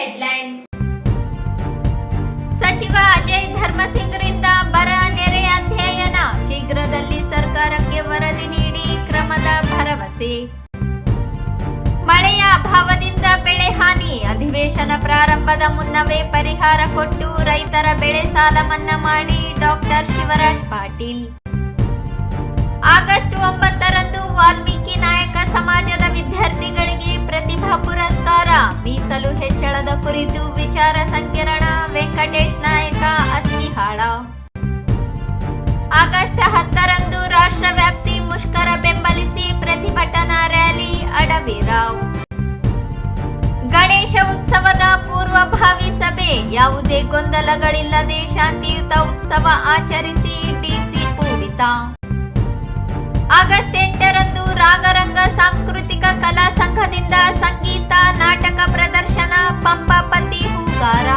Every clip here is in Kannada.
ಹೆಡ್ಲೈನ್ಸ್. ಸಚಿವ ಅಜಯ್ ಧರ್ಮಸಿಂಗ್ರಿಂದ ಬರ ನೆರೆ ಅಧ್ಯಯನ, ಶೀಘ್ರದಲ್ಲಿ ಸರ್ಕಾರಕ್ಕೆ ವರದಿ ನೀಡಿ ಕ್ರಮದ ಭರವಸೆ. ಮಳೆಯ ಅಭಾವದಿಂದ ಬೆಳೆ ಹಾನಿ, ಅಧಿವೇಶನ ಪ್ರಾರಂಭದ ಮುನ್ನವೇ ಪರಿಹಾರ ಕೊಟ್ಟು ರೈತರ ಬೆಳೆ ಸಾಲ ಮನ್ನಾ ಮಾಡಿ ಡಾಕ್ಟರ್ ಶಿವರಾಜ್ ಪಾಟೀಲ್. ಆಗಸ್ಟ್ 9ರಂದು ವಾಲ್ಮೀಕಿ ನಾಯಕ ಸಮಾಜದ ವಿದ್ಯಾರ್ಥಿಗಳಿಗೆ ಪ್ರತಿಭಾ ಪುರಸ್ಕಾರ, ಮೀಸಲು ಹೆಚ್ಚಳದ ಕುರಿತು ವಿಚಾರ ಸಂಕಿರಣ, ವೆಂಕಟೇಶ್ ನಾಯಕ ಅಸ್ತಿಹಾಳ. ಆಗಸ್ಟ್ 10ರಂದು ರಾಷ್ಟ್ರವ್ಯಾಪ್ತಿ ಮುಷ್ಕರ ಬೆಂಬಲಿಸಿ ಪ್ರತಿಭಟನಾ ರ್ಯಾಲಿ, ಅಡವಿರಾವ್. ಗಣೇಶ ಉತ್ಸವದ ಪೂರ್ವಭಾವಿ ಸಭೆ, ಯಾವುದೇ ಗೊಂದಲಗಳಿಲ್ಲದೆ ಶಾಂತಿಯುತ ಉತ್ಸವ ಆಚರಿಸಿ ಡಿಸಿ ಪೂವಿತ. ಆಗಸ್ಟ್ 8ರಂದು ರಾಗರಂಗ ಸಾಂಸ್ಕೃತಿಕ ಕಲಾ ಸಂಘದಿಂದ ಸಂಗೀತ ನಾಟಕ ಪ್ರದರ್ಶನ, ಪಂಪಾಪತಿ ಹೂಗಾರ.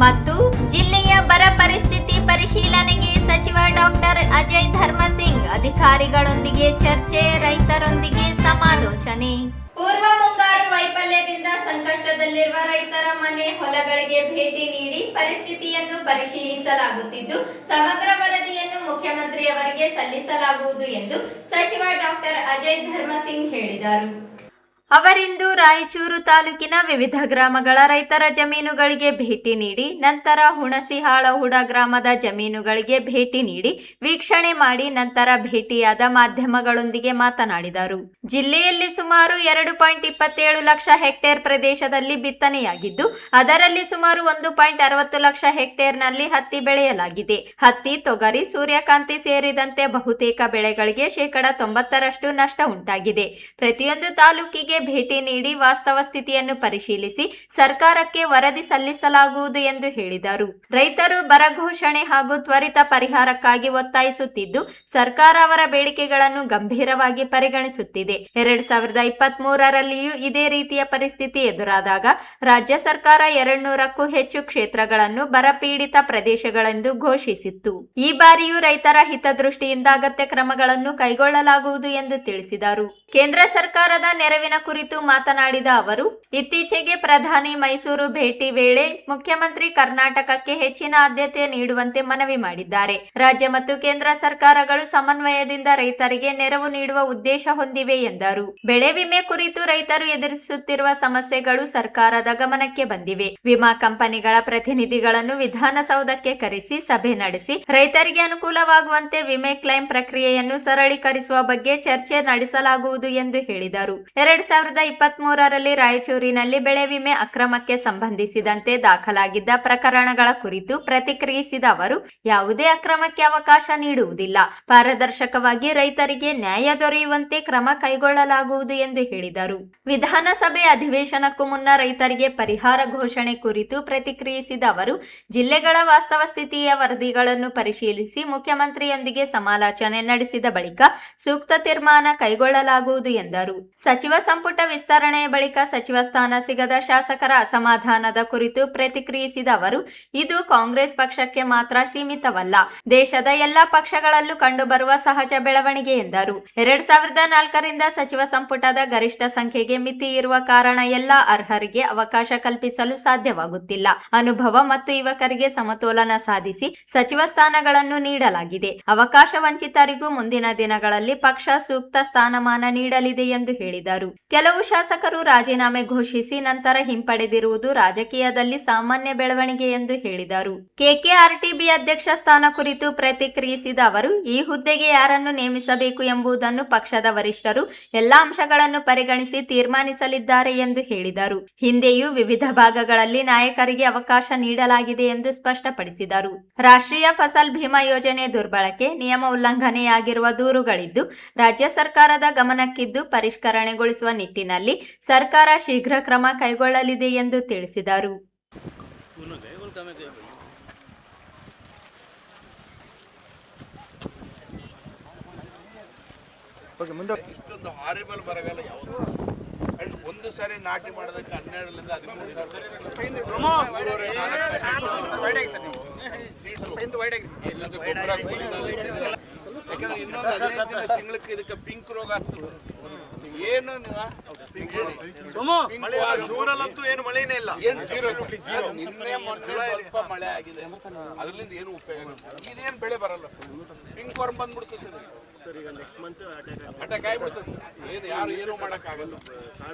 ಮತ್ತು ಜಿಲ್ಲೆಯ ಬರ ಪರಿಸ್ಥಿತಿ ಪರಿಶೀಲನೆಗೆ ಸಚಿವ ಡಾಕ್ಟರ್ ಅಜಯ್ ಧರ್ಮಸಿಂಗ್, ಅಧಿಕಾರಿಗಳೊಂದಿಗೆ ಚರ್ಚೆ, ರೈತರೊಂದಿಗೆ ಸಮಾಲೋಚನೆ. ಪೂರ್ವ ಮುಂಗಾರು ವೈಫಲ್ಯದಿಂದ ಸಂಕಷ್ಟದಲ್ಲಿರುವ ರೈತರ ಮನೆ ಹೊಲಗಳಿಗೆ ಭೇಟಿ ನೀಡಿ ಪರಿಸ್ಥಿತಿಯನ್ನು ಪರಿಶೀಲಿಸಲಾಗುತ್ತಿದ್ದು, ಸಮಗ್ರ ವರದಿಯನ್ನು ಮುಖ್ಯಮಂತ್ರಿಯವರಿಗೆ ಸಲ್ಲಿಸಲಾಗುವುದು ಎಂದು ಸಚಿವ ಡಾಕ್ಟರ್ ಅಜಯ್ ಧರ್ಮಸಿಂಗ್ ಹೇಳಿದರು. ಅವರಿಂದು ರಾಯಚೂರು ತಾಲೂಕಿನ ವಿವಿಧ ಗ್ರಾಮಗಳ ರೈತರ ಜಮೀನುಗಳಿಗೆ ಭೇಟಿ ನೀಡಿ ನಂತರ ಹುಣಸಿಹಾಳಹುಡ ಗ್ರಾಮದ ಜಮೀನುಗಳಿಗೆ ಭೇಟಿ ನೀಡಿ ವೀಕ್ಷಣೆ ಮಾಡಿ ನಂತರ ಭೇಟಿಯಾದ ಮಾಧ್ಯಮಗಳೊಂದಿಗೆ ಮಾತನಾಡಿದರು. ಜಿಲ್ಲೆಯಲ್ಲಿ ಸುಮಾರು 2.27 ಲಕ್ಷ ಹೆಕ್ಟೇರ್ ಪ್ರದೇಶದಲ್ಲಿ ಬಿತ್ತನೆಯಾಗಿದ್ದು, ಅದರಲ್ಲಿ ಸುಮಾರು 1.60 ಲಕ್ಷ ಹೆಕ್ಟೇರ್ನಲ್ಲಿ ಹತ್ತಿ ಬೆಳೆಯಲಾಗಿದೆ. ಹತ್ತಿ, ತೊಗರಿ, ಸೂರ್ಯಕಾಂತಿ ಸೇರಿದಂತೆ ಬಹುತೇಕ ಬೆಳೆಗಳಿಗೆ 90% ನಷ್ಟ ಉಂಟಾಗಿದೆ. ಪ್ರತಿಯೊಂದು ತಾಲೂಕಿಗೆ ಭೇಟಿ ನೀಡಿ ವಾಸ್ತವ ಸ್ಥಿತಿಯನ್ನು ಪರಿಶೀಲಿಸಿ ಸರ್ಕಾರಕ್ಕೆ ವರದಿ ಸಲ್ಲಿಸಲಾಗುವುದು ಎಂದು ಹೇಳಿದರು. ರೈತರು ಬರ ಘೋಷಣೆ ಹಾಗೂ ತ್ವರಿತ ಪರಿಹಾರಕ್ಕಾಗಿ ಒತ್ತಾಯಿಸುತ್ತಿದ್ದು, ಸರ್ಕಾರ ಅವರ ಬೇಡಿಕೆಗಳನ್ನು ಗಂಭೀರವಾಗಿ ಪರಿಗಣಿಸುತ್ತಿದೆ. 2023ರಲ್ಲಿಯೂ ಇದೇ ರೀತಿಯ ಪರಿಸ್ಥಿತಿ ಎದುರಾದಾಗ ರಾಜ್ಯ ಸರ್ಕಾರ 200ಕ್ಕೂ ಹೆಚ್ಚು ಕ್ಷೇತ್ರಗಳನ್ನು ಬರಪೀಡಿತ ಪ್ರದೇಶಗಳೆಂದು ಘೋಷಿಸಿತ್ತು. ಈ ಬಾರಿಯೂ ರೈತರ ಹಿತದೃಷ್ಟಿಯಿಂದ ಅಗತ್ಯ ಕ್ರಮಗಳನ್ನು ಕೈಗೊಳ್ಳಲಾಗುವುದು ಎಂದು ತಿಳಿಸಿದರು. ಕೇಂದ್ರ ಸರ್ಕಾರದ ನೆರವಿನ ಕುರಿತು ಮಾತನಾಡಿದ ಅವರು, ಇತ್ತೀಚೆಗೆ ಪ್ರಧಾನಿ ಮೈಸೂರು ಭೇಟಿ ವೇಳೆ ಮುಖ್ಯಮಂತ್ರಿ ಕರ್ನಾಟಕಕ್ಕೆ ಹೆಚ್ಚಿನ ಆದ್ಯತೆ ನೀಡುವಂತೆ ಮನವಿ ಮಾಡಿದ್ದಾರೆ. ರಾಜ್ಯ ಮತ್ತು ಕೇಂದ್ರ ಸರ್ಕಾರಗಳು ಸಮನ್ವಯದಿಂದ ರೈತರಿಗೆ ನೆರವು ನೀಡುವ ಉದ್ದೇಶ ಹೊಂದಿವೆ ಎಂದರು. ಬೆಳೆ ವಿಮೆ ಕುರಿತು ರೈತರು ಎದುರಿಸುತ್ತಿರುವ ಸಮಸ್ಯೆಗಳು ಸರ್ಕಾರದ ಗಮನಕ್ಕೆ ಬಂದಿವೆ. ವಿಮಾ ಕಂಪನಿಗಳ ಪ್ರತಿನಿಧಿಗಳನ್ನು ವಿಧಾನಸೌಧಕ್ಕೆ ಕರೆಸಿ ಸಭೆ ನಡೆಸಿ ರೈತರಿಗೆ ಅನುಕೂಲವಾಗುವಂತೆ ವಿಮೆ ಕ್ಲೈಮ್ ಪ್ರಕ್ರಿಯೆಯನ್ನು ಸರಳೀಕರಿಸುವ ಬಗ್ಗೆ ಚರ್ಚೆ ನಡೆಸಲಾಗುವುದು ಎಂದು ಹೇಳಿದರು. 2023ರಲ್ಲಿ ರಾಯಚೂರಿನಲ್ಲಿ ಬೆಳೆ ವಿಮೆ ಅಕ್ರಮಕ್ಕೆ ಸಂಬಂಧಿಸಿದಂತೆ ದಾಖಲಾಗಿದ್ದ ಪ್ರಕರಣಗಳ ಕುರಿತು ಪ್ರತಿಕ್ರಿಯಿಸಿದ ಅವರು, ಯಾವುದೇ ಅಕ್ರಮಕ್ಕೆ ಅವಕಾಶ ನೀಡುವುದಿಲ್ಲ. ಪಾರದರ್ಶಕವಾಗಿ ರೈತರಿಗೆ ನ್ಯಾಯ ದೊರೆಯುವಂತೆ ಕ್ರಮ ಕೈಗೊಳ್ಳಲಾಗುವುದು ಎಂದು ಹೇಳಿದರು. ವಿಧಾನಸಭೆ ಅಧಿವೇಶನಕ್ಕೂ ಮುನ್ನ ರೈತರಿಗೆ ಪರಿಹಾರ ಘೋಷಣೆ ಕುರಿತು ಪ್ರತಿಕ್ರಿಯಿಸಿದ ಅವರು, ಜಿಲ್ಲೆಗಳ ವಾಸ್ತವ ಸ್ಥಿತಿಯ ವರದಿಗಳನ್ನು ಪರಿಶೀಲಿಸಿ ಮುಖ್ಯಮಂತ್ರಿಯೊಂದಿಗೆ ಸಮಾಲೋಚನೆ ನಡೆಸಿದ ಬಳಿಕ ಸೂಕ್ತ ತೀರ್ಮಾನ ಕೈಗೊಳ್ಳಲಾಗುವುದು ಎಂದರು. ಸಚಿವ ಸಂಪುಟ ವಿಸ್ತರಣೆಯ ಬಳಿಕ ಸಚಿವ ಸ್ಥಾನ ಸಿಗದ ಶಾಸಕರ ಅಸಮಾಧಾನದ ಕುರಿತು ಪ್ರತಿಕ್ರಿಯಿಸಿದ ಅವರು, ಇದು ಕಾಂಗ್ರೆಸ್ ಪಕ್ಷಕ್ಕೆ ಮಾತ್ರ ಸೀಮಿತವಲ್ಲ, ದೇಶದ ಎಲ್ಲಾ ಪಕ್ಷಗಳಲ್ಲೂ ಕಂಡುಬರುವ ಸಹಜ ಬೆಳವಣಿಗೆ ಎಂದರು. 2004ರಿಂದ ಸಚಿವ ಸಂಪುಟದ ಗರಿಷ್ಠ ಸಂಖ್ಯೆಗೆ ಮಿತಿ ಇರುವ ಕಾರಣ ಎಲ್ಲಾ ಅರ್ಹರಿಗೆ ಅವಕಾಶ ಕಲ್ಪಿಸಲು ಸಾಧ್ಯವಾಗುತ್ತಿಲ್ಲ. ಅನುಭವ ಮತ್ತು ಯುವಕರಿಗೆ ಸಮತೋಲನ ಸಾಧಿಸಿ ಸಚಿವ ಸ್ಥಾನಗಳನ್ನು ನೀಡಲಾಗಿದೆ. ಅವಕಾಶ ವಂಚಿತರಿಗೂ ಮುಂದಿನ ದಿನಗಳಲ್ಲಿ ಪಕ್ಷ ಸೂಕ್ತ ಸ್ಥಾನಮಾನ ನೀಡಲಿದೆ ಎಂದು ಹೇಳಿದರು. ಕೆಲವು ಶಾಸಕರು ರಾಜೀನಾಮೆ ಘೋಷಿಸಿ ನಂತರ ಹಿಂಪಡೆದಿರುವುದು ರಾಜಕೀಯದಲ್ಲಿ ಸಾಮಾನ್ಯ ಬೆಳವಣಿಗೆ ಎಂದು ಹೇಳಿದರು. ಕೆಕೆಆರ್ಟಿಬಿ ಅಧ್ಯಕ್ಷ ಸ್ಥಾನ ಕುರಿತು ಪ್ರತಿಕ್ರಿಯಿಸಿದ ಅವರು, ಈ ಹುದ್ದೆಗೆ ಯಾರನ್ನು ನೇಮಿಸಬೇಕು ಎಂಬುದನ್ನು ಪಕ್ಷದ ವರಿಷ್ಠರು ಎಲ್ಲಾ ಅಂಶಗಳನ್ನು ಪರಿಗಣಿಸಿ ತೀರ್ಮಾನಿಸಲಿದ್ದಾರೆ ಎಂದು ಹೇಳಿದರು. ಹಿಂದೆಯೂ ವಿವಿಧ ಭಾಗಗಳಲ್ಲಿ ನಾಯಕರಿಗೆ ಅವಕಾಶ ನೀಡಲಾಗಿದೆ ಎಂದು ಸ್ಪಷ್ಟಪಡಿಸಿದರು. ರಾಷ್ಟ್ರೀಯ ಫಸಲ್ ಭೀಮಾ ಯೋಜನೆ ದುರ್ಬಳಕೆ, ನಿಯಮ ಉಲ್ಲಂಘನೆಯಾಗಿರುವ ದೂರುಗಳಿದ್ದು ರಾಜ್ಯ ಸರ್ಕಾರದ ಗಮನಕ್ಕಿದ್ದು ಪರಿಷ್ಕರಣೆಗೊಳಿಸುವ ನಿಟ್ಟಿನಲ್ಲಿ ಸರ್ಕಾರ ಶೀಘ್ರ ಕ್ರಮ ಕೈಗೊಳ್ಳಲಿದೆ ಎಂದು ತಿಳಿಸಿದರು. ಇಷ್ಟೊಂದು ಹಾರಿಬಲ್ ಬರಗಾಲ ಯಾವುದು ಒಂದು ಸಾರಿ ನಾಟಿ ಮಾಡೋದಕ್ಕೆ 12ರಿಂದ 13 ಯಾಕಂದ್ರೆ ಇನ್ನೊಂದು 15 ತಿಂಗಳಿಗೆ ಇದಕ್ಕೆ ಪಿಂಕ್ ರೋಗ ಆಗ್ತದೆ. ಏನು ಜೂನಲ್ಲಂತೂ ಏನು ಮಳೆನೇ ಇಲ್ಲ. ನಿನ್ನೆ ಮೊನ್ನೆ ಸ್ವಲ್ಪ ಮಳೆ ಆಗಿದೆ, ಅದರಿಂದ ಏನು ಉಪಯೋಗ ಇಲ್ಲ. ಇದೇನು ಬೆಳೆ ಬರಲ್ಲ ಸರ್. ಪಿಂಕ್ ವರ್ಮ್ ಬಂದ್ಬಿಡ್ತು ಸರ್, ಈಗ ನೆಕ್ಸ್ಟ್ ಮಂತ್ ಅಟ್ಯಾಕ್ ಆಗಿಬಿಡ್ತದೆ ಸರ್. ಏನು ಮಾಡೋಕ್ಕಾಗಲ್ಲ,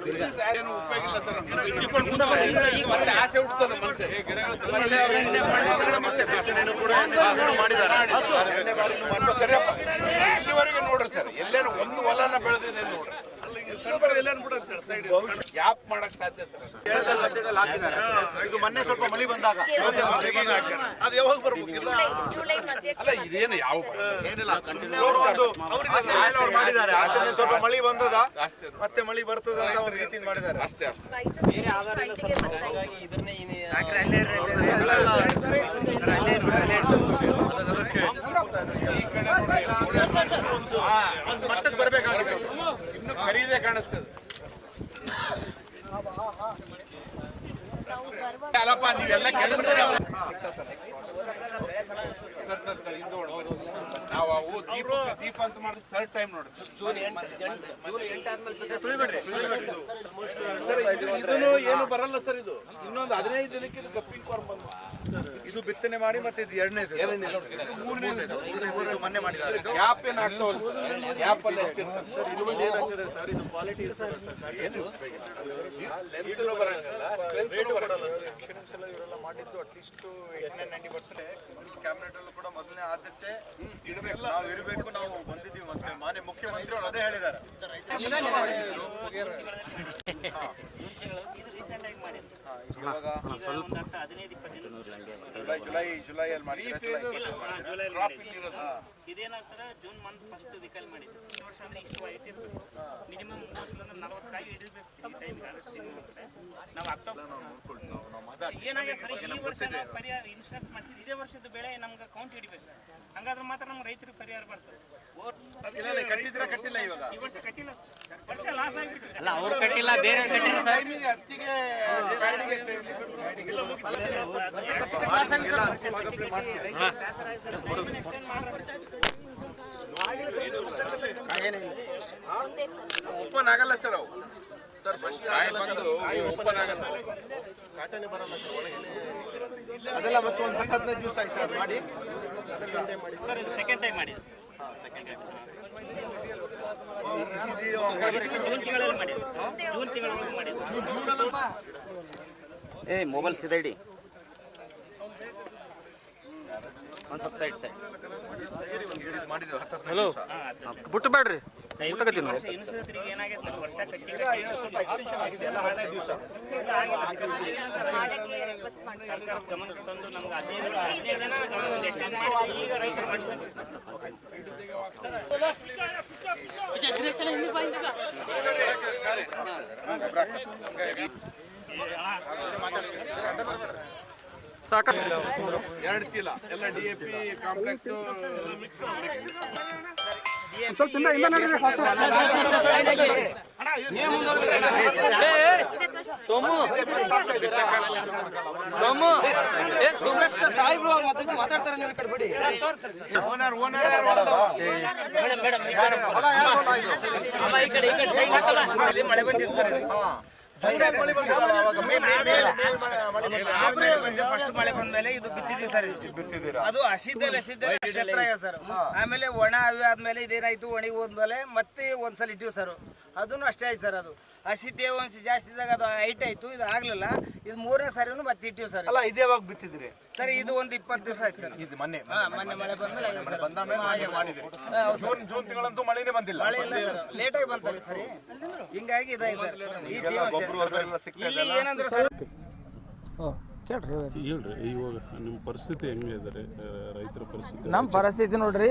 ಏನು ಉಪಯೋಗ ಇಲ್ಲ ಸರ್. ಮತ್ತೆ ಆಸೆ ಹುಡ್ತದೆ ಮನುಷ್ಯ. ಸರಿಯಪ್ಪ, ಇಲ್ಲಿವರೆಗೆ ನೋಡ್ರಿ ಸರ್, ಎಲ್ಲೇನು ಒಂದು ಹೊಲನ ಬೆಳೆದಿದೆ ನೋಡ್ರಿ, ಯಾಪ್ ಮಾಡಕ್ ಸಾಧ್ಯ ಸರ್. ಇದು ಮೊನ್ನೆ ಸ್ವಲ್ಪ ಮಳೆ ಬಂದಾಗ ಅದು ಯಾವಾಗ ಬರ್ಬೇಕಿಲ್ಲ ಅಲ್ಲ, ಇದೇನು ಯಾವ ಏನಿಲ್ಲ, ಮಾಡಿದ್ದಾರೆ. ಸ್ವಲ್ಪ ಮಳೆ ಬಂದದ, ಮತ್ತೆ ಮಳೆ ಬರ್ತದ ಅಂತ ಒಂದು ರೀತಿ ಮಾಡಿದ್ದಾರೆ ಅಷ್ಟೇ. ಒಂದು ಮಟ್ಟಕ್ಕೆ ಬರ್ಬೇಕಾಗಿತ್ತು, ಇನ್ನು ಖರೀದೇ ಕಾಣಿಸ್ತದೆ. ಅಲ್ಲಪ್ಪ, ನೀವೆಲ್ಲ ಸರ್ ಇಂದು ನಾವು ಅವು ದೀಪ ಅಂತ ಮಾಡಿದ್ರೆ ಥರ್ಡ್ ಟೈಮ್ ನೋಡಿ ಸರ್. ಇದನ್ನು ಏನು ಬರಲ್ಲ ಸರ್. ಇದು ಇನ್ನೊಂದು 15 ದಿನಕ್ಕೆ ಇದು ಕಪ್ಪಿಂಗ್ ವರ್ಮ್ ಬಂದು ಇದು ಬಿತ್ತನೆ ಮಾಡಿ ಮತ್ತೆ ಇದು ಎರಡನೇದು ಮೊನ್ನೆ ಮಾಡಿದ್ದಾರೆ. ಗ್ಯಾಪ್ ಏನು ಆಗ್ತಾವಲ್ಲ ಸರ್, ಗ್ಯಾಪ್ ಅಲ್ಲಿ ಹೆಚ್ಚಿರ್ತದೆ ಸರ್. ಇನ್ನೊಂದು ಏನಾಗ್ತದೆ ಸರ್, ಇದು ಕ್ವಾಲಿಟಿ ಇರ್ತದೆ ಸರ್. ಏನು ಲೆಂತ್ ಬರಂಗಿಲ್ಲ, ಸ್ಟ್ರೆಂತ್ ಬರಲ್ಲ. ಇನ್ಶೂರೆನ್ಸ್ ಎಲ್ಲ ಇವರೆಲ್ಲ ಮಾಡಿದ್ದು ಅಟ್ಲೀಸ್ಟ್ 90% ಕ್ಯಾಬಿನೆಟ್ ಅಲ್ಲೂ ಕೂಡ ಮೊದಲನೇ ಆದ್ಯತೆ ಇಡಬೇಕು, ನಾವು ಇರಬೇಕು. ನಾವು ಬಂದಿದ್ದೀವಿ ಮತ್ತೆ ಮಾನ್ಯ ಮುಖ್ಯಮಂತ್ರಿ ಅವರು ಅದೇ ಹೇಳಿದ್ದಾರೆ. ಜುಲೈಯಲ್ಲಿ ಮಾಡಿ ಇದೇನ ಸರ್, ಜೂನ್ ಮಂತ್ ಫಸ್ಟ್ ವೀಕಲ್ ಮಾಡಿದ್ದು. ಈ ವರ್ಷ ಅಂದ್ರೆ ಇಷ್ಟು ವೈಟ್ ಇರ್ತದೆ, ಮಿನಿಮಮ್ 30-40 ಕಾಯಿ ಇಡಬೇಕು ಈ ಟೈಮ್ಗೆ. ನಾವು ಅಕ್ಟೋಬರ್ ಏನಾಗಿದೆ ಸರ್, ಈ ವರ್ಷ ನಾವು ಪರಿಹಾರ ಇನ್ಶೂರೆನ್ಸ್ ಮಾಡ್ತೀವಿ. ಇದೇ ವರ್ಷದ ಬೆಳೆ ನಮ್ಗೆ ಕೌಂಟ್ ಹಿಡಿಬೇಕು ಸರ್, ಹಂಗಾದ್ರೆ ಮಾತ್ರ ನಮ್ಮ ರೈತರಿಗೆ ಪರಿಹಾರ ಬರ್ತದೆ. ಕಟ್ಟಿಲ್ಲ ಇವಾಗ, ಈ ವರ್ಷ ಕಟ್ಟಿಲ್ಲ ಸರ್, ವರ್ಷ ಲಾಸ್ ಆಗಿಬಿಟ್ಟು. ಅಲ್ಲ, ಅವ್ರು ಕಟ್ಟಿಲ್ಲ, ಬೇರೆ ಕಟ್ಟಿಲ್ಲ ಸರ್. ಹತ್ತಿಗೆ ಓಪನ್ ಆಗಲ್ಲ ಸರ್. ಅವು ಸರ್ ಫಸ್ಟ್ ಬಂದು ಓಪನ್ ಆಗಲ್ಲ, ಕಾಟನೆ ಬರಲ್ಲ ಅದೆಲ್ಲ. ಮತ್ತೆ ಒಂದು 10-15 ದಿವಸ ಆಯ್ತು ಅದು ಮಾಡಿ ಸರ್. ಇದು ಸೆಕೆಂಡ್ ಟೈಮ್ ಮಾಡಿ ಜೂನ್ ತಿಂಗಳಲ್ಲಿ ಮಾಡಿ, ಜೂನ್ ತಿಂಗಳೊಳಗೆ ಮಾಡಿ. ಏ ಮೊಬೈಲ್ ಸಿದ ಇಡಿ, ಒಂದು ಸ್ವಲ್ಪ ಸೈಡ್ ಮಾಡಿದ್ವಿ. ಹಲೋ, ಬಿಟ್ಟು ಬೇಡ್ರಿ, ಊಟಕತ್ತೀನಿ ನಾವು. ಇನ್ಶೂರೆನ್ಸ್ ಏನಾಗೈತೆ ಸರ್, ವರ್ಷ ಕಟ್ಟಿ 15 ದಿವಸ ಸರ್ಕಾರ ಗಮನಕ್ಕೆ ತಂದು ನಮ್ಗೆ 15 ದಿನ ಎಕ್ಸ್ಟೆಂಡ್ ಮಾಡಿ ಈಗ ರೈತರು ಮಾಡ್ತಾರೆ. ಸಾಕ 2 ಚೀಲ ಎಲ್ಲ DAP ಕಾಂಪ್ಲೆಕ್ಸ್ ಸ್ವಲ್ಪ ಸೋಮು ಸೋಮು ಸೋಮೇಶ್ ಸಾಹೇಬ್ರು ಮಾತಾಡ್ತಾರೆ, ನೀವು ಈ ಕಡೆ ಬಿಡಿ. ಓನರ್ ಈ ಕಡೆ ಸೈಡ್ ಹಾಕಲ್ಲ. ಮಳೆ ಬಂದಿತ್ತು ಸರ್. ಫಸ್ಟ್ ಮಳೆ ಬಂದ್ಮೇಲೆ ಇದು ಬಿತ್ತಿದ್ವಿ ಸರ್. ಬಿತ್ತಿದ್ದೀರಾ? ಅದು ಹಸಿದ್ದಲ್ಲಿ ನಕ್ಷತ್ರ ಸರ್. ಆಮೇಲೆ ಒಣ ಅವಿ ಆದ್ಮೇಲೆ ಇದೇನಾಯ್ತು, ಒಣಗಿ ಹೋದ್ಮೇಲೆ ಮತ್ತೆ ಒಂದ್ಸಲ ಇಟ್ಟಿವಿ ಸರ್. ಅದನ್ನು ಅಷ್ಟೇ ಆಯ್ತು ಸರ್. ಅದು ಹಸಿ ತೇವಾಂಶ ಜಾಸ್ತಿ ಇದ್ದಾಗ ಅದು ಹೈಟ್ ಆಯ್ತು, ಇದು ಆಗ್ಲಿಲ್ಲ. ಇದು 3ನೇ ಸಾರಿನೂ ಮತ್ತೆ ಇಟ್ಟಿವಿ ಸರ್. ಅಲ್ಲ, ಇದೇ ಯಾವಾಗ ಬಿತ್ತಿದ್ರಿ ಸರ್? ಇದು ಒಂದು 20 ದಿವಸ ಆಯ್ತು ಸರ್. ಇದು ಮೊನ್ನೆ ಮೊನ್ನೆ ಮಳೆ ಬಂದ್ಮೇಲೆ ಆಗಿದೆ ಸರ್. ಜೂನ್ ತಿಂಗಳಂತೂ ಮಳೆನೇ ಬಂದಿಲ್ಲ. ಮಳೆ ಇಲ್ಲ ಸರ್, ಲೇಟ್ ಆಗಿ ಬಂತಲ್ಲ ಸರಿ, ಹಿಂಗಾಗಿ ಇದಾಯ್ತು ಸರ್. ಈ ತೇವಾಂಶ ಇಲ್ಲಿ ಏನಂದ್ರೆ ಸರ್, ಹೇಳ್ರಿ ಇವಾಗ ನಿಮ್ಮ ಪರಿಸ್ಥಿತಿ ಹೆಂಗೆ ಇದ್ದಾರೆ, ರೈತರ ಪರಿಸ್ಥಿತಿ? ನಮ್ಮ ಪರಿಸ್ಥಿತಿ ನೋಡ್ರಿ,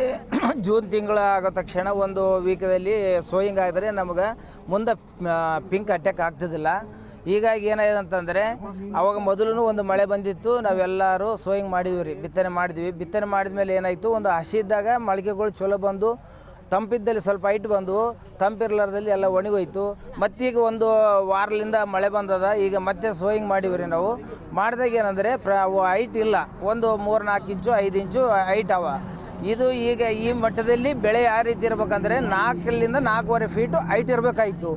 ಜೂನ್ ತಿಂಗಳು ಆಗೋ ತಕ್ಷಣ ಒಂದು ವೀಕದಲ್ಲಿ ಸೋಯಿಂಗ್ ಆಗಿದ್ರೆ ನಮ್ಗೆ ಮುಂದೆ ಪಿಂಕ್ ಅಟ್ಯಾಕ್ ಆಗ್ತಿದ್ದಿಲ್ಲ. ಹೀಗಾಗಿ ಏನಾಗಿದೆ ಅಂತಂದರೆ, ಅವಾಗ ಮೊದಲು ಒಂದು ಮಳೆ ಬಂದಿತ್ತು, ನಾವೆಲ್ಲರೂ ಸೋಯಿಂಗ್ ಮಾಡಿದ್ವಿ ರೀ, ಬಿತ್ತನೆ ಮಾಡಿದ್ವಿ. ಬಿತ್ತನೆ ಮಾಡಿದ ಮೇಲೆ ಏನಾಯಿತು, ಒಂದು ಹಸಿ ಇದ್ದಾಗ ಮೊಳಕೆಗಳು ಚಲೋ ಬಂದು, ತಂಪಿದ್ದಲ್ಲಿ ಸ್ವಲ್ಪ ಹೈಟ್ ಬಂದು, ತಂಪಿರ್ಲಾರ್ದಲ್ಲಿ ಎಲ್ಲ ಒಣಗೋಯ್ತು. ಮತ್ತೀಗ ಒಂದು ವಾರದಿಂದ ಮಳೆ ಬಂದದ, ಈಗ ಮತ್ತೆ ಸೋಯಿಂಗ್ ಮಾಡಿವ್ರಿ ನಾವು. ಮಾಡಿದಾಗ ಏನಂದರೆ ಅವು ಹೈಟ್ ಇಲ್ಲ, ಒಂದು 3-4 ಇಂಚು 5 ಇಂಚು ಹೈಟ್ ಅವ. ಇದು ಈಗ ಈ ಮಟ್ಟದಲ್ಲಿ ಬೆಳೆ ಯಾವ ರೀತಿ ಇರ್ಬೇಕಂದ್ರೆ 4ರಿಂದ 4.5 ಫೀಟು ಹೈಟ್ ಇರಬೇಕಾಯಿತು,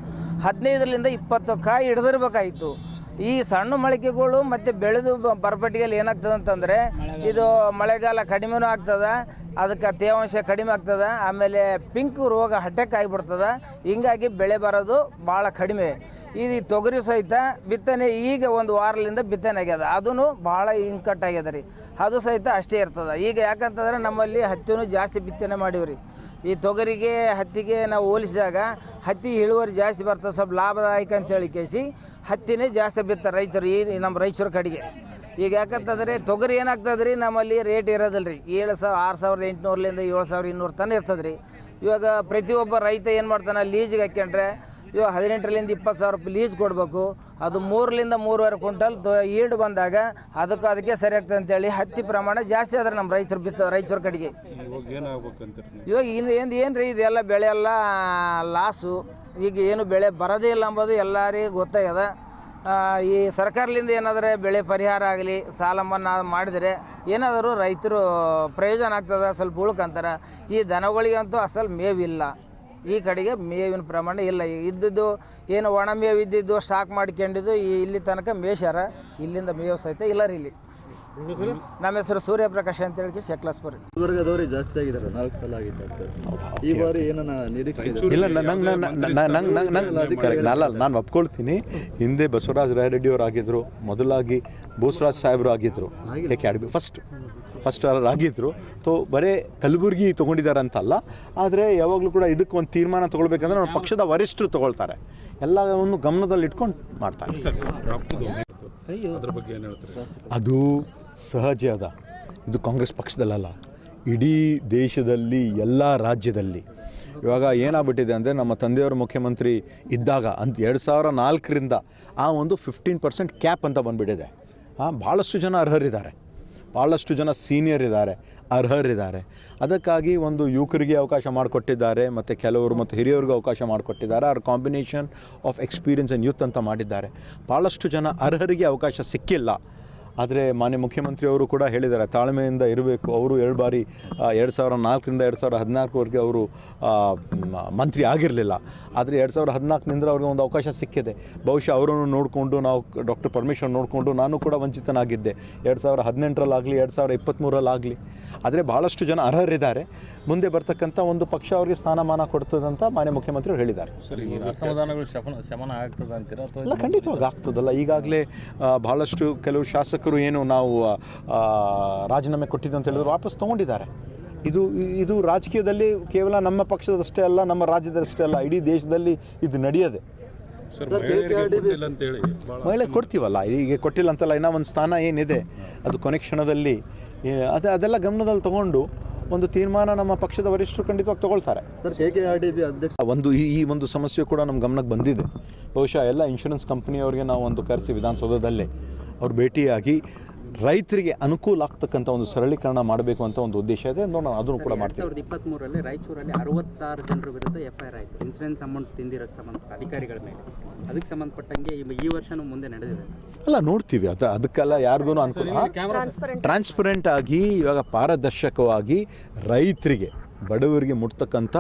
15ರಿಂದ 20 ಕಾಯಿ ಹಿಡಿದಿರ್ಬೇಕಾಯಿತು. ಈ ಸಣ್ಣ ಮೊಳಕೆಗಳು ಮತ್ತು ಬೆಳೆದು ಬರಪಟ್ಟಿಗೆಲ್ಲಿ ಏನಾಗ್ತದೆ ಅಂತಂದರೆ ಇದು ಮಳೆಗಾಲ ಕಡಿಮೆನೂ ಆಗ್ತದೆ, ಅದಕ್ಕೆ ತೇವಾಂಶ ಕಡಿಮೆ ಆಗ್ತದೆ, ಆಮೇಲೆ ಪಿಂಕ್ ರೋಗ ಅಟ್ಯಾಕ್ ಆಗಿಬಿಡ್ತದೆ. ಹಿಂಗಾಗಿ ಬೆಳೆ ಬರೋದು ಭಾಳ ಕಡಿಮೆ. ಈ ತೊಗರಿ ಸಹಿತ ಬಿತ್ತನೆ ಈಗ ಒಂದು ವಾರದಿಂದ ಬಿತ್ತನೆ ಆಗ್ಯದ, ಅದೂ ಭಾಳ ಇಂಕಟ್ ಆಗ್ಯದ ರೀ. ಅದು ಸಹಿತ ಅಷ್ಟೇ ಇರ್ತದೆ. ಈಗ ಯಾಕಂತಂದ್ರೆ ನಮ್ಮಲ್ಲಿ ಹತ್ತಿನೂ ಜಾಸ್ತಿ ಬಿತ್ತನೆ ಮಾಡೀವ್ರಿ. ಈ ತೊಗರಿಗೆ ಹತ್ತಿಗೆ ನಾವು ಹೋಲಿಸಿದಾಗ ಹತ್ತಿ ಇಳುವರಿ ಜಾಸ್ತಿ ಬರ್ತದೆ, ಸ್ವಲ್ಪ ಲಾಭದಾಯಕ ಅಂತೇಳಿ ಕೇಸಿ ಹತ್ತಿನೇ ಜಾಸ್ತಿ ಬಿತ್ತಾರೆ ರೈತರು ಈ ನಮ್ಮ ರಾಯಚೂರು ಕಡೆಗೆ. ಈಗ ಯಾಕಂತಂದರೆ ತೊಗರಿ ಏನಾಗ್ತದೆ ರೀ, ನಮ್ಮಲ್ಲಿ ರೇಟ್ ಇರೋದಿಲ್ಲ ರೀ. 6,800ರಿಂದ 7,200 ತನಕ ಇರ್ತದೆ ರೀ. ಇವಾಗ ಪ್ರತಿಯೊಬ್ಬ ರೈತ ಏನು ಮಾಡ್ತಾನೆ, ಲೀಜಿಗೆ ಹಾಕ್ಯಂಡ್ರೆ ಇವಾಗ 18ರಿಂದ 20,000 ರೂಪಾಯಿ ಲೀಜ್ ಕೊಡಬೇಕು. ಅದು 3ರಿಂದ 3.5 ಕ್ವಿಂಟಲ್ ಈಲ್ಡ್ ಬಂದಾಗ ಅದಕ್ಕೆ ಸರಿ ಆಗ್ತದೆ ಅಂತೇಳಿ ಹತ್ತಿ ಪ್ರಮಾಣ ಜಾಸ್ತಿ ಆದ್ರೆ ನಮ್ಮ ರೈತರು ರಾಯಚೂರು ಕಡೆಗೆ. ಇವಾಗ ಏನು ರೀ, ಇದೆಲ್ಲ ಬೆಳೆ ಎಲ್ಲ ಲಾಸು. ಈಗ ಏನು ಬೆಳೆ ಬರೋದೇ ಇಲ್ಲ ಅಂಬೋದು ಎಲ್ಲರಿಗೂ ಗೊತ್ತಾಗ್ಯದ. ಈ ಸರ್ಕಾರದಿಂದ ಏನಾದರೆ ಬೆಳೆ ಪರಿಹಾರ ಆಗಲಿ, ಸಾಲ ಮನ್ನಾ ಮಾಡಿದರೆ ಏನಾದರೂ ರೈತರು ಪ್ರಯೋಜನ ಆಗ್ತದೆ, ಸ್ವಲ್ಪ ಉಳ್ಕಂತಾರೆ. ಈ ದನಗಳಿಗಂತೂ ಅಸಲು ಮೇವಿಲ್ಲ, ಈ ಕಡೆಗೆ ಮೇವಿನ ಪ್ರಮಾಣ ಇಲ್ಲ. ಇದ್ದದ್ದು ಏನು ಒಣ ಮೇವು ಇದ್ದಿದ್ದು ಸ್ಟಾಕ್ ಮಾಡ್ಕೊಂಡಿದ್ದು ಇಲ್ಲಿ ತನಕ ಮೇಷಾರ, ಇಲ್ಲಿಂದ ಮೇವು ಸಹಿತ ಇಲ್ಲ ರೀ ಇಲ್ಲಿ. ನಮ್ಮ ಹೆಸರು ಸೂರ್ಯಪ್ರಕಾಶ್ ಅಂತೇಳಿ ಶೆಕ್ಲಾಸ್ಪುರ. ವರ್ಗದವರೇ ಜಾಸ್ತಿ ಆಗಿದ್ದಾರೆ, 4 ಸಲ ಆಗಿದ್ದಾರೆ ಸರ್. ಈ ಬಾರಿ ಏನನ್ನ ನಿರೀಕ್ಷೆ ಇಲ್ಲ, ನಾನು ಒಪ್ಕೊಳ್ತೀನಿ. ಹಿಂದೆ ಬಸವರಾಜ ರಾಯರೆಡ್ಡಿ ಅವರು ಆಗಿದ್ರು, ಮೊದಲಾಗಿ ಬೋಸರಾಜ್ ಸಾಹೇಬರು ಆಗಿದ್ರು, ಫಸ್ಟ್ ಆಗಿದ್ರು. ಬರೀ ಕಲಬುರಗಿ ತೊಗೊಂಡಿದ್ದಾರೆ ಅಂತಲ್ಲ, ಆದರೆ ಯಾವಾಗಲೂ ಕೂಡ ಇದಕ್ಕೆ ಒಂದು ತೀರ್ಮಾನ ತೊಗೊಳ್ಬೇಕಂದ್ರೆ ನಮ್ಮ ಪಕ್ಷದ ವರಿಷ್ಠರು ತೊಗೊಳ್ತಾರೆ, ಎಲ್ಲವನ್ನು ಗಮನದಲ್ಲಿ ಇಟ್ಕೊಂಡು ಮಾಡ್ತಾರೆ. ಅದು ಸಹಜ ಅದ. ಇದು ಕಾಂಗ್ರೆಸ್ ಪಕ್ಷದಲ್ಲ, ಇಡೀ ದೇಶದಲ್ಲಿ ಎಲ್ಲ ರಾಜ್ಯದಲ್ಲಿ ಇವಾಗ ಏನಾಗ್ಬಿಟ್ಟಿದೆ ಅಂದರೆ, ನಮ್ಮ ತಂದೆಯವರು ಮುಖ್ಯಮಂತ್ರಿ ಇದ್ದಾಗ 2004ರಿಂದ ಆ ಒಂದು 15% ಕ್ಯಾಪ್ ಅಂತ ಬಂದುಬಿಟ್ಟಿದೆ. ಭಾಳಷ್ಟು ಜನ ಅರ್ಹರಿದ್ದಾರೆ, ಭಾಳಷ್ಟು ಜನ ಸೀನಿಯರ್ ಇದ್ದಾರೆ, ಅರ್ಹರಿದ್ದಾರೆ. ಅದಕ್ಕಾಗಿ ಒಂದು ಯುವಕರಿಗೆ ಅವಕಾಶ ಮಾಡಿಕೊಟ್ಟಿದ್ದಾರೆ, ಮತ್ತು ಕೆಲವರು ಮತ್ತು ಹಿರಿಯರಿಗೂ ಅವಕಾಶ ಮಾಡಿಕೊಟ್ಟಿದ್ದಾರೆ. ಅವ್ರ combination of experience and youth ಅಂತ ಮಾಡಿದ್ದಾರೆ. ಭಾಳಷ್ಟು ಜನ ಅರ್ಹರಿಗೆ ಅವಕಾಶ ಸಿಕ್ಕಿಲ್ಲ. ಆದರೆ ಮಾನ್ಯ ಮುಖ್ಯಮಂತ್ರಿಯವರು ಕೂಡ ಹೇಳಿದ್ದಾರೆ, ತಾಳ್ಮೆಯಿಂದ ಇರಬೇಕು. ಅವರು 2 ಬಾರಿ 2004ರಿಂದ 2014ವರೆಗೆ ಅವರು ಮಂತ್ರಿ ಆಗಿರಲಿಲ್ಲ. ಆದರೆ 2014ನಿಂದ ಅವ್ರಿಗೆ ಒಂದು ಅವಕಾಶ ಸಿಕ್ಕಿದೆ. ಬಹುಶಃ ಅವರನ್ನು ನೋಡಿಕೊಂಡು ನಾವು ಡಾಕ್ಟರ್ ಪರಮೇಶ್ವರ್ ನೋಡಿಕೊಂಡು ನಾನು ಕೂಡ ವಂಚಿತನಾಗಿದ್ದೆ, 2018ರಲ್ಲಾಗಲಿ 2023ರಲ್ಲಾಗಲಿ. ಆದರೆ ಭಾಳಷ್ಟು ಜನ ಅರ್ಹರಿದ್ದಾರೆ. ಮುಂದೆ ಬರ್ತಕ್ಕಂಥ ಒಂದು ಪಕ್ಷ ಅವರಿಗೆ ಸ್ಥಾನಮಾನ ಕೊಡ್ತದಂತ ಮಾನ್ಯ ಮುಖ್ಯಮಂತ್ರಿಗಳು ಹೇಳಿದ್ದಾರೆ. ಅಸಮಾಧಾನಗಳು ಶಮನ ಆಗ್ತದೆ ಅಂತೀರಾ? ಇಲ್ಲ, ಖಂಡಿತವಾಗಿ ಆಗ್ತದಲ್ಲ. ಈಗಾಗಲೇ ಭಾಳಷ್ಟು ಕೆಲವು ಶಾಸಕರು ಏನು ನಾವು ರಾಜೀನಾಮೆ ಕೊಟ್ಟಿದ್ದು ಅಂತ ಹೇಳಿದ್ರು ವಾಪಸ್ ತೊಗೊಂಡಿದ್ದಾರೆ. ಇದು ರಾಜಕೀಯದಲ್ಲಿ ಕೇವಲ ನಮ್ಮ ಪಕ್ಷದಷ್ಟೇ ಅಲ್ಲ, ನಮ್ಮ ರಾಜ್ಯದಷ್ಟೇ ಅಲ್ಲ, ಇಡೀ ದೇಶದಲ್ಲಿ ಇದು ನಡೆಯದೆ. ಮಹಿಳೆ ಕೊಡ್ತೀವಲ್ಲ, ಈಗ ಕೊಟ್ಟಿಲ್ಲ ಅಂತಲ್ಲ, ಇನ್ನೂ ಒಂದು ಸ್ಥಾನ ಏನಿದೆ ಅದು ಕೊನೆ ಕ್ಷಣದಲ್ಲಿ ಅದೆಲ್ಲ ಗಮನದಲ್ಲಿ ತಗೊಂಡು ಒಂದು ತೀರ್ಮಾನ ನಮ್ಮ ಪಕ್ಷದ ವರಿಷ್ಠರು ಖಂಡಿತವಾಗಿ ತಗೊಳ್ತಾರೆ. ಸರ್, KKRDB ಅಧ್ಯಕ್ಷ ಈ ಒಂದು ಸಮಸ್ಯೆ ಕೂಡ ನಮ್ಮ ಗಮನಕ್ಕೆ ಬಂದಿದೆ. ಬಹುಶಃ ಎಲ್ಲ ಇನ್ಶೂರೆನ್ಸ್ ಕಂಪ್ನಿಯವರಿಗೆ ನಾವು ಒಂದು ಕರೆಸಿ ವಿಧಾನಸೌಧದಲ್ಲೇ ಅವ್ರು ಭೇಟಿಯಾಗಿ ರೈತರಿಗೆ ಅನುಕೂಲ ಆಗ್ತಕ್ಕಂಥ ಒಂದು ಸರಳೀಕರಣ ಮಾಡಬೇಕು ಅಂತ ಒಂದು ಉದ್ದೇಶ ಇದೆ. ನೋಡೋಣ, ಅದನ್ನು ಕೂಡ ಮಾಡ್ತೀವಿ. 2023ರಲ್ಲಿ ರಾಯಚೂರಲ್ಲಿ 66 ಜನರ ವಿರುದ್ಧ FIR ಆಯಿತು, ಇನ್ಸೂರೆನ್ಸ್ ಅಮೌಂಟ್ ತಿಂದಿರೋಕ್ಕೆ ಸಂಬಂಧಪಟ್ಟ ಅಧಿಕಾರಿಗಳ ಮೇಲೆ. ಅದಕ್ಕೆ ಸಂಬಂಧಪಟ್ಟಂಗೆ ಈ ವರ್ಷನೂ ಮುಂದೆ ನಡೆದಿದೆ. ಅಲ್ಲ, ನೋಡ್ತೀವಿ. ಅದಕ್ಕೆಲ್ಲ ಯಾರಿಗೂ ಅನುಕೂಲ ಟ್ರಾನ್ಸ್ಪರೆಂಟ್ ಆಗಿ, ಇವಾಗ ಪಾರದರ್ಶಕವಾಗಿ ರೈತರಿಗೆ, ಬಡವರಿಗೆ ಮುಟ್ತಕ್ಕಂಥ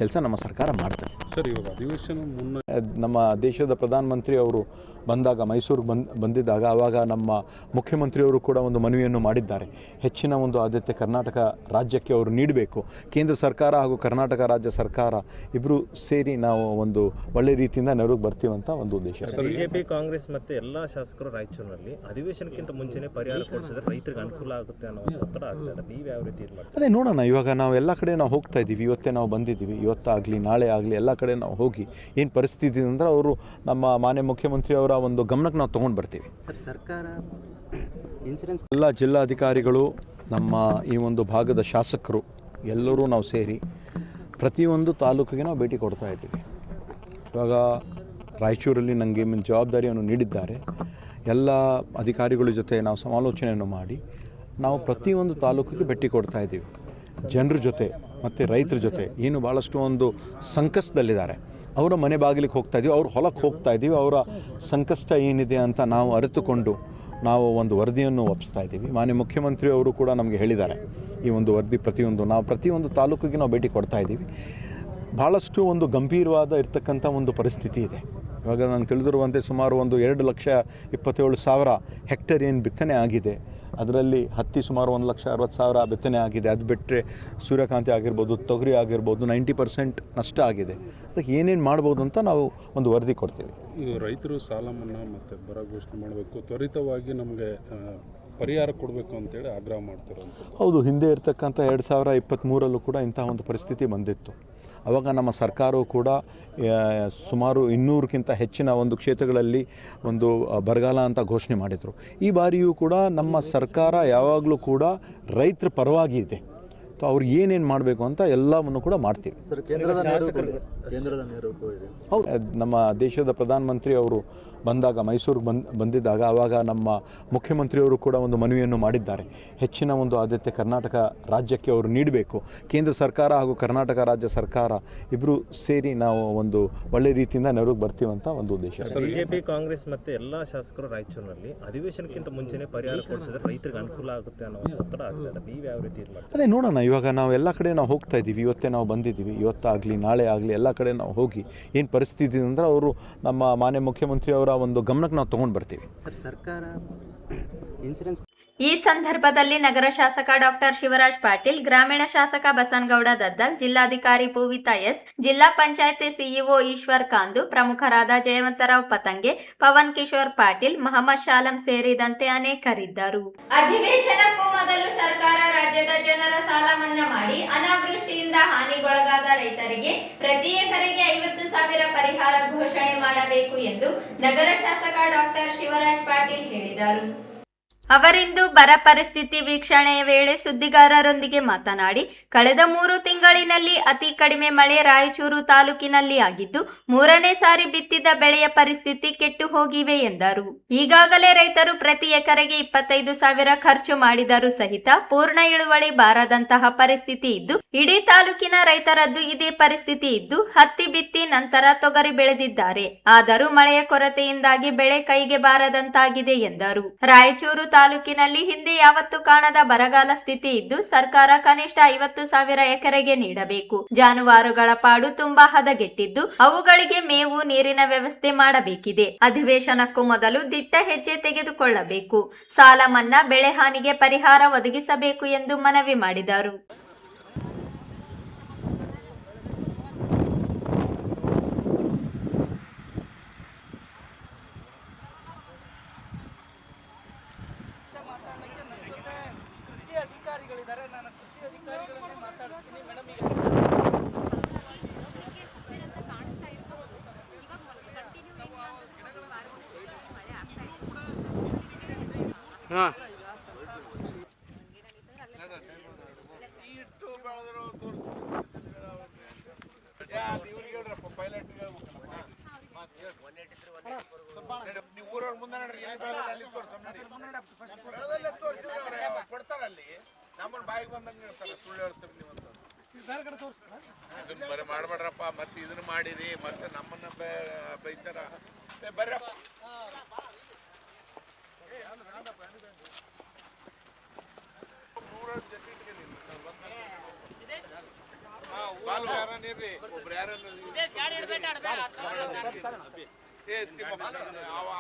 ಕೆಲಸ ನಮ್ಮ ಸರ್ಕಾರ ಮಾಡ್ತದೆ. ಸರ್, ಇವಾಗ ಅಧಿವೇಶನ ಮುನ್ನ ನಮ್ಮ ದೇಶದ ಪ್ರಧಾನಮಂತ್ರಿ ಅವರು ಬಂದಾಗ, ಮೈಸೂರಿಗೆ ಬಂದಿದ್ದಾಗ, ಆವಾಗ ನಮ್ಮ ಮುಖ್ಯಮಂತ್ರಿಯವರು ಕೂಡ ಒಂದು ಮನವಿಯನ್ನು ಮಾಡಿದ್ದಾರೆ. ಹೆಚ್ಚಿನ ಒಂದು ಆದ್ಯತೆ ಕರ್ನಾಟಕ ರಾಜ್ಯಕ್ಕೆ ಅವರು ನೀಡಬೇಕು. ಕೇಂದ್ರ ಸರ್ಕಾರ ಹಾಗೂ ಕರ್ನಾಟಕ ರಾಜ್ಯ ಸರ್ಕಾರ ಇಬ್ಬರು ಸೇರಿ ನಾವು ಒಂದು ಒಳ್ಳೆ ರೀತಿಯಿಂದ ನೆರವಿಗೆ ಬರ್ತೀವಂತ ಒಂದು ಉದ್ದೇಶ. ಬಿಜೆಪಿ, ಕಾಂಗ್ರೆಸ್ ಮತ್ತು ಎಲ್ಲ ಶಾಸಕರು ರಾಯಚೂರಿನಲ್ಲಿ ಅಧಿವೇಶನಕ್ಕಿಂತ ಮುಂಚೆನೇ ಪರಿಹಾರ ಕೊಡಿಸಿದ್ರೆ ರೈತರಿಗೆ ಅನುಕೂಲ ಆಗುತ್ತೆ ಅನ್ನೋ ಒತ್ತಡ ಆಗ್ತದೆ. ನೀವು ಯಾವ ರೀತಿ ಇದು ಮಾಡ್ತೀವಿ? ಅದೇ ನೋಡೋಣ. ಇವಾಗ ನಾವು ಎಲ್ಲ ಕಡೆ ನಾವು ಹೋಗ್ತಾ ಇದ್ದೀವಿ. ಇವತ್ತೇ ನಾವು ಬಂದಿದ್ದೀವಿ. ಇವತ್ತಾಗಲಿ ನಾಳೆ ಆಗಲಿ ಎಲ್ಲ ಕಡೆ ನಾವು ಹೋಗಿ ಏನು ಪರಿಸ್ಥಿತಿ ಅಂದರೆ ಅವರು ನಮ್ಮ ಮಾನ್ಯ ಮುಖ್ಯಮಂತ್ರಿ ಅವರ ಒಂದು ಗಮನಕ್ಕೆ ನಾವು ತೊಗೊಂಡು ಬರ್ತೀವಿ. ಸರ್, ಸರ್ಕಾರ ಇನ್ಸೂರೆನ್ಸ್ ಎಲ್ಲ ಜಿಲ್ಲಾಧಿಕಾರಿಗಳು, ನಮ್ಮ ಈ ಒಂದು ಭಾಗದ ಶಾಸಕರು ಎಲ್ಲರೂ ನಾವು ಸೇರಿ ಪ್ರತಿಯೊಂದು ತಾಲೂಕಿಗೆ ನಾವು ಭೇಟಿ ಕೊಡ್ತಾ ಇದ್ದೀವಿ. ಇವಾಗ ರಾಯಚೂರಲ್ಲಿ ನನಗೆ ಜವಾಬ್ದಾರಿಯನ್ನು ನೀಡಿದ್ದಾರೆ. ಎಲ್ಲ ಅಧಿಕಾರಿಗಳ ಜೊತೆ ನಾವು ಸಮಾಲೋಚನೆಯನ್ನು ಮಾಡಿ ನಾವು ಪ್ರತಿಯೊಂದು ತಾಲೂಕಿಗೆ ಭೇಟಿ ಕೊಡ್ತಾ ಇದ್ದೀವಿ. ಜನರ ಜೊತೆ ಮತ್ತು ರೈತರ ಜೊತೆ ಏನು ಭಾಳಷ್ಟು ಒಂದು ಸಂಕಷ್ಟದಲ್ಲಿದ್ದಾರೆ, ಅವರ ಮನೆ ಬಾಗಿಲಿಗೆ ಹೋಗ್ತಾ ಇದ್ದೀವಿ, ಅವ್ರ ಹೊಲಕ್ಕೆ ಹೋಗ್ತಾ ಇದ್ದೀವಿ. ಅವರ ಸಂಕಷ್ಟ ಏನಿದೆ ಅಂತ ನಾವು ಅರಿತುಕೊಂಡು ನಾವು ಒಂದು ವರದಿಯನ್ನು ಒಪ್ಪಿಸ್ತಾ ಇದ್ದೀವಿ. ಮಾನ್ಯ ಮುಖ್ಯಮಂತ್ರಿ ಅವರು ಕೂಡ ನಮಗೆ ಹೇಳಿದ್ದಾರೆ ಈ ಒಂದು ವರದಿ ಪ್ರತಿಯೊಂದು ತಾಲೂಕಿಗೆ ನಾವು ಭೇಟಿ ಕೊಡ್ತಾ ಇದ್ದೀವಿ. ಭಾಳಷ್ಟು ಒಂದು ಗಂಭೀರವಾದ ಇರ್ತಕ್ಕಂಥ ಒಂದು ಪರಿಸ್ಥಿತಿ ಇದೆ. ಇವಾಗ ನಂಗೆ ತಿಳಿದಿರುವಂತೆ ಸುಮಾರು ಒಂದು 2,27,000 ಹೆಕ್ಟೇರ್ ಏನು ಬಿತ್ತನೆ ಆಗಿದೆ, ಅದರಲ್ಲಿ ಹತ್ತಿ ಸುಮಾರು 1,60,000 ಬಿತ್ತನೆ ಆಗಿದೆ. ಅದು ಬಿಟ್ಟರೆ ಸೂರ್ಯಕಾಂತಿ ಆಗಿರ್ಬೋದು, ತೊಗರಿ ಆಗಿರ್ಬೋದು 90% ನಷ್ಟ ಆಗಿದೆ. ಅದಕ್ಕೆ ಏನೇನು ಮಾಡ್ಬೋದು ಅಂತ ನಾವು ಒಂದು ವರದಿ ಕೊಡ್ತೀವಿ. ಇದು ರೈತರು ಸಾಲ ಮನ್ನಾ ಮತ್ತು ಬರ ಘೋಷಣೆ ಮಾಡಬೇಕು, ತ್ವರಿತವಾಗಿ ನಮಗೆ ಪರಿಹಾರ ಕೊಡಬೇಕು ಅಂತೇಳಿ ಆಗ್ರಹ ಮಾಡ್ತಿರೋದು. ಹೌದು, ಹಿಂದೆ ಇರ್ತಕ್ಕಂಥ 2023ರಲ್ಲೂ ಕೂಡ ಇಂಥ ಒಂದು ಪರಿಸ್ಥಿತಿ ಬಂದಿತ್ತು. ಆವಾಗ ನಮ್ಮ ಸರ್ಕಾರವು ಕೂಡ ಸುಮಾರು 200ಕ್ಕಿಂತ ಹೆಚ್ಚಿನ ಒಂದು ಕ್ಷೇತ್ರಗಳಲ್ಲಿ ಒಂದು ಬರಗಾಲ ಅಂತ ಘೋಷಣೆ ಮಾಡಿದರು. ಈ ಬಾರಿಯೂ ಕೂಡ ನಮ್ಮ ಸರ್ಕಾರ ಯಾವಾಗಲೂ ಕೂಡ ರೈತರ ಪರವಾಗಿ ಇದೆ. ಅವ್ರು ಏನೇನು ಮಾಡಬೇಕು ಅಂತ ಎಲ್ಲವನ್ನು ಕೂಡ ಮಾಡ್ತೀವಿ. ಹೌದು, ನಮ್ಮ ದೇಶದ ಪ್ರಧಾನಮಂತ್ರಿ ಅವರು ಬಂದಾಗ ಮೈಸೂರಿಗೆ ಬಂದಿದ್ದಾಗ ಆವಾಗ ನಮ್ಮ ಮುಖ್ಯಮಂತ್ರಿಯವರು ಕೂಡ ಒಂದು ಮನವಿಯನ್ನು ಮಾಡಿದ್ದಾರೆ. ಹೆಚ್ಚಿನ ಒಂದು ಆದ್ಯತೆ ಕರ್ನಾಟಕ ರಾಜ್ಯಕ್ಕೆ ಅವರು ನೀಡಬೇಕು. ಕೇಂದ್ರ ಸರ್ಕಾರ ಹಾಗೂ ಕರ್ನಾಟಕ ರಾಜ್ಯ ಸರ್ಕಾರ ಇಬ್ಬರು ಸೇರಿ ನಾವು ಒಂದು ಒಳ್ಳೆ ರೀತಿಯಿಂದ ನೆರವಿಗೆ ಬರ್ತೀವಂತ ಒಂದು ಉದ್ದೇಶ. ಬಿಜೆಪಿ, ಕಾಂಗ್ರೆಸ್ ಮತ್ತು ಎಲ್ಲ ಶಾಸಕರು ರಾಯಚೂರಿನಲ್ಲಿ ಅಧಿವೇಶನಕ್ಕಿಂತ ಮುಂಚೆನೇ ಪರಿಹಾರ ಕೊಡಿಸಿದ್ರೆ ರೈತರಿಗೆ ಅನುಕೂಲ ಆಗುತ್ತೆ ಅನ್ನೋ ಒತ್ತಡ ಆಗ್ತದೆ. ನೀವು ಯಾವ ರೀತಿ ಇದು ಮಾಡ್ತೀವಿ? ಅದೇ ನೋಡೋಣ. ಇವಾಗ ನಾವು ಎಲ್ಲ ಕಡೆ ನಾವು ಹೋಗ್ತಾ ಇದ್ದೀವಿ. ಇವತ್ತೇ ನಾವು ಬಂದಿದ್ದೀವಿ. ಇವತ್ತಾಗಲಿ ನಾಳೆ ಆಗಲಿ ಎಲ್ಲ ಕಡೆ ನಾವು ಹೋಗಿ ಏನು ಪರಿಸ್ಥಿತಿ ಅಂದರೆ ಅವರು ನಮ್ಮ ಮಾನ್ಯ ಮುಖ್ಯಮಂತ್ರಿ ಅವರ ಒಂದು ಗಮನಕ್ಕೆ ನಾವು ತೊಗೊಂಡು ಬರ್ತೀವಿ. ಸರ್ಕಾರ ಇನ್ಶೂರೆನ್ಸ್ ಈ ಸಂದರ್ಭದಲ್ಲಿ ನಗರ ಶಾಸಕ ಡಾಕ್ಟರ್ ಶಿವರಾಜ್ ಪಾಟೀಲ್, ಗ್ರಾಮೀಣ ಶಾಸಕ ಬಸನಗೌಡ ದದ್ದಲ್, ಜಿಲ್ಲಾಧಿಕಾರಿ ಪೂವಿತಾ ಎಸ್, ಜಿಲ್ಲಾ ಪಂಚಾಯತಿ ಸಿಇಒ ಈಶ್ವರ್ ಕಾಂದು, ಪ್ರಮುಖರಾದ ಜಯವಂತರಾವ್ ಪತಂಗೆ, ಪವನ್ ಕಿಶೋರ್ ಪಾಟೀಲ್, ಮಹಮ್ಮದ್ ಶಾಲಂ ಸೇರಿದಂತೆ ಅನೇಕರಿದ್ದರು. ಅಧಿವೇಶನಕ್ಕೂ ಮೊದಲು ಸರ್ಕಾರ ರಾಜ್ಯದ ಜನರ ಸಾಲ ಮನ್ನಾ ಮಾಡಿ ಅನಾವೃಷ್ಟಿಯಿಂದ ಹಾನಿಗೊಳಗಾದ ರೈತರಿಗೆ ಪ್ರತಿ ಎಕರೆಗೆ 50,000 ಪರಿಹಾರ ಘೋಷಣೆ ಮಾಡಬೇಕು ಎಂದು ನಗರ ಶಾಸಕ ಡಾಕ್ಟರ್ ಶಿವರಾಜ್ ಪಾಟೀಲ್ ಹೇಳಿದರು. ಅವರಿಂದು ಬರ ಪರಿಸ್ಥಿತಿ ವೀಕ್ಷಣೆಯ ವೇಳೆ ಸುದ್ದಿಗಾರರೊಂದಿಗೆ ಮಾತನಾಡಿ, ಕಳೆದ 3 ತಿಂಗಳಿನಲ್ಲಿ ಅತಿ ಕಡಿಮೆ ಮಳೆ ರಾಯಚೂರು ತಾಲೂಕಿನಲ್ಲಿ ಆಗಿದ್ದು 3ನೇ ಸಾರಿ ಬಿತ್ತಿದ ಬೆಳೆಯ ಪರಿಸ್ಥಿತಿ ಕೆಟ್ಟು ಹೋಗಿವೆ ಎಂದರು. ಈಗಾಗಲೇ ರೈತರು ಪ್ರತಿ ಎಕರೆಗೆ 25,000 ಖರ್ಚು ಮಾಡಿದರೂ ಸಹಿತ ಪೂರ್ಣ ಇಳುವರಿ ಬಾರದಂತಹ ಪರಿಸ್ಥಿತಿ ಇದ್ದು, ಇಡೀ ತಾಲೂಕಿನ ರೈತರದ್ದು ಇದೇ ಪರಿಸ್ಥಿತಿ ಇದ್ದು, ಹತ್ತಿ ಬಿತ್ತಿ ನಂತರ ತೊಗರಿ ಬೆಳೆದಿದ್ದಾರೆ. ಆದರೂ ಮಳೆಯ ಕೊರತೆಯಿಂದಾಗಿ ಬೆಳೆ ಕೈಗೆ ಬಾರದಂತಾಗಿದೆ ಎಂದರು. ರಾಯಚೂರು ತಾಲೂಕಿನಲ್ಲಿ ಹಿಂದೆ ಯಾವತ್ತೂ ಕಾಣದ ಬರಗಾಲ ಸ್ಥಿತಿ ಇದ್ದು, ಸರ್ಕಾರ ಕನಿಷ್ಠ 50,000 ಎಕರೆಗೆ ನೀಡಬೇಕು. ಜಾನುವಾರುಗಳ ಪಾಡು ತುಂಬಾ ಹದಗೆಟ್ಟಿದ್ದು, ಅವುಗಳಿಗೆ ಮೇವು, ನೀರಿನ ವ್ಯವಸ್ಥೆ ಮಾಡಬೇಕಿದೆ. ಅಧಿವೇಶನಕ್ಕೂ ಮೊದಲು ದಿಟ್ಟ ಹೆಜ್ಜೆ ತೆಗೆದುಕೊಳ್ಳಬೇಕು. ಸಾಲ ಮನ್ನಾ, ಬೆಳೆ ಹಾನಿಗೆ ಪರಿಹಾರ ಒದಗಿಸಬೇಕು ಎಂದು ಮನವಿ ಮಾಡಿದರು. ಕೊಡ್ತಾರಲ್ಲಿ ನಮ್ಮನ್ನ ಬಾಯಿಗೆ ಬಂದಂಗೆ ಹೇಳ್ತಾರೆ, ಸುಳ್ಳು ಹೇಳ್ತೀರಿ ನೀವು ಅಂತ. ಇದನ್ನ ಬರೀ ಮಾಡ್ಬೇಡ್ರಪ್ಪ, ಮತ್ತೆ ಇದನ್ನ ಮಾಡಿರಿ, ಮತ್ತೆ ನಮ್ಮನ್ನ ಬೈತಾರ. ಬರ್ರಪ್ಪ,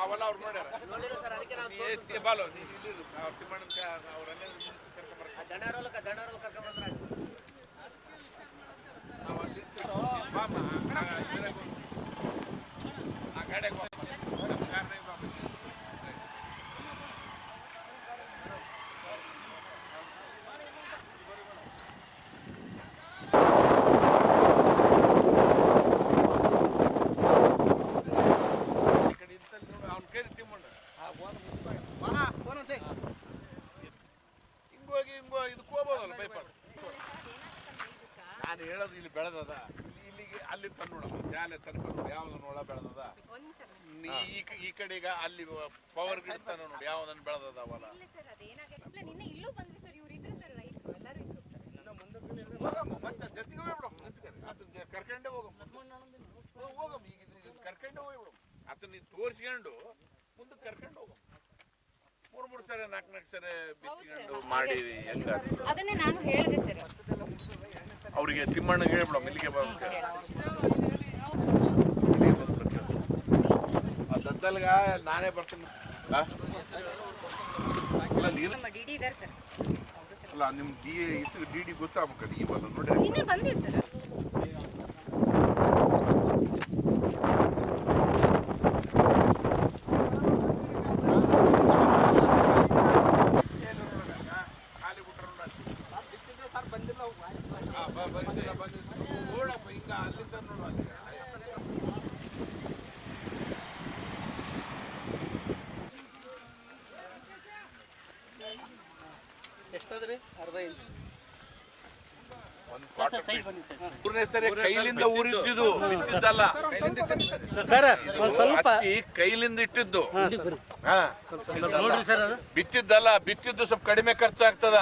ಅವೆಲ್ಲ ಅವ್ರು ನೋಡ್ಯಾರ. ಬಾಲು ಇದಕ್ಕೆ ಹೋಗ್ಬೋದಲ್ಲ ಬೈಪಾಸ್. ನಾನು ಹೇಳೋದು ಇಲ್ಲಿ ಬೆಳೆದದ, ಇಲ್ಲಿಗೆ ಅಲ್ಲಿ ತಂದು ನೋಡಮ್ಮ, ಜಾಲೆ ತಂದು ಯಾವ್ದನ್ನ ಒಳ ಬೆಳೆದದ, ಈ ಕಡೆಗ ಅಲ್ಲಿ ಪವರ್ ಗಿಡ್ತಾನ ನೋಡಿ ಯಾವ್ದನ್ನ ಬೆಳೆದದ ಅವಲ್ಲ. ಮತ್ತೆ ಜೊತೆಗೆ ಹೋಗ್ಬಿಡಮ್ಮ, ಕರ್ಕೊಂಡೇ ಹೋಗಮ್ಮ, ಈಗ ಕರ್ಕೊಂಡೇ ಹೋಗ್ಬಿಡಮ್ಮ. ಅದನ್ನ ತೋರಿಸ್ಕೊಂಡು ಮುಂದಕ್ಕೆ ಕರ್ಕೊಂಡು ಹೋಗಮ್ಮ. 3 ಸರಿ 4 ಸರಿ ಬಿತ್ತಿಕೊಂಡು ಮಾಡಿ ಹೆಂಗ ಅದನ್ನೇ ನಾನು ಹೇಳಿದೆ ಸರ್. ಅವರಿಗೆ ತಿಮ್ಮಣ್ಣಗೆ ಹೇಳ್ಬಿಡ ಮಿಲ್ಲಿಗೆ ದದ್ದಲ್ಗ ನಾನೇ ಬರ್ತೀನಿ. ನಮ್ಮ ಡಿಡಿ ಇದ್ದಾರೆ ಸರ್. ಅಲ್ಲ ನಿಮ್ಮ ಡಿ ಗೊತ್ತಾಗ್ಬೇಕಲ್ಲ ಈ ಬಲ್ಲ ನೋಡಿ ನಿನ್ನೆ ಬಂದಿವಿ ಸರ್. ಎಷ್ಟಾದ್ರಿ? ಅರ್ಧ ಇಂಚ್. ಮೂರನೇ ಸರಿ ಕೈಲಿಂದ ಊರಿದ್ದು ಬಿತ್ತಿದ್ದಲ್ಲ, ಸರ್ ಸ್ವಲ್ಪ ಹತ್ತಿ ಕೈಲಿಂದ ಇಟ್ಟಿದ್ದು. ಬಿತ್ತಿದ್ದಲ್ಲ, ಬಿತ್ತಿದ್ದು ಸ್ವಲ್ಪ ಕಡಿಮೆ ಖರ್ಚಾಗ್ತದ.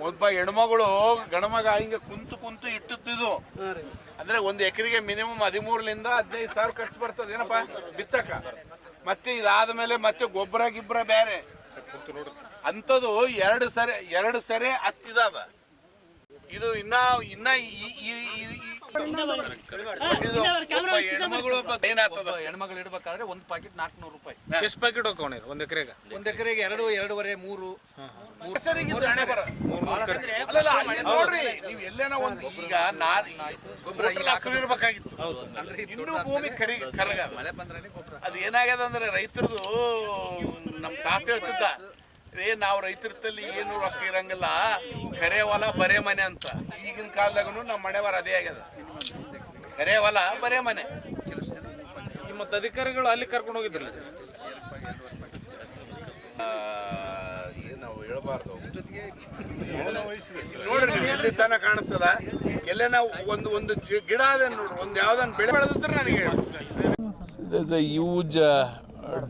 ಒಬ್ಬ ಹೆಣ್ಮಗಳು ಗಣಮಗ ಹಿಂಗೆ ಕುಂತು ಇಟ್ಟಿದ್ದು. ಅಂದ್ರೆ 1 ಎಕರೆಗೆ ಮಿನಿಮಮ್ 13,000 15,000 ಸಾವಿರ ಖರ್ಚು ಬರ್ತದೆ ಏನಪ್ಪಾ ಬಿತ್ತಕ. ಮತ್ತೆ ಇದಾದ್ಮೇಲೆ ಮತ್ತೆ ಗೊಬ್ಬರ ಗಿಬ್ಬರ ಬೇರೆ ಅಂಥದ್ದು 2 ಸರಿ ಹತ್ತಿದಾದ. ಇದು ಇನ್ನ ಹೆಣ್ಮಗಳು ಇಡ್ಬೇಕಾದ್ರೆ 1 ಪಾಕೆಟ್ 400 ರೂಪಾಯಿ. ಎಷ್ಟು ಪ್ಯಾಕೆಟ್ ಹೋಗೋಣ 1 ಎಕರೆಗೆ? 1 ಎಕರೆಗೆ 2, 2.5, 3. ನೋಡ್ರಿ ನೀವು ಎಲ್ಲೇನ ಒಂದು ಈಗ ಹಸಿರು ಇರ್ಬೇಕಾಗಿತ್ತು. ಇನ್ನೂ ಭೂಮಿ ಕರಗ ಮಳೆ ಬಂದ್ರೆ ಗೊಬ್ಬರ. ಅದು ಏನಾಗ್ಯದ ಅಂದ್ರೆ ರೈತರದು ನಮ್ ತಾತ ಹೇಳ್ತಿದ್ದ, ನಾವು ರೈತರಲ್ಲಿ ಏನು ರೊಕ್ಕ ಇರಂಗಿಲ್ಲ, ಕರೆ ಹೊಲ ಬರೇ ಮನೆ ಅಂತ. ಈಗಿನ ಕಾಲದಾಗೂ ನಮ್ಮ ಮನೆವಾರ ಅದೇ ಆಗ್ಯದ, ಕರೆ ಹೊಲ ಬರೇ ಮನೆ. ಮತ್ತು ಅಧಿಕಾರಿಗಳು ಅಲ್ಲಿ ಕರ್ಕೊಂಡು ಹೋಗಿದ್ರಲ್ಲ ಸರ್? ನಾವು ಹೇಳ್ಬಾರ್ದು. ನೋಡ್ರಿ ನೀವು ಎಲ್ಲಿ ತನ ಕಾಣಿಸ್ತದ, ಎಲ್ಲೇ ನಾವು ಒಂದು ಗಿಡ ಅದೇ ನೋಡ್ರಿ, ಒಂದು ಯಾವ್ದನ್ನ ಬೆಳೆ ಬೆಳೆದಿದ್ರೆ ನನಗೆ ಹೇಳಿ. There's a huge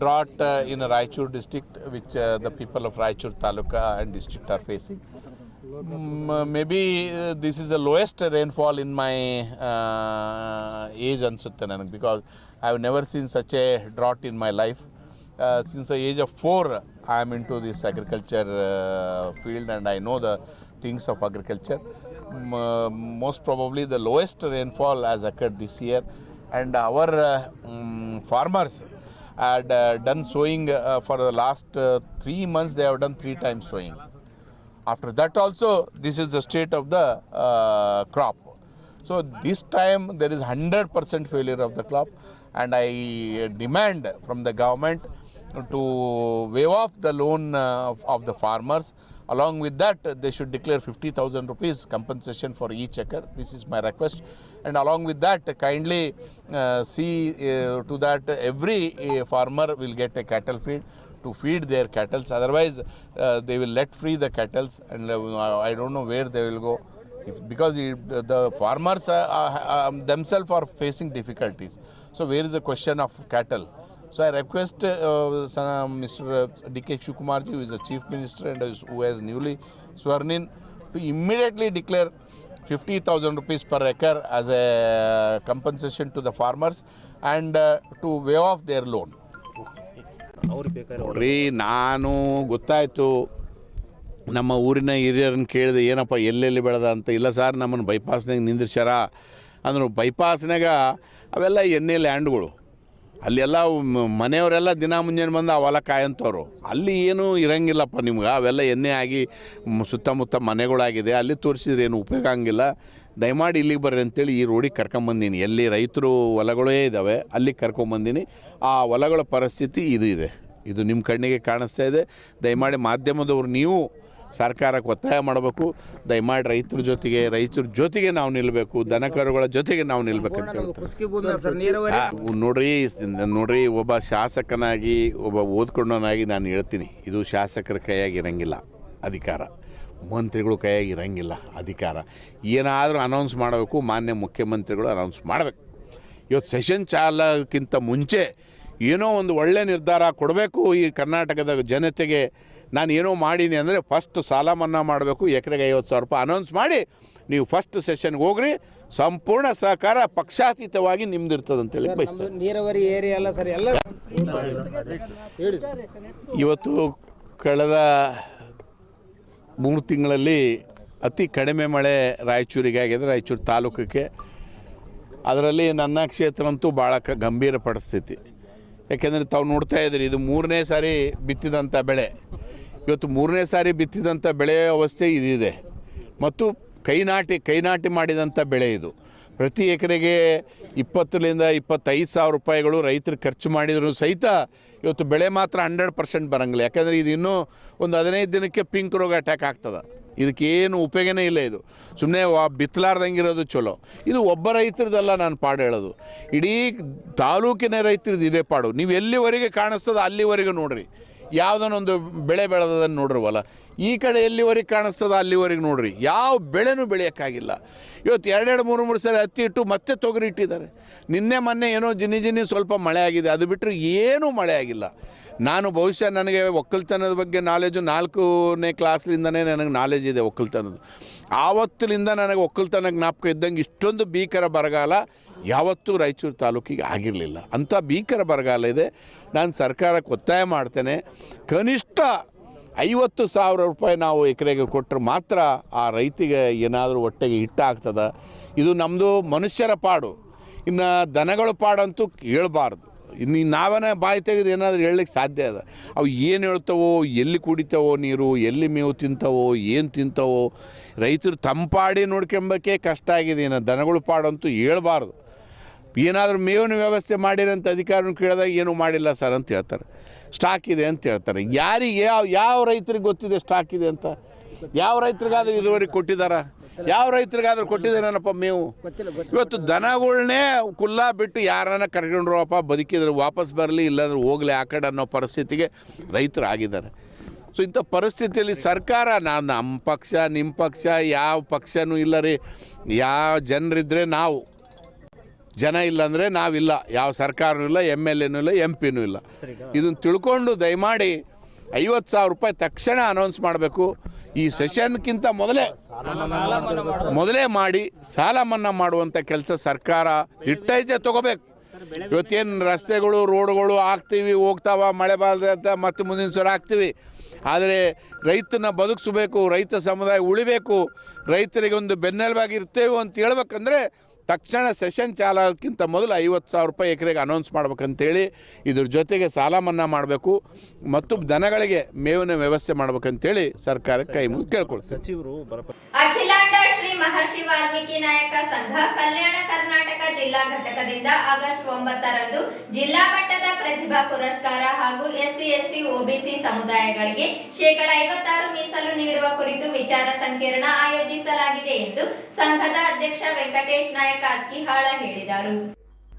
drought in Raichur district, which the people of Raichur Taluka and district are facing. Maybe this is the lowest rainfall in my age ansutte nanage, because I have never seen such a drought in my life. Since the age of 4, I am into this agriculture field and I know the things of agriculture. Most probably the lowest rainfall has occurred this year, and our farmers had done sowing for the last 3 months. They have done 3 times sowing. After that also, this is the state of the crop. So this time there is 100% failure of the crop, and I demand from the government to waive off the loan of the farmers. Along with that, they should declare 50,000 rupees compensation for each acre. This is my request. And along with that, kindly see to that every farmer will get a cattle feed to feed their cattle. Otherwise, they will let free the cattle, and I don't know where they will go. Because the farmers themselves are facing difficulties. So where is the question of cattle? So I request Mr. D.K. Shivkumarji, who is the Chief Minister and who has newly sworn in, to immediately declare 50,000 rupees per acre as a compensation to the farmers, and to waive off their loan. ನೋಡ್ರಿ, ನಾನು ಗೊತ್ತಾಯಿತು ನಮ್ಮ ಊರಿನ ಹಿರಿಯರನ್ನು ಕೇಳಿದೆ, ಏನಪ್ಪ ಎಲ್ಲೆಲ್ಲಿ ಬೆಳೆದ ಅಂತ. ಇಲ್ಲ ಸರ್, ನಮ್ಮನ್ನು ಬೈಪಾಸ್ನಾಗ ನಿಂದಿರ್ಸ್ಯಾರ ಅಂದರು. ಬೈಪಾಸ್ನಾಗ ಅವೆಲ್ಲ ಎಣ್ಣೆ ಲ್ಯಾಂಡ್ಗಳು, ಅಲ್ಲೆಲ್ಲ ಮನೆಯವರೆಲ್ಲ ದಿನ ಮುಂಜಾನೆ ಬಂದು ಆ ಹೊಲ ಕಾಯಂಥವ್ರು. ಅಲ್ಲಿ ಏನೂ ಇರಂಗಿಲ್ಲಪ್ಪ ನಿಮ್ಗೆ, ಅವೆಲ್ಲ ಎಣ್ಣೆ ಆಗಿ ಸುತ್ತಮುತ್ತ ಮನೆಗಳಾಗಿದೆ. ಅಲ್ಲಿ ತೋರಿಸಿದ್ರೆ ಏನು ಉಪಯೋಗ ಆಗಂಗಿಲ್ಲ. ದಯಮಾಡಿ ಇಲ್ಲಿಗೆ ಬರ್ರಿ ಅಂತೇಳಿ ಈ ರೋಡಿಗೆ ಕರ್ಕೊಂಬಂದೀನಿ. ಎಲ್ಲಿ ರೈತರು ಹೊಲಗಳೇ ಇದ್ದಾವೆ ಅಲ್ಲಿಗೆ ಕರ್ಕೊಂಬಂದೀನಿ. ಆ ಹೊಲಗಳ ಪರಿಸ್ಥಿತಿ ಇದೆ, ಇದು ನಿಮ್ಮ ಕಣ್ಣಿಗೆ ಕಾಣಿಸ್ತಾ ಇದೆ. ದಯಮಾಡಿ ಮಾಧ್ಯಮದವರು ನೀವು ಸರ್ಕಾರಕ್ಕೆ ಒತ್ತಾಯ ಮಾಡಬೇಕು. ದಯಮಾಡಿ ರೈತರ ಜೊತೆಗೆ ನಾವು ನಿಲ್ಲಬೇಕು, ದನಕರುಗಳ ಜೊತೆಗೆ ನಾವು ನಿಲ್ಬೇಕಂತ ಹೇಳ್ತಾರೆ. ನೋಡ್ರಿ ಒಬ್ಬ ಶಾಸಕನಾಗಿ, ಒಬ್ಬ ಓದ್ಕೊಂಡವನಾಗಿ ನಾನು ಹೇಳ್ತೀನಿ, ಇದು ಶಾಸಕರ ಕೈಯಾಗಿ ಇರಂಗಿಲ್ಲ ಅಧಿಕಾರ, ಮಂತ್ರಿಗಳು ಕೈಯಾಗಿ ಇರಂಗಿಲ್ಲ ಅಧಿಕಾರ. ಏನಾದರೂ ಅನೌನ್ಸ್ ಮಾಡಬೇಕು, ಮಾನ್ಯ ಮುಖ್ಯಮಂತ್ರಿಗಳು ಅನೌನ್ಸ್ ಮಾಡಬೇಕು. ಇವತ್ತು ಸೆಷನ್ ಚಾಲಕ್ಕಿಂತ ಮುಂಚೆ ಏನೋ ಒಂದು ಒಳ್ಳೆ ನಿರ್ಧಾರ ಕೊಡಬೇಕು ಈ ಕರ್ನಾಟಕದ ಜನತೆಗೆ. ನಾನು ಏನೋ ಮಾಡೀನಿ ಅಂದರೆ ಫಸ್ಟ್ ಸಾಲ ಮನ್ನಾ ಮಾಡಬೇಕು, ಎಕರೆಗೆ 50,000 ರೂಪಾಯಿ ಅನೌನ್ಸ್ ಮಾಡಿ ನೀವು ಫಸ್ಟ್ ಸೆಷನ್ಗೆ ಹೋಗ್ರಿ. ಸಂಪೂರ್ಣ ಸಹಕಾರ ಪಕ್ಷಾತೀತವಾಗಿ ನಿಮ್ದಿರ್ತದೆ ಅಂತೇಳಿ ಬಯಸ್ತಾರೆ. ನೀರಾವರಿ ಏರಿಯಾ ಅಲ್ಲ ಸರ್, ಎಲ್ಲ ಇವತ್ತು ಕಳೆದ 3 ತಿಂಗಳಲ್ಲಿ ಅತಿ ಕಡಿಮೆ ಮಳೆ ರಾಯಚೂರಿಗೆ ಆಗಿದೆ, ರಾಯಚೂರು ತಾಲೂಕಿಗೆ. ಅದರಲ್ಲಿ ನನ್ನ ಕ್ಷೇತ್ರ ಅಂತೂ ಭಾಳ ಗಂಭೀರ ಪರಿಸ್ಥಿತಿ. ಯಾಕೆಂದರೆ ತಾವು ನೋಡ್ತಾ ಇದ್ದೀರಿ, ಇದು 3ನೇ ಸಾರಿ ಬಿತ್ತಿದಂಥ ಬೆಳೆ. ಇವತ್ತು 3ನೇ ಸಾರಿ ಬಿತ್ತಿದಂಥ ಬೆಳೆ ಅವಸ್ಥೆ ಇದಿದೆ ಮತ್ತು ಕೈನಾಟಿ ಮಾಡಿದಂಥ ಬೆಳೆ ಇದು. ಪ್ರತಿ ಎಕರೆಗೆ 20,000 to 25,000 ರೂಪಾಯಿಗಳು ರೈತರು ಖರ್ಚು ಮಾಡಿದ್ರು ಸಹಿತ ಇವತ್ತು ಬೆಳೆ ಮಾತ್ರ 100% ಬರಂಗಿಲ್ಲ. ಯಾಕಂದರೆ ಇದು ಇನ್ನೂ ಒಂದು 15 ದಿನಕ್ಕೆ ಪಿಂಕ್ ರೋಗ ಅಟ್ಯಾಕ್ ಆಗ್ತದೆ. ಇದಕ್ಕೇನು ಉಪಯೋಗನೇ ಇಲ್ಲ. ಇದು ಸುಮ್ಮನೆ ಬಿತ್ತಲಾರ್ದಂಗಿರೋದು ಚಲೋ. ಇದು ಒಬ್ಬ ರೈತರದಲ್ಲ ನಾನು ಪಾಡು ಹೇಳೋದು, ಇಡೀ ತಾಲೂಕಿನ ರೈತರದ್ದು ಇದೇ ಪಾಡು. ನೀವು ಎಲ್ಲಿವರೆಗೆ ಕಾಣಿಸ್ತದ ಅಲ್ಲಿವರೆಗೆ ನೋಡ್ರಿ, ಯಾವುದನ್ನೊಂದು ಬೆಳೆ ಬೆಳೆದದನ್ನು ನೋಡ್ರವಲ್ಲ. ಈ ಕಡೆ ಎಲ್ಲಿವರೆಗೆ ಕಾಣಿಸ್ತದ ಅಲ್ಲಿವರೆಗೆ ನೋಡ್ರಿ, ಯಾವ ಬೆಳೆನೂ ಬೆಳೆಯೋಕ್ಕಾಗಿಲ್ಲ. ಇವತ್ತು 2-3 ಸರಿ ಹತ್ತಿ ಇಟ್ಟು ಮತ್ತೆ ತೊಗರಿ ಇಟ್ಟಿದ್ದಾರೆ. ನಿನ್ನೆ ಮೊನ್ನೆ ಏನೋ ಜಿನಿ ಸ್ವಲ್ಪ ಮಳೆ ಆಗಿದೆ, ಅದು ಬಿಟ್ಟರೆ ಏನೂ ಮಳೆ ಆಗಿಲ್ಲ. ನಾನು ಬಹುಶಃ ನನಗೆ ಒಕ್ಕಲ್ತನದ ಬಗ್ಗೆ ನಾಲೆಜು 4ನೇ ಕ್ಲಾಸ್ಲಿಂದನೇ ನನಗೆ ನಾಲೆಜ್ ಇದೆ ಒಕ್ಕಲ್ತನದ್ದು. ಆವತ್ತಿನಿಂದ ನನಗೆ ಒಕ್ಕಲ್ತನ ಜ್ಞಾಪಕ ಇದ್ದಂಗೆ ಇಷ್ಟೊಂದು ಭೀಕರ ಬರಗಾಲ ಯಾವತ್ತೂ ರಾಯಚೂರು ತಾಲೂಕಿಗೆ ಆಗಿರಲಿಲ್ಲ. ಅಂಥ ಭೀಕರ ಬರಗಾಲ ಇದೆ. ನಾನು ಸರ್ಕಾರಕ್ಕೆ ಒತ್ತಾಯ ಮಾಡ್ತೇನೆ, ಕನಿಷ್ಠ 50,000 ರೂಪಾಯಿ ನಾವು ಎಕರೆಗೆ ಕೊಟ್ಟರೆ ಮಾತ್ರ ಆ ರೈತಿಗೆ ಏನಾದರೂ ಹೊಟ್ಟೆಗೆ ಹಿಟ್ಟಾಗ್ತದೆ. ಇದು ನಮ್ಮದು ಮನುಷ್ಯರ ಪಾಡು, ಇನ್ನು ದನಗಳ ಪಾಡಂತೂ ಹೇಳ್ಬಾರ್ದು. ಇನ್ನು ನಾವೇ ಬಾಯಿ ತೆಗೆದು ಏನಾದರೂ ಹೇಳಲಿಕ್ಕೆ ಸಾಧ್ಯ ಅದ. ಅವು ಏನು ಹೇಳ್ತಾವೋ, ಎಲ್ಲಿ ಕುಡಿತಾವೋ ನೀರು, ಎಲ್ಲಿ ಮೇವು ತಿಂತಾವೋ, ಏನು ತಿಂತಾವೋ, ರೈತರು ತಂಪಾಡಿ ನೋಡ್ಕೊಂಬಕ್ಕೆ ಕಷ್ಟ ಆಗಿದೆ. ಇನ್ನು ದನಗಳ ಪಾಡಂತೂ ಹೇಳ್ಬಾರ್ದು. ಏನಾದರೂ ಮೇವಿನ ವ್ಯವಸ್ಥೆ ಮಾಡಿರೋಂಥ ಅಧಿಕಾರಿನ ಕೇಳಿದಾಗ ಏನೂ ಮಾಡಿಲ್ಲ ಸರ್ ಅಂತ ಹೇಳ್ತಾರೆ. ಸ್ಟಾಕ್ ಇದೆ ಅಂತ ಹೇಳ್ತಾರೆ. ಯಾರಿಗೆ ಯಾವ ರೈತರಿಗೆ ಗೊತ್ತಿದೆ ಸ್ಟಾಕ್ ಇದೆ ಅಂತ? ಯಾವ ರೈತರಿಗಾದ್ರೂ ಇದುವರೆಗೆ ಕೊಟ್ಟಿದ್ದಾರ? ಯಾವ ರೈತರಿಗಾದ್ರೂ ಕೊಟ್ಟಿದ್ದಾರೇನಪ್ಪ ಮೇವು? ಇವತ್ತು ದನಗಳನ್ನೇ ಕುಲ್ಲ ಬಿಟ್ಟು ಯಾರನ್ನ ಕರ್ಕೊಂಡ್ರಪ್ಪ, ಬದುಕಿದ್ರೆ ವಾಪಸ್ ಬರಲಿ, ಇಲ್ಲಾಂದ್ರೆ ಹೋಗಲಿ ಆ ಕಡೆ ಅನ್ನೋ ಪರಿಸ್ಥಿತಿಗೆ ರೈತರು ಆಗಿದ್ದಾರೆ. ಸೊ ಇಂಥ ಪರಿಸ್ಥಿತಿಯಲ್ಲಿ ಸರ್ಕಾರ, ನಮ್ಮ ಪಕ್ಷ ನಿಮ್ಮ ಪಕ್ಷ ಯಾವ ಪಕ್ಷನೂ ಇಲ್ಲ ರೀ. ಯಾವ ಜನರಿದ್ದರೆ ನಾವು, ಜನ ಇಲ್ಲಾಂದರೆ ನಾವಿಲ್ಲ. ಯಾವ ಸರ್ಕಾರನೂ ಇಲ್ಲ, MLAನೂ ಇಲ್ಲ, MP ಇಲ್ಲ. ಇದನ್ನು ತಿಳ್ಕೊಂಡು ದಯಮಾಡಿ 50,000 ರೂಪಾಯಿ ತಕ್ಷಣ ಅನೌನ್ಸ್ ಮಾಡಬೇಕು. ಈ ಸೆಷನ್ಗಿಂತ ಮೊದಲೇ ಮಾಡಿ ಸಾಲ ಮನ್ನಾ ಮಾಡುವಂಥ ಕೆಲಸ ಸರ್ಕಾರ ದಿಟ್ಟೈತೆ ತೊಗೋಬೇಕು. ಇವತ್ತೇನು ರಸ್ತೆಗಳು ರೋಡ್ಗಳು ಹಾಕ್ತೀವಿ, ಹೋಗ್ತಾವ, ಮಳೆ ಬಾರದ ಮತ್ತು ಮುಂದಿನ ಸಲ ಹಾಕ್ತೀವಿ. ಆದರೆ ರೈತನ ಬದುಕಿಸಬೇಕು, ರೈತ ಸಮುದಾಯ ಉಳಿಬೇಕು, ರೈತರಿಗೆ ಒಂದು ಬೆನ್ನೆಲುಬಾಗಿ ಇರ್ತೇವೆ ಅಂತ ಹೇಳ್ಬೇಕಂದ್ರೆ ತಕ್ಷಣ ಸೆಷನ್ ಚಾಲೋಕ್ಕಿಂತ ಮೊದಲು 50,000 ರೂಪಾಯಿ ಎಕರೆಗೆ ಅನೌನ್ಸ್ ಮಾಡ್ಬೇಕಂತೇಳಿ, ಇದ್ರ ಜೊತೆಗೆ ಸಾಲ ಮನ್ನಾ ಮಾಡಬೇಕು ಮತ್ತು ದನಗಳಿಗೆ ಮೇವಿನ ವ್ಯವಸ್ಥೆ ಮಾಡ್ಬೇಕಂತೇಳಿ ಸರ್ಕಾರಕ್ಕೆ ಕೈ ಮುಗಿದು ಕೇಳ್ಕೊಳ್ತಾರೆ. ಸಚಿವರು ಅಖಿಲಾಂಡ ಶ್ರೀ ಮಹರ್ಷಿ ವಾಲ್ಮೀಕಿ ನಾಯಕ ಸಂಘ ಕಲ್ಯಾಣ ಕರ್ನಾಟಕ ಜಿಲ್ಲಾ ಘಟಕದಿಂದ ಆಗಸ್ಟ್ 9ರಂದು ಜಿಲ್ಲಾ ಮಟ್ಟದ ಪ್ರತಿಭಾ ಪುರಸ್ಕಾರ ಹಾಗೂ SC/ST OBC ಸಮುದಾಯಗಳಿಗೆ ಶೇಕಡಾ 56 ಮೀಸಲು ನೀಡುವ ಕುರಿತು ವಿಚಾರ ಸಂಕಿರಣ ಆಯೋಜಿಸಲಾಗಿದೆ ಎಂದು ಸಂಘದ ಅಧ್ಯಕ್ಷ ವೆಂಕಟೇಶ್ ನಾಯಕ್ ಕಾಸ್ಕಿಹಾಳ ಹೇಳಿದರು.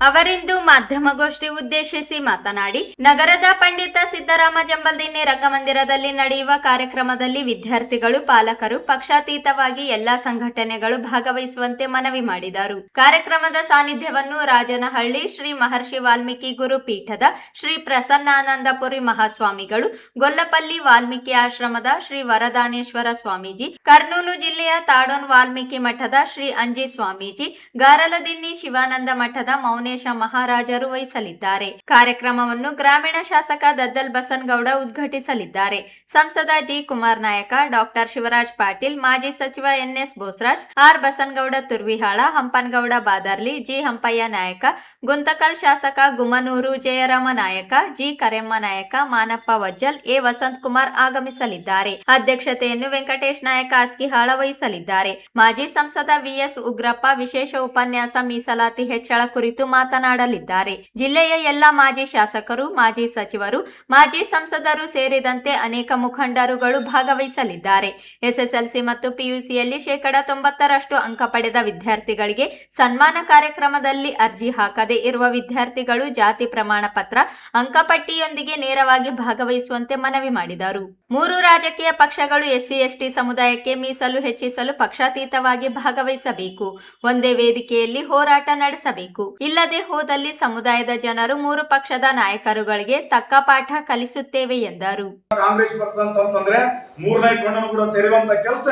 ಅವರಿಂದು ಮಾಧ್ಯಮಗೋಷ್ಠಿ ಉದ್ದೇಶಿಸಿ ಮಾತನಾಡಿ, ನಗರದ ಪಂಡಿತ ಸಿದ್ದರಾಮ ಜಂಬಲ್ದಿನ್ನಿ ರಂಗಮಂದಿರದಲ್ಲಿ ನಡೆಯುವ ಕಾರ್ಯಕ್ರಮದಲ್ಲಿ ವಿದ್ಯಾರ್ಥಿಗಳು, ಪಾಲಕರು ಪಕ್ಷಾತೀತವಾಗಿ ಎಲ್ಲಾ ಸಂಘಟನೆಗಳು ಭಾಗವಹಿಸುವಂತೆ ಮನವಿ ಮಾಡಿದರು. ಕಾರ್ಯಕ್ರಮದ ಸಾನ್ನಿಧ್ಯವನ್ನು ರಾಜನಹಳ್ಳಿ ಶ್ರೀ ಮಹರ್ಷಿ ವಾಲ್ಮೀಕಿ ಗುರುಪೀಠದ ಶ್ರೀ ಪ್ರಸನ್ನಾನಂದಪುರಿ ಮಹಾಸ್ವಾಮಿಗಳು, ಗೊಲ್ಲಪಲ್ಲಿ ವಾಲ್ಮೀಕಿ ಆಶ್ರಮದ ಶ್ರೀ ವರದಾನೇಶ್ವರ ಸ್ವಾಮೀಜಿ, ಕರ್ನೂಲು ಜಿಲ್ಲೆಯ ತಾಡೋನ್ ವಾಲ್ಮೀಕಿ ಮಠದ ಶ್ರೀ ಅಂಜಿ ಸ್ವಾಮೀಜಿ, ಗಾರಲದಿನ್ನಿ ಶಿವಾನಂದ ಮಠದ ಮೌನೇಶ ಮಹಾರಾಜರು ವಹಿಸಲಿದ್ದಾರೆ. ಕಾರ್ಯಕ್ರಮವನ್ನು ಗ್ರಾಮೀಣ ಶಾಸಕ ದದ್ದಲ್ ಬಸನಗೌಡ ಉದ್ಘಾಟಿಸಲಿದ್ದಾರೆ. ಸಂಸದ ಜಿ ಕುಮಾರ್ ನಾಯಕ, ಡಾಕ್ಟರ್ ಶಿವರಾಜ್ ಪಾಟೀಲ್, ಮಾಜಿ ಸಚಿವ NS Bosaraj, R Basanagouda Turvihal, Hampanagouda Badarli, G Hampaiah Nayak, Guntakal ಶಾಸಕ ಗುಮ್ಮನೂರು ಜಯರಾಮ ನಾಯಕ, ಜಿ ಕರೆಮ್ಮ ನಾಯಕ, ಮಾನಪ್ಪ ವಜ್ಜಲ್, ಎ ವಸಂತ್ ಕುಮಾರ್ ಆಗಮಿಸಲಿದ್ದಾರೆ. ಅಧ್ಯಕ್ಷತೆಯನ್ನು ವೆಂಕಟೇಶ್ ನಾಯಕ ಆಸ್ಕಿಹಾಳ ವಹಿಸಲಿದ್ದಾರೆ. ಮಾಜಿ ಸಂಸದ VS ಉಗ್ರಪ್ಪ ವಿಶೇಷ ಉಪನ್ಯಾಸ ಮೀಸಲಾತಿ ಹೆಚ್ಚಳ ಕುರಿತು ಮಾತನಾಡಲಿದ್ದಾರೆ. ಜಿಲ್ಲೆಯ ಎಲ್ಲ ಮಾಜಿ ಶಾಸಕರು, ಮಾಜಿ ಸಚಿವರು, ಮಾಜಿ ಸಂಸದರು ಸೇರಿದಂತೆ ಅನೇಕ ಮುಖಂಡರುಗಳು ಭಾಗವಹಿಸಲಿದ್ದಾರೆ. SSLC ಮತ್ತು PUCಯಲ್ಲಿ ಶೇಕಡಾ 90ರಷ್ಟು ಅಂಕ ಪಡೆದ ವಿದ್ಯಾರ್ಥಿಗಳಿಗೆ ಸನ್ಮಾನ ಕಾರ್ಯಕ್ರಮದಲ್ಲಿ ಅರ್ಜಿ ಹಾಕದೆ ಇರುವ ವಿದ್ಯಾರ್ಥಿಗಳು ಜಾತಿ ಪ್ರಮಾಣ ಪತ್ರ, ಅಂಕಪಟ್ಟಿಯೊಂದಿಗೆ ನೇರವಾಗಿ ಭಾಗವಹಿಸುವಂತೆ ಮನವಿ ಮಾಡಿದರು. 3 ರಾಜಕೀಯ ಪಕ್ಷಗಳು SC/ST ಸಮುದಾಯಕ್ಕೆ ಮೀಸಲು ಹೆಚ್ಚಿಸಲು ಪಕ್ಷಾತೀತವಾಗಿ ಭಾಗವಹಿಸಬೇಕು. ಒಂದೇ ವೇದಿಕೆಯಲ್ಲಿ ಹೋರಾಟ ನಡೆಸಬೇಕು. ಇಲ್ಲದೆ ಹೋದಲ್ಲಿ ಸಮುದಾಯದ ಜನರು 3 ಪಕ್ಷದ ನಾಯಕರುಗಳಿಗೆ ತಕ್ಕ ಪಾಠ ಕಲಿಸುತ್ತೇವೆ ಎಂದರು. ಕಾಂಗ್ರೆಸ್ ಬರ್ತಂತಂದ್ರೆ 3ನೇ ಕಣ್ಣನ್ನು ಕೂಡ ತೆರೆಯುವಂತ ಕೆಲಸ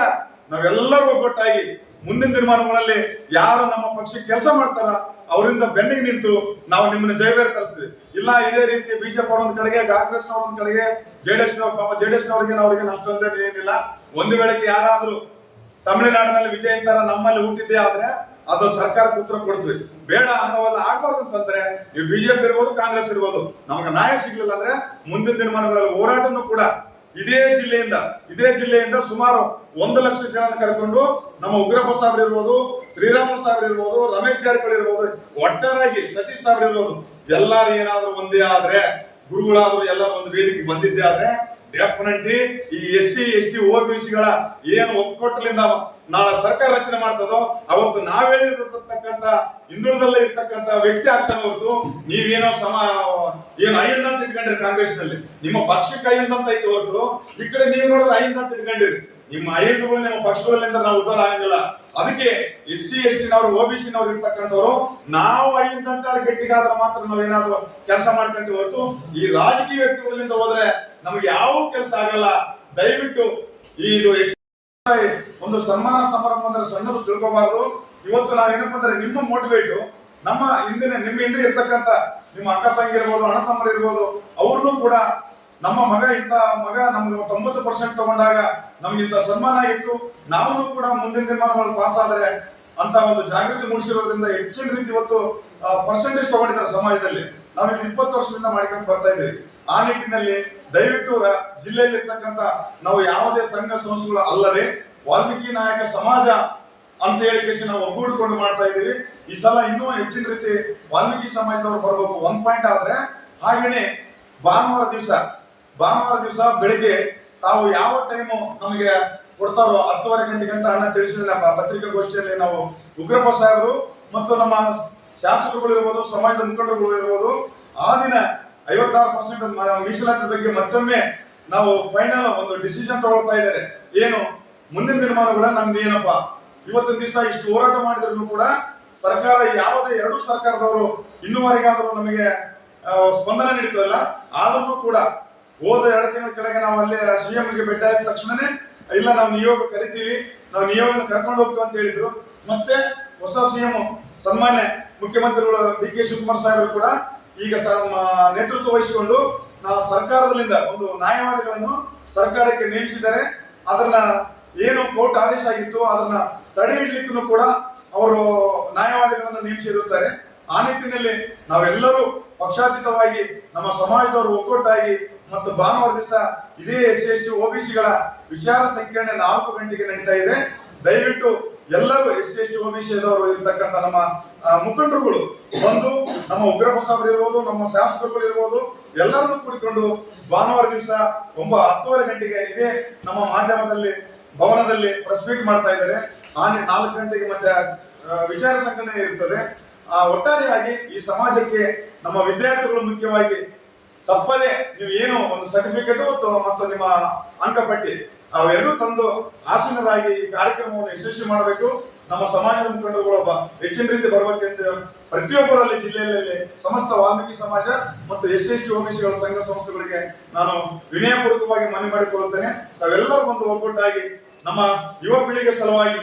ನಾವೆಲ್ಲರೂ ಒಗ್ಗಟ್ಟಾಗಿ ಮುಂದಿನ ದಿನಮಾನಗಳಲ್ಲಿ ಯಾರು ನಮ್ಮ ಪಕ್ಷಕ್ಕೆ ಕೆಲಸ ಮಾಡ್ತಾರ ಅವರಿಂದ ಬೆನ್ನಿಗೆ ನಿಂತು ನಾವು ನಿಮ್ಮನ್ನ ಜಯಬೇರೆ ತರಿಸ್ತೀವಿ. ಇಲ್ಲ ಇದೇ ರೀತಿ ಬಿಜೆಪಿ ಅವ್ರ ಒಂದ್ ಕಡೆಗೆ, ಕಾಂಗ್ರೆಸ್ ನವ್ರ ಒಂದ್ ಕಡೆಗೆ, ಜೆಡಿಎಸ್ ನವ್ರಿಗೆ ಅಷ್ಟೊಂದೇ ಏನಿಲ್ಲ. ಒಂದು ವೇಳೆಗೆ ಯಾರಾದ್ರೂ ತಮಿಳುನಾಡಿನಲ್ಲಿ ವಿಜಯ್ ತರ ನಮ್ಮಲ್ಲಿ ಹುಟ್ಟಿದ್ದೇ ಆದ್ರೆ ಅದು ಸರ್ಕಾರಕ್ಕೆ ಉತ್ತರ ಕೊಡ್ತೀವಿ. ಬೇಡ ಅಂತವೆಲ್ಲ ಆಗ್ಬಾರ್ದು ಅಂತಂದ್ರೆ ನೀವು ಬಿಜೆಪಿ ಇರ್ಬೋದು, ಕಾಂಗ್ರೆಸ್ ಇರ್ಬೋದು, ನಮ್ಗೆ ನ್ಯಾಯ ಸಿಗ್ಲಿಲ್ಲ ಅಂದ್ರೆ ಮುಂದಿನ ದಿನಮಾನಗಳಲ್ಲಿ ಹೋರಾಟನೂ ಕೂಡ ಇದೇ ಜಿಲ್ಲೆಯಿಂದ ಸುಮಾರು 1 ಲಕ್ಷ ಜನ ಕರ್ಕೊಂಡು ನಮ್ಮ ಉಗ್ರಪ್ಪ ಸಾಹೇಬ್ರು ಇರ್ಬೋದು, ಶ್ರೀರಾಮುಲು ಸಾಹೇಬ್ರು ಇರ್ಬೋದು, ರಮೇಶ್ ಜಾರಕಿಹೊಳಿ ಇರ್ಬೋದು, ಒಟ್ಟಾರಾಗಿ ಸತೀಶ್ ಸಾಹೇಬ್ರು ಇರ್ಬೋದು, ಎಲ್ಲಾರು ಏನಾದ್ರು ಒಂದೇ ಆದ್ರೆ, ಗುರುಗಳಾದ್ರು ಎಲ್ಲ ಒಂದು ವೇದಿಕೆ ಬಂದಿದ್ದೇ ಆದ್ರೆ ಡೆಫಿನೆಟ್ಲಿ ಈ SC ST OBCಗಳ ಏನು ಒಕ್ಕೂಟಲಿಂದ ನಾಳೆ ಸರ್ಕಾರ ರಚನೆ ಮಾಡ್ತದೋ ಅವತ್ತು ನಾವ್ ಹೇಳಿರ್ತಕ್ಕಂಥ ಹಿಂದುಳಿದಲ್ಲೇ ಇರ್ತಕ್ಕಂಥ ವ್ಯಕ್ತಿ ಆಗ್ತಾನೆ ಹೊರತು ನೀವೇನೋ ಏನು ಐಂದ ಅಂತ ಇಟ್ಕೊಂಡಿರಿ. ಕಾಂಗ್ರೆಸ್ ನಲ್ಲಿ ನಿಮ್ಮ ಪಕ್ಷಕ್ಕೆ ಐಂದ ಅಂತ ಐತಿ ಹೊರತು ಈ ಕಡೆ ನೀವು ನೋಡಿದ್ರೆ ಐಂದ ಅಂತ ಇಟ್ಕೊಂಡಿರಿ. ನಿಮ್ಮ ಐಂದುಗಳು ನಿಮ್ಮ ಪಕ್ಷಗಳಿಂದ ನಾವು ಉದ್ಧಾರ ಆಗಂಗಿಲ್ಲ. ಅದಕ್ಕೆ SC ST ನವರು OBC ನವರು ಇರ್ತಕ್ಕಂಥವ್ರು ನಾವು ಐಂದ ಅಂತ ಗಟ್ಟಿಗಾದ್ರೆ ಮಾತ್ರ ನಾವೇನಾದ್ರೂ ಕೆಲಸ ಮಾಡ್ಕೊಂತೀವಿ ಹೊರತು ಈ ರಾಜಕೀಯ ವ್ಯಕ್ತಿಗಳಿಂದ ಹೋದ್ರೆ ನಮ್ಗೆ ಯಾವ ಕೆಲಸ ಆಗಲ್ಲ. ದಯವಿಟ್ಟು ಇದು ಒಂದು ಸನ್ಮಾನ ಸಮಾರಂಭ ಅಂದ್ರೆ ಸಣ್ಣದು ತಿಳ್ಕೋಬಾರ್ದು. ಇವತ್ತು ನಾವೇನಪ್ಪ ಅಂದ್ರೆ ನಿಮ್ಮ ಮೋಟಿವೇಟ್ ನಮ್ಮ ನಿಮ್ಮ ಹಿಂದೆ ಇರ್ತಕ್ಕಂಥ ನಿಮ್ಮ ಅಕ್ಕ ತಂಗಿ ಇರ್ಬೋದು, ಅಣ್ಣ ತಮ್ಮರು ಇರ್ಬೋದು, ಅವ್ರನ್ನೂ ಕೂಡ ನಮ್ಮ ಮಗ ನಮ್ಗೆ 90% ತಗೊಂಡಾಗ ನಮ್ಗೆ ಇಂಥ ಸನ್ಮಾನ ಆಗಿತ್ತು, ನಾವು ಕೂಡ ಮುಂದಿನ ದಿನಮಾನಗಳಲ್ಲಿ ಪಾಸ್ ಆದ್ರೆ ಅಂತ ಒಂದು ಜಾಗೃತಿ ಮೂಡಿಸಿರೋದ್ರಿಂದ ಹೆಚ್ಚಿನ ರೀತಿ ಇವತ್ತು ಪರ್ಸೆಂಟೇಜ್ ತಗೊಂಡಿದ್ದಾರೆ ಸಮಾಜದಲ್ಲಿ. ನಾವು 20 ವರ್ಷದಿಂದ ಮಾಡ್ಕೊಂಡು ಬರ್ತಾ ಇದ್ದೀವಿ. ಆ ನಿಟ್ಟಿನಲ್ಲಿ ದಯವಿಟ್ಟು ಜಿಲ್ಲೆಯಲ್ಲಿ ಇರ್ತಕ್ಕಂಥ ನಾವು ಯಾವುದೇ ಸಂಘ ಸಂಸ್ಥೆಗಳು ಅಲ್ಲದೆ ವಾಲ್ಮೀಕಿ ನಾಯಕ ಸಮಾಜ ಅಂತ ಹೇಳಿ ನಾವು ಒಗ್ಗೂಡಿಕೊಂಡು ಮಾಡ್ತಾ ಇದ್ದೀವಿ. ಈ ಸಲ ಇನ್ನೂ ಹೆಚ್ಚಿನ ರೀತಿ ವಾಲ್ಮೀಕಿ ಸಮಾಜದವರು ಬರಬೇಕು. 1 ಪಾಯಿಂಟ್ ಆದ್ರೆ ಹಾಗೇನೆ ಭಾನುವಾರ ದಿವಸ ಬೆಳಿಗ್ಗೆ ತಾವು ಯಾವ ಟೈಮು ನಮಗೆ ಕೊಡ್ತಾರೋ 10:30 ಗಂಟೆಗೆ ಅಂತ ಅಣ್ಣ ತಿಳಿಸಿದ್ರೆ ಪತ್ರಿಕಾಗೋಷ್ಠಿಯಲ್ಲಿ ನಾವು ಉಗ್ರಪ್ಪ ಸಾಹೇಬರು ಮತ್ತು ನಮ್ಮ ಶಾಸಕರುಗಳು ಇರ್ಬೋದು, ಸಮಾಜದ ಮುಖಂಡರುಗಳು ಇರ್ಬೋದು, ಆ ದಿನ 56% ಮೀಸಲಾತಿ ಬಗ್ಗೆ ಮತ್ತೊಮ್ಮೆ ನಾವು ಫೈನಲ್ ಒಂದು ಡಿಸಿಷನ್ ತಗೊಳ್ತಾ ಇದ್ದಾರೆ. ಏನು ಮುಂದಿನ ದಿನಮಾನಗಳ ನಮ್ದು ಏನಪ್ಪಾ, ಇವತ್ತಿನ ದಿವಸ ಇಷ್ಟು ಹೋರಾಟ ಮಾಡಿದ್ರು ಕೂಡ ಸರ್ಕಾರ ಯಾವುದೇ ಎರಡು ಸರ್ಕಾರದವರು ಇನ್ನೂವರೆಗಾದ್ರೂ ನಮಗೆ ಸ್ಪಂದನೆ ನೀಡ್ತಲ್ಲ. ಆದ್ರೂ ಕೂಡ ಹೋದ 2 ತಿಂಗಳ ಕೆಳಗೆ ನಾವು ಅಲ್ಲಿ CM-ಗೆ ಭೇಟಿ ಆದ ತಕ್ಷಣನೇ ಇಲ್ಲ ನಾವು ನಿಯೋಗ ಕರಿತೀವಿ, ನಾವು ನಿಯೋಗನ ಕರ್ಕೊಂಡು ಹೋಗ್ತೀವಿ ಅಂತ ಹೇಳಿದ್ರು. ಮತ್ತೆ ಹೊಸ CM ಸನ್ಮಾನ್ಯ ಮುಖ್ಯಮಂತ್ರಿಗಳು DK ಶಿವಕುಮಾರ್ ಸಾಹೇಬರು ಕೂಡ ಈಗ ನೇತೃತ್ವ ವಹಿಸಿಕೊಂಡು ನಾವು ಸರ್ಕಾರದಿಂದ ಒಂದು ನ್ಯಾಯವಾದಿಗಳನ್ನು ಸರ್ಕಾರಕ್ಕೆ ನೇಮಿಸಿದ್ದಾರೆ. ಅದನ್ನ ಏನು ಕೋರ್ಟ್ ಆದೇಶ ಆಗಿತ್ತು ಅದನ್ನ ತಡೆ ಹಿಡ್ಲಿಕ್ಕೂ ಕೂಡ ಅವರು ನ್ಯಾಯವಾದಿಗಳನ್ನು ನೇಮಿಸಿರುತ್ತಾರೆ. ಆ ನಿಟ್ಟಿನಲ್ಲಿ ನಾವೆಲ್ಲರೂ ಪಕ್ಷಾತೀತವಾಗಿ ನಮ್ಮ ಸಮಾಜದವರು ಒಗ್ಗಟ್ಟಾಗಿ ಮತ್ತು ಭಾನುವಾರ ದಿವಸ ಇದೇ SC ST OBCಗಳ ವಿಚಾರ ಸಂಕಿರಣ 4 ಗಂಟೆಗೆ ನಡೀತಾ ಇದೆ. ದಯವಿಟ್ಟು ಎಲ್ಲರೂ SC ST OBC ಇರ್ತಕ್ಕಂಥ ನಮ್ಮ ಮುಖಂಡರುಗಳು ಬಂದು ನಮ್ಮ ಉಗ್ರಪ್ಪ ಸಾಹೇಬರು ಇರ್ಬೋದು, ನಮ್ಮ ಶಾಸಕರುಗಳು ಇರ್ಬೋದು, ಎಲ್ಲರನ್ನೂ ಕೂಡಿಕೊಂಡು ಭಾನುವಾರ ದಿವಸ 10:30 ಗಂಟೆಗೆ ಇದೇ ನಮ್ಮ ಮಾಧ್ಯಮದಲ್ಲಿ ಭವನದಲ್ಲಿ ಪ್ರೆಸ್ ಮೀಟ್ ಮಾಡ್ತಾ ಇದ್ದಾರೆ. 4 ಗಂಟೆಗೆ ಮತ್ತೆ ವಿಚಾರ ಸಂಕಿರಣ ಇರ್ತದೆ. ಒಟ್ಟಾರೆಯಾಗಿ ಈ ಸಮಾಜಕ್ಕೆ ನಮ್ಮ ವಿದ್ಯಾರ್ಥಿಗಳು ಮುಖ್ಯವಾಗಿ ತಪ್ಪದೆ ನೀವು ಏನು ಒಂದು ಸರ್ಟಿಫಿಕೇಟ್ ಮತ್ತು ನಿಮ್ಮ ಅಂಕಪಟ್ಟಿ ಅವೆರಡೂ ತಂದು ಆಸೀನರಾಗಿ ಈ ಕಾರ್ಯಕ್ರಮವನ್ನು ಯಶಸ್ವಿ ಮಾಡಬೇಕು. ನಮ್ಮ ಸಮಾಜದ ಮುಖಂಡರುಗಳು ಹೆಚ್ಚಿನ ರೀತಿ ಬರಬೇಕೆಂದು ಪ್ರತಿಯೊಬ್ಬರಲ್ಲಿ ಜಿಲ್ಲೆಯಲ್ಲಿ ಸಮಸ್ತ ವಾಲ್ಮೀಕಿ ಸಮಾಜ ಮತ್ತು SC ST OBCಗಳ ಸಂಘ ಸಂಸ್ಥೆಗಳಿಗೆ ನಾನು ವಿನಯಪೂರ್ವಕವಾಗಿ ಮನವಿ ಮಾಡಿಕೊಳ್ಳುತ್ತೇನೆ. ತಾವೆಲ್ಲರೂ ಒಂದು ಒಗ್ಗಟ್ಟಾಗಿ ನಮ್ಮ ಯುವ ಪೀಳಿಗೆ ಸಲುವಾಗಿ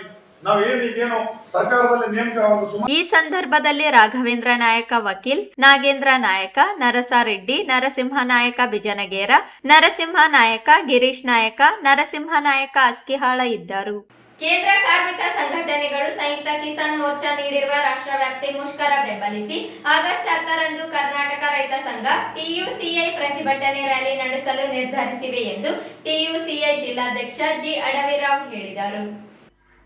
ನಾವೇನು ಸರ್ಕಾರದಲ್ಲಿ ನೇಮಕ ಈ ಸಂದರ್ಭದಲ್ಲಿ ರಾಘವೇಂದ್ರ ನಾಯಕ ವಕೀಲ್, ನಾಗೇಂದ್ರ ನಾಯಕ, ನರಸಾರೆಡ್ಡಿ, ನರಸಿಂಹ ನಾಯಕ ಬಿಜನಗೇರ, ನರಸಿಂಹ ನಾಯಕ, ಗಿರೀಶ್ ನಾಯಕ, ನರಸಿಂಹ ನಾಯಕ ಅಸ್ಕಿಹಾಳ ಇದ್ದರು. ಕೇಂದ್ರ ಕಾರ್ಮಿಕ ಸಂಘಟನೆಗಳು ಸಂಯುಕ್ತ ಕಿಸಾನ್ ಮೋರ್ಚಾ ನೀಡಿರುವ ರಾಷ್ಟ್ರವ್ಯಾಪ್ತಿ ಮುಷ್ಕರ ಬೆಂಬಲಿಸಿ ಆಗಸ್ಟ್ 10ರಂದು ಕರ್ನಾಟಕ ರೈತ ಸಂಘ TUCI ಪ್ರತಿಭಟನೆ ರ್ಯಾಲಿ ನಡೆಸಲು ನಿರ್ಧರಿಸಿವೆ ಎಂದು TUCI ಜಿಲ್ಲಾಧ್ಯಕ್ಷ G ಅಡವಿರಾವ್ ಹೇಳಿದರು.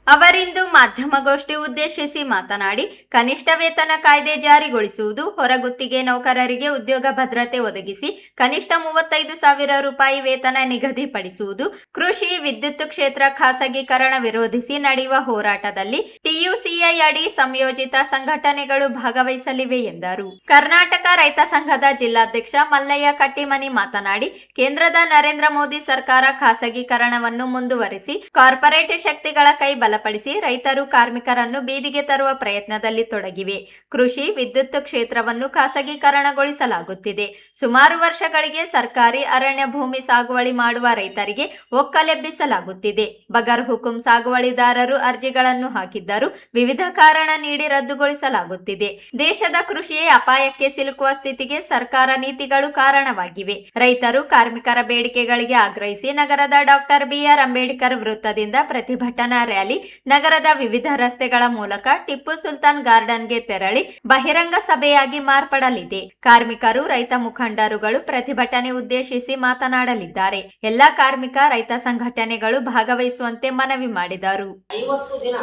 ಅವರಿಂದು ಮಾಧ್ಯಮಗೋಷ್ಠಿ ಉದ್ದೇಶಿಸಿ ಮಾತನಾಡಿ, ಕನಿಷ್ಠ ವೇತನ ಕಾಯ್ದೆ ಜಾರಿಗೊಳಿಸುವುದು, ಹೊರಗುತ್ತಿಗೆ ನೌಕರರಿಗೆ ಉದ್ಯೋಗ ಭದ್ರತೆ ಒದಗಿಸಿ ಕನಿಷ್ಠ 35,000 ರೂಪಾಯಿ ವೇತನ ನಿಗದಿಪಡಿಸುವುದು, ಕೃಷಿ, ವಿದ್ಯುತ್ ಕ್ಷೇತ್ರ ಖಾಸಗೀಕರಣ ವಿರೋಧಿಸಿ ನಡೆಯುವ ಹೋರಾಟದಲ್ಲಿ TUCI ಅಡಿ ಸಂಯೋಜಿತ ಸಂಘಟನೆಗಳು ಭಾಗವಹಿಸಲಿವೆ ಎಂದರು. ಕರ್ನಾಟಕ ರೈತ ಸಂಘದ ಜಿಲ್ಲಾಧ್ಯಕ್ಷ ಮಲ್ಲಯ್ಯ ಕಟ್ಟಿಮನಿ ಮಾತನಾಡಿ, ಕೇಂದ್ರದ ನರೇಂದ್ರ ಮೋದಿ ಸರ್ಕಾರ ಖಾಸಗೀಕರಣವನ್ನು ಮುಂದುವರಿಸಿ ಕಾರ್ಪೊರೇಟ್ ಶಕ್ತಿಗಳ ಕೈ ಬಲ ಬಲಪಡಿಸಿ ರೈತರು ಕಾರ್ಮಿಕರನ್ನು ಬೀದಿಗೆ ತರುವ ಪ್ರಯತ್ನದಲ್ಲಿ ತೊಡಗಿವೆ. ಕೃಷಿ, ವಿದ್ಯುತ್ ಕ್ಷೇತ್ರವನ್ನು ಖಾಸಗೀಕರಣಗೊಳಿಸಲಾಗುತ್ತಿದೆ. ಸುಮಾರು ವರ್ಷಗಳಿಗೆ ಸರ್ಕಾರಿ ಅರಣ್ಯ ಭೂಮಿ ಸಾಗುವಳಿ ಮಾಡುವ ರೈತರಿಗೆ ಒಕ್ಕಲೆಬ್ಬಿಸಲಾಗುತ್ತಿದೆ. ಬಗರ್ ಹುಕುಂ ಸಾಗುವಳಿದಾರರು ಅರ್ಜಿಗಳನ್ನು ಹಾಕಿದ್ದರೂ ವಿವಿಧ ಕಾರಣ ನೀಡಿ ರದ್ದುಗೊಳಿಸಲಾಗುತ್ತಿದೆ. ದೇಶದ ಕೃಷಿಯೇ ಅಪಾಯಕ್ಕೆ ಸಿಲುಕುವ ಸ್ಥಿತಿಗೆ ಸರ್ಕಾರ ನೀತಿಗಳು ಕಾರಣವಾಗಿವೆ. ರೈತರು ಕಾರ್ಮಿಕರ ಬೇಡಿಕೆಗಳಿಗೆ ಆಗ್ರಹಿಸಿ ನಗರದ ಡಾಕ್ಟರ್ BR ಅಂಬೇಡ್ಕರ್ ವೃತ್ತದಿಂದ ಪ್ರತಿಭಟನಾ ರ್ಯಾಲಿ, ನಗರದ ವಿವಿಧ ರಸ್ತೆಗಳ ಮೂಲಕ ಟಿಪ್ಪು ಸುಲ್ತಾನ್ ಗಾರ್ಡನ್ಗೆ ತೆರಳಿ ಬಹಿರಂಗ ಸಭೆಯಾಗಿ ಮಾರ್ಪಡಲಿದೆ. ಕಾರ್ಮಿಕರು, ರೈತ ಮುಖಂಡರುಗಳು ಪ್ರತಿಭಟನೆ ಉದ್ದೇಶಿಸಿ ಮಾತನಾಡಲಿದ್ದಾರೆ. ಎಲ್ಲಾ ಕಾರ್ಮಿಕ, ರೈತ ಸಂಘಟನೆಗಳು ಭಾಗವಹಿಸುವಂತೆ ಮನವಿ ಮಾಡಿದರು. 50 ದಿನ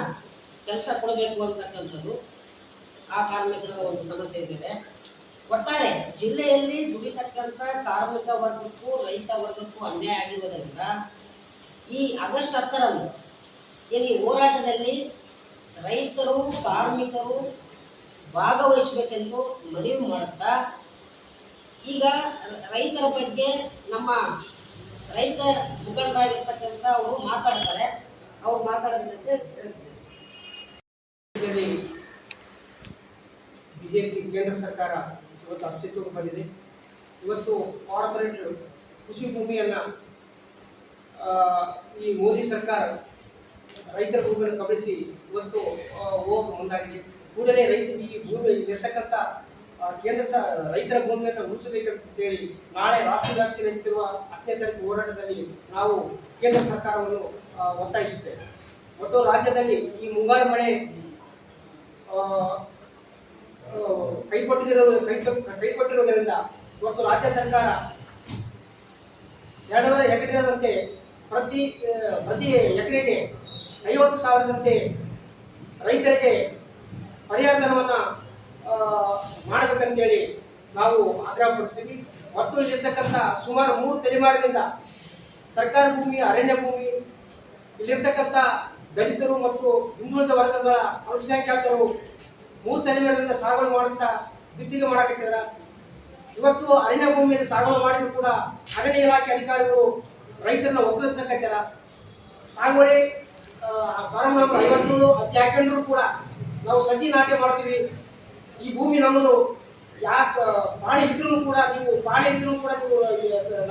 ಕೆಲಸ ಕೊಡಬೇಕು ಅಂತಕ್ಕಂಥದ್ದು ಆ ಕಾರ್ಮಿಕರ ಒಂದು ಸಮಸ್ಯೆ ಇದೆ. ಒಟ್ಟಾರೆ ಜಿಲ್ಲೆಯಲ್ಲಿ ದುಡಿತಕ್ಕಂಥ ಕಾರ್ಮಿಕ ವರ್ಗಕ್ಕೂ ರೈತ ವರ್ಗಕ್ಕೂ ಅನ್ಯಾಯ ಆಗಿರುವುದರಿಂದ ಈ ಆಗಸ್ಟ್ 10ರಂದು ಏನು ಈ ಹೋರಾಟದಲ್ಲಿ ರೈತರು, ಕಾರ್ಮಿಕರು ಭಾಗವಹಿಸಬೇಕೆಂದು ಮನವಿ ಮಾಡುತ್ತಾ, ಈಗ ರೈತರ ಬಗ್ಗೆ ನಮ್ಮ ರೈತ ಮುಖಂಡರಾಗಿರ್ತಕ್ಕಂಥ ಅವರು ಮಾತಾಡ್ತಾರೆ. ಅವ್ರು ಮಾತಾಡೋದಕ್ಕೆ ಬಿಜೆಪಿ ಕೇಂದ್ರ ಸರ್ಕಾರ ಇವತ್ತು ಅಸ್ತಿತ್ವಕ್ಕೆ ಬಂದಿದೆ. ಇವತ್ತು ಕಾರ್ಪೊರೇಟ್ ಕೃಷಿ ಭೂಮಿಯನ್ನು ಈ ಮೋದಿ ಸರ್ಕಾರ ರೈತರ ಭೂಮಿಯನ್ನು ಕಬಳಿಸಿ ಇವತ್ತು ಹೋಗಿ ಮುಂದಾಗಿದೆ. ಕೂಡಲೇ ಈ ಭೂಮಿ ಇರ್ತಕ್ಕಂಥ ರೈತರ ಭೂಮಿಯನ್ನು ಉಳಿಸಬೇಕಂತೇಳಿ ನಾಳೆ ರಾಷ್ಟ್ರ ವ್ಯಾಪ್ತಿ ನಡೆಯುತ್ತಿರುವ 10ನೇ ತಾರೀಕು ಹೋರಾಟದಲ್ಲಿ ನಾವು ಕೇಂದ್ರ ಸರ್ಕಾರವನ್ನು ಒತ್ತಾಯಿಸುತ್ತೇವೆ. ಮತ್ತು ರಾಜ್ಯದಲ್ಲಿ ಈ ಮುಂಗಾರು ಮಳೆ ಕೈಕೊಟ್ಟಿರುವುದರಿಂದ ಇವತ್ತು ರಾಜ್ಯ ಸರ್ಕಾರ 2,000 ಎಕರೆದಂತೆ ಪ್ರತಿ ಎಕರೆಗೆ 50,000ದಂತೆ ರೈತರಿಗೆ ಪರಿಹಾರ ಧನವನ್ನು ಮಾಡಬೇಕಂತೇಳಿ ನಾವು ಆಗ್ರಹಪಡಿಸ್ತೀವಿ. ಮತ್ತು ಇಲ್ಲಿರ್ತಕ್ಕಂಥ ಸುಮಾರು 3 ತಲೆಮಾರಿನಿಂದ ಸರ್ಕಾರಿ ಭೂಮಿ, ಅರಣ್ಯ ಭೂಮಿ, ಇಲ್ಲಿರ್ತಕ್ಕಂಥ ದಲಿತರು ಮತ್ತು ಹಿಂದುಳಿದ ವರ್ಗಗಳ ಅಲ್ಪಸಂಖ್ಯಾತರು 3 ತಲೆಮಾರಿನಿಂದ ಸಾಗುವಳಿ ಮಾಡುತ್ತಾ ಗುತ್ತಿಗೆ ಮಾಡಕತ್ತಿದ್ದಾರೆ. ಇವತ್ತು ಅರಣ್ಯ ಭೂಮಿಯಲ್ಲಿ ಸಾಗುವಳಿ ಮಾಡಿದ್ರು ಕೂಡ ಅರಣ್ಯ ಇಲಾಖೆ ಅಧಿಕಾರಿಗಳು ರೈತರನ್ನ ಒಕ್ಕಲಿಸಕತ್ತಾರ. ಸಾಗುವಳಿ ಫಾರಂ ನಂಬರ್ 57 ಅದು ಹಾಕೊಂಡ್ರು ಕೂಡ ನಾವು ಸಸಿ ನಾಟಿ ಮಾಡ್ತೀವಿ. ಈ ಭೂಮಿ ನಮ್ಮದು, ಯಾಕೆ ಪಾಣಿ ಇದ್ರೂ ಕೂಡ ನೀವು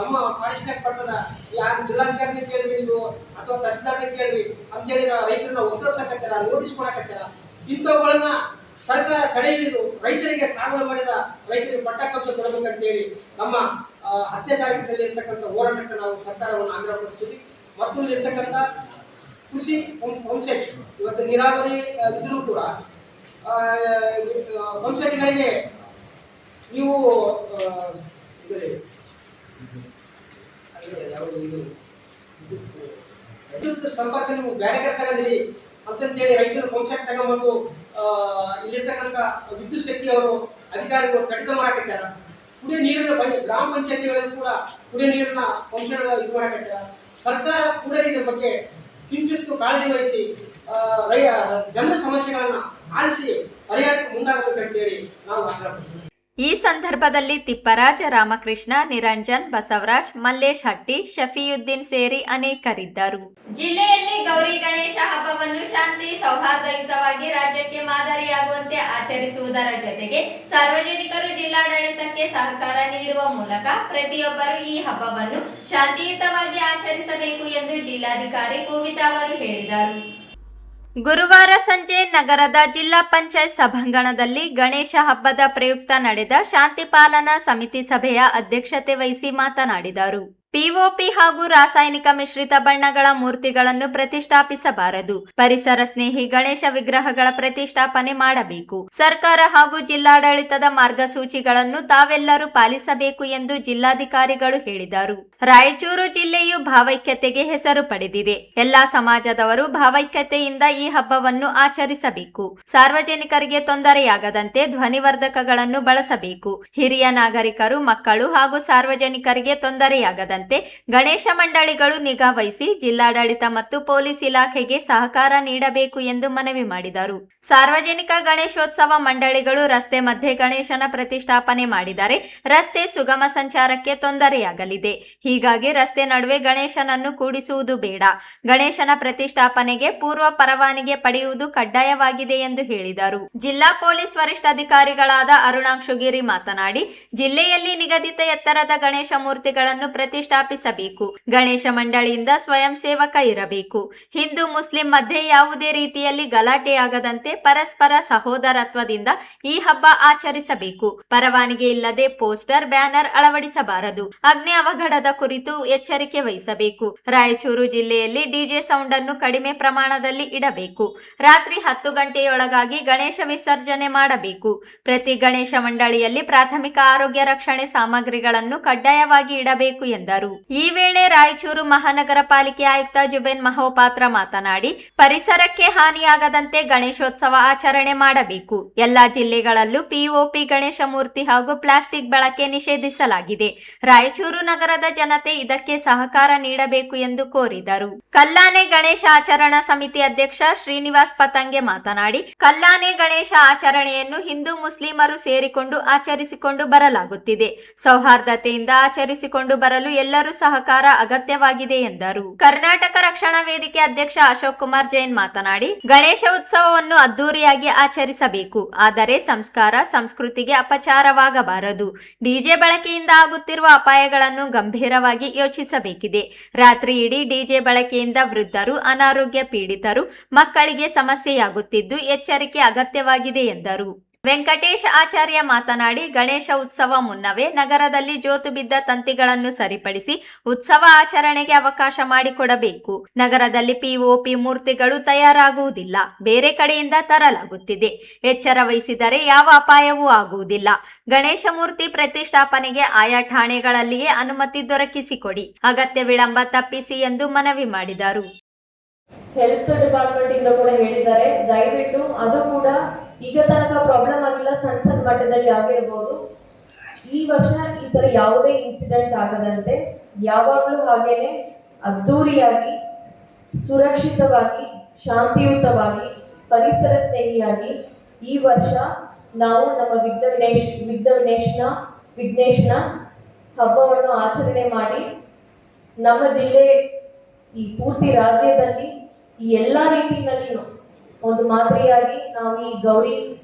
ನಮ್ಮ ಫಾರೆಸ್ಟ್ನಾಗ ಬರ್ತದ, ಯಾರು ಜಿಲ್ಲಾಧಿಕಾರಿನ ಕೇಳ್ರಿ ನೀವು ಅಥವಾ ತಹಸೀಲ್ದಾರ್ನ ಕೇಳ್ರಿ ಅಂತೇಳಿ ರೈತರನ್ನ ಒಕ್ಕಲಿಸಕತ್ತಾರ, ನೋಟಿಸ್ ಮಾಡಕತ್ತಾರ. ಇಂಥವುಗಳನ್ನ ಸರ್ಕಾರ ತಡೆ ಹಿಡಿದು ರೈತರಿಗೆ ಸಾಗುವಳಿ ಮಾಡಿದ ರೈತರಿಗೆ ಪಟ್ಟ ಕಬ್ಜ ಕೊಡಬೇಕಂತೇಳಿ ನಮ್ಮ 10ನೇ ತಾರೀಕಿನಲ್ಲಿ ಇರ್ತಕ್ಕಂಥ ಹೋರಾಟಕ್ಕೆ ನಾವು ಸರ್ಕಾರವನ್ನು ಆಗ್ರಹಪಡಿಸ್ತೀವಿ. ಮತ್ತು ಇಲ್ಲಿರ್ತಕ್ಕಂಥ ಕೃಷಿ ಪಂಪ್ಸೆಟ್ ಇವತ್ತು ನೀರಾವರಿ ಇದ್ರೂ ಕೂಡ ಪಂಪ್ಸೆಟ್ಗಳಿಗೆ ನೀವು ವಿದ್ಯುತ್ ಸಂಪರ್ಕ ನೀವು ಬೇರೆ ಕಡೆ ತಗೊಂಡಿರಿ ಅಂತಂತೇಳಿ ರೈತರು ಪಂಪ್ಸೆಟ್ ತಗೊಂಡ್ಬಂದು ಇಲ್ಲಿರ್ತಕ್ಕಂಥ ವಿದ್ಯುತ್ ಶಕ್ತಿ ಅವರು ಅಧಿಕಾರಿಗಳು ಕಡಿತ ಮಾಡಕತ್ತಾರ. ಕುಡಿಯ ನೀರಿನ ಗ್ರಾಮ ಪಂಚಾಯತಿಗಳಲ್ಲಿ ಕೂಡ ಕುಡಿಯ ನೀರಿನ ಪಂಪ್ಸೆಟ್ ಇದು ಮಾಡಕತ್ತಾರ. ಸರ್ಕಾರ ಕೂಡ ಇದರ ಬಗ್ಗೆ ಕಿಂಚಿತ್ತು ಕಾಳಜಿ ವಹಿಸಿ ಜನರ ಸಮಸ್ಯೆಗಳನ್ನು ಆಲಿಸಿ ಪರಿಹಾರಕ್ಕೆ ಮುಂದಾಗಬೇಕಂತೇಳಿ ನಾವು ಆಗ್ರಹಪಡ್ತೀವಿ. ಈ ಸಂದರ್ಭದಲ್ಲಿ ತಿಪ್ಪರಾಜ್, ರಾಮಕೃಷ್ಣ, ನಿರಂಜನ್, ಬಸವರಾಜ್, ಮಲ್ಲೇಶ್ ಹಟ್ಟಿ, ಶಫಿಯುದ್ದೀನ್ ಸೇರಿ ಅನೇಕರಿದ್ದರು. ಜಿಲ್ಲೆಯಲ್ಲಿ ಗೌರಿ ಗಣೇಶ ಹಬ್ಬವನ್ನು ಶಾಂತಿ ಸೌಹಾರ್ದಯುತವಾಗಿ ರಾಜ್ಯಕ್ಕೆ ಮಾದರಿಯಾಗುವಂತೆ ಆಚರಿಸುವುದರ ಜೊತೆಗೆ ಸಾರ್ವಜನಿಕರು ಜಿಲ್ಲಾಡಳಿತಕ್ಕೆ ಸಹಕಾರ ನೀಡುವ ಮೂಲಕ ಪ್ರತಿಯೊಬ್ಬರು ಈ ಹಬ್ಬವನ್ನು ಶಾಂತಿಯುತವಾಗಿ ಆಚರಿಸಬೇಕು ಎಂದು ಜಿಲ್ಲಾಧಿಕಾರಿ ಪೂವಿತಾ ಅವರು ಹೇಳಿದರು. ಗುರುವಾರ ಸಂಜೆ ನಗರದ ಜಿಲ್ಲಾ ಪಂಚಾಯತ್ ಸಭಾಂಗಣದಲ್ಲಿ ಗಣೇಶ ಹಬ್ಬದ ಪ್ರಯುಕ್ತ ನಡೆದ ಶಾಂತಿ ಪಾಲನಾ ಸಮಿತಿ ಸಭೆಯ ಅಧ್ಯಕ್ಷತೆ ವಹಿಸಿ ಮಾತನಾಡಿದರು. ಪಿಒಪಿ ಹಾಗೂ ರಾಸಾಯನಿಕ ಮಿಶ್ರಿತ ಬಣ್ಣಗಳ ಮೂರ್ತಿಗಳನ್ನು ಪ್ರತಿಷ್ಠಾಪಿಸಬಾರದು. ಪರಿಸರ ಸ್ನೇಹಿ ಗಣೇಶ ವಿಗ್ರಹಗಳ ಪ್ರತಿಷ್ಠಾಪನೆ ಮಾಡಬೇಕು. ಸರ್ಕಾರ ಹಾಗೂ ಜಿಲ್ಲಾಡಳಿತದ ಮಾರ್ಗಸೂಚಿಗಳನ್ನು ತಾವೆಲ್ಲರೂ ಪಾಲಿಸಬೇಕು ಎಂದು ಜಿಲ್ಲಾಧಿಕಾರಿಗಳು ಹೇಳಿದರು. ರಾಯಚೂರು ಜಿಲ್ಲೆಯು ಭಾವೈಕ್ಯತೆಗೆ ಹೆಸರು ಪಡೆದಿದೆ. ಎಲ್ಲಾ ಸಮಾಜದವರು ಭಾವೈಕ್ಯತೆಯಿಂದ ಈ ಹಬ್ಬವನ್ನು ಆಚರಿಸಬೇಕು. ಸಾರ್ವಜನಿಕರಿಗೆ ತೊಂದರೆಯಾಗದಂತೆ ಧ್ವನಿವರ್ಧಕಗಳನ್ನು ಬಳಸಬೇಕು. ಹಿರಿಯ ನಾಗರಿಕರು, ಮಕ್ಕಳು ಹಾಗೂ ಸಾರ್ವಜನಿಕರಿಗೆ ತೊಂದರೆಯಾಗದಂತೆ ಆಗದಂತೆ ಗಣೇಶ ಮಂಡಳಿಗಳು ನಿಗಾ ವಹಿಸಿ ಜಿಲ್ಲಾಡಳಿತ ಮತ್ತು ಪೊಲೀಸ್ ಇಲಾಖೆಗೆ ಸಹಕಾರ ನೀಡಬೇಕು ಎಂದು ಮನವಿ ಮಾಡಿದರು. ಸಾರ್ವಜನಿಕ ಗಣೇಶೋತ್ಸವ ಮಂಡಳಿಗಳು ರಸ್ತೆ ಮಧ್ಯೆ ಗಣೇಶನ ಪ್ರತಿಷ್ಠಾಪನೆ ಮಾಡಿದರೆ ರಸ್ತೆ ಸುಗಮ ಸಂಚಾರಕ್ಕೆ ತೊಂದರೆಯಾಗಲಿದೆ. ಹೀಗಾಗಿ ರಸ್ತೆ ನಡುವೆ ಗಣೇಶನನ್ನು ಕೂಡಿಸುವುದು ಬೇಡ. ಗಣೇಶನ ಪ್ರತಿಷ್ಠಾಪನೆಗೆ ಪೂರ್ವ ಪರವಾನಗಿ ಪಡೆಯುವುದು ಕಡ್ಡಾಯವಾಗಿದೆ ಎಂದು ಹೇಳಿದರು. ಜಿಲ್ಲಾ ಪೊಲೀಸ್ ವರಿಷ್ಠಾಧಿಕಾರಿಗಳಾದ ಅರುಣಾಕ್ಷುಗಿರಿ ಮಾತನಾಡಿ, ಜಿಲ್ಲೆಯಲ್ಲಿ ನಿಗದಿತ ಎತ್ತರದ ಗಣೇಶ ಮೂರ್ತಿಗಳನ್ನು ಪ್ರತಿಷ್ಠಾಪಿಸಬೇಕು. ಗಣೇಶ ಮಂಡಳಿಯಿಂದ ಸ್ವಯಂ ಸೇವಕ ಇರಬೇಕು. ಹಿಂದೂ ಮುಸ್ಲಿಂ ಮಧ್ಯೆ ಯಾವುದೇ ರೀತಿಯಲ್ಲಿ ಗಲಾಟೆಯಾಗದಂತೆ ಪರಸ್ಪರ ಸಹೋದರತ್ವದಿಂದ ಈ ಹಬ್ಬ ಆಚರಿಸಬೇಕು. ಪರವಾನಗಿ ಇಲ್ಲದೆ ಪೋಸ್ಟರ್, ಬ್ಯಾನರ್ ಅಳವಡಿಸಬಾರದು. ಅಗ್ನಿ ಅವಘಡದ ಕುರಿತು ಎಚ್ಚರಿಕೆ ವಹಿಸಬೇಕು. ರಾಯಚೂರು ಜಿಲ್ಲೆಯಲ್ಲಿ ಡಿಜೆ ಸೌಂಡ್ ಅನ್ನು ಕಡಿಮೆ ಪ್ರಮಾಣದಲ್ಲಿ ಇಡಬೇಕು. ರಾತ್ರಿ 10 ಗಂಟೆಯೊಳಗಾಗಿ ಗಣೇಶ ವಿಸರ್ಜನೆ ಮಾಡಬೇಕು. ಪ್ರತಿ ಗಣೇಶ ಮಂಡಳಿಯಲ್ಲಿ ಪ್ರಾಥಮಿಕ ಆರೋಗ್ಯ ರಕ್ಷಣೆ ಸಾಮಗ್ರಿಗಳನ್ನು ಕಡ್ಡಾಯವಾಗಿ ಇಡಬೇಕು ಎಂದರು. ಈ ವೇಳೆ ರಾಯಚೂರು ಮಹಾನಗರ ಪಾಲಿಕೆ ಆಯುಕ್ತ ಜುಬೇನ್ ಮಹೋಪಾತ್ರ ಮಾತನಾಡಿ, ಪರಿಸರಕ್ಕೆ ಹಾನಿಯಾಗದಂತೆ ಗಣೇಶೋತ್ಸವ ಆಚರಣೆ ಮಾಡಬೇಕು. ಎಲ್ಲಾ ಜಿಲ್ಲೆಗಳಲ್ಲೂ ಪಿಒಪಿ ಗಣೇಶ ಮೂರ್ತಿ ಹಾಗೂ ಪ್ಲಾಸ್ಟಿಕ್ ಬಳಕೆ ನಿಷೇಧಿಸಲಾಗಿದೆ. ರಾಯಚೂರು ನಗರದ ಜನತೆ ಇದಕ್ಕೆ ಸಹಕಾರ ನೀಡಬೇಕು ಎಂದು ಕೋರಿದರು. ಕಲ್ಲಾನೆ ಗಣೇಶ ಆಚರಣಾ ಸಮಿತಿ ಅಧ್ಯಕ್ಷ ಶ್ರೀನಿವಾಸ್ ಪತಂಗೆ ಮಾತನಾಡಿ, ಕಲ್ಲಾನೆ ಗಣೇಶ ಆಚರಣೆಯನ್ನು ಹಿಂದೂ ಮುಸ್ಲಿಮರು ಸೇರಿಕೊಂಡು ಆಚರಿಸಿಕೊಂಡು ಬರಲಾಗುತ್ತಿದೆ. ಸೌಹಾರ್ದತೆಯಿಂದ ಆಚರಿಸಿಕೊಂಡು ಬರಲು ಎಲ್ಲರೂ ಸಹಕಾರ ಅಗತ್ಯವಾಗಿದೆ ಎಂದರು. ಕರ್ನಾಟಕ ರಕ್ಷಣಾ ವೇದಿಕೆ ಅಧ್ಯಕ್ಷ ಅಶೋಕ್ ಕುಮಾರ್ ಜೈನ್ ಮಾತನಾಡಿ, ಗಣೇಶ ಉತ್ಸವವನ್ನು ಅದ್ದೂರಿಯಾಗಿ ಆಚರಿಸಬೇಕು. ಆದರೆ ಸಂಸ್ಕಾರ ಸಂಸ್ಕೃತಿಗೆ ಅಪಚಾರವಾಗಬಾರದು. ಡಿಜೆ ಬಳಕೆಯಿಂದ ಆಗುತ್ತಿರುವ ಅಪಾಯಗಳನ್ನು ಗಂಭೀರವಾಗಿ ಯೋಚಿಸಬೇಕಿದೆ. ರಾತ್ರಿ ಇಡೀ ಡಿಜೆ ಬಳಕೆಯಿಂದ ವೃದ್ಧರು, ಅನಾರೋಗ್ಯ ಪೀಡಿತರು, ಮಕ್ಕಳಿಗೆ ಸಮಸ್ಯೆಯಾಗುತ್ತಿದ್ದು ಎಚ್ಚರಿಕೆ ಅಗತ್ಯವಾಗಿದೆ ಎಂದರು. ವೆಂಕಟೇಶ್ ಆಚಾರ್ಯ ಮಾತನಾಡಿ, ಗಣೇಶ ಉತ್ಸವ ಮುನ್ನವೇ ನಗರದಲ್ಲಿ ಜೋತು ಬಿದ್ದ ತಂತಿಗಳನ್ನು ಸರಿಪಡಿಸಿ ಉತ್ಸವ ಆಚರಣೆಗೆ ಅವಕಾಶ ಮಾಡಿಕೊಡಬೇಕು. ನಗರದಲ್ಲಿ ಪಿಒಪಿ ಮೂರ್ತಿಗಳು ತಯಾರಾಗುವುದಿಲ್ಲ, ಬೇರೆ ಕಡೆಯಿಂದ ತರಲಾಗುತ್ತಿದೆ. ಎಚ್ಚರ ವಹಿಸಿದರೆ ಯಾವ ಅಪಾಯವೂ ಆಗುವುದಿಲ್ಲ. ಗಣೇಶ ಮೂರ್ತಿ ಪ್ರತಿಷ್ಠಾಪನೆಗೆ ಆಯಾ ಠಾಣೆಗಳಲ್ಲಿಯೇ ಅನುಮತಿ ದೊರಕಿಸಿಕೊಡಿ. ಅಗತ್ಯ ವಿಳಂಬ ತಪ್ಪಿಸಿ ಎಂದು ಮನವಿ ಮಾಡಿದರು. ಹೆಲ್ತ್ ಡಿಪಾರ್ಟ್ಮೆಂಟ್ ಇಂದ ಕೂಡ ಹೇಳಿದ್ದಾರೆ, ದಯವಿಟ್ಟು ಅದು ಕೂಡ ಈಗ ತನಕ ಪ್ರಾಬ್ಲಮ್ ಆಗಿಲ್ಲ, ಸಣ್ಣ ಮಟ್ಟದಲ್ಲಿ ಆಗಿರ್ಬೋದು. ಈ ವರ್ಷ ಈ ತರ ಯಾವುದೇ ಇನ್ಸಿಡೆಂಟ್ ಆಗದಂತೆ ಯಾವಾಗಲೂ ಹಾಗೇನೆ ಅದ್ದೂರಿಯಾಗಿ, ಸುರಕ್ಷಿತವಾಗಿ, ಶಾಂತಿಯುತವಾಗಿ, ಪರಿಸರ ಸ್ನೇಹಿಯಾಗಿ ಈ ವರ್ಷ ನಾವು ನಮ್ಮ ವಿಘ್ನೇಶನ ಹಬ್ಬವನ್ನು ಆಚರಣೆ ಮಾಡಿ ನಮ್ಮ ಜಿಲ್ಲೆ ಈ ಪೂರ್ತಿ ರಾಜ್ಯದಲ್ಲಿ ಈ ಎಲ್ಲ ರೀತಿಯಲ್ಲಿಯೂ ಒಂದು ಮಾದರಿಯಾಗಿ ನಾವು ಈ ಗೌರಿ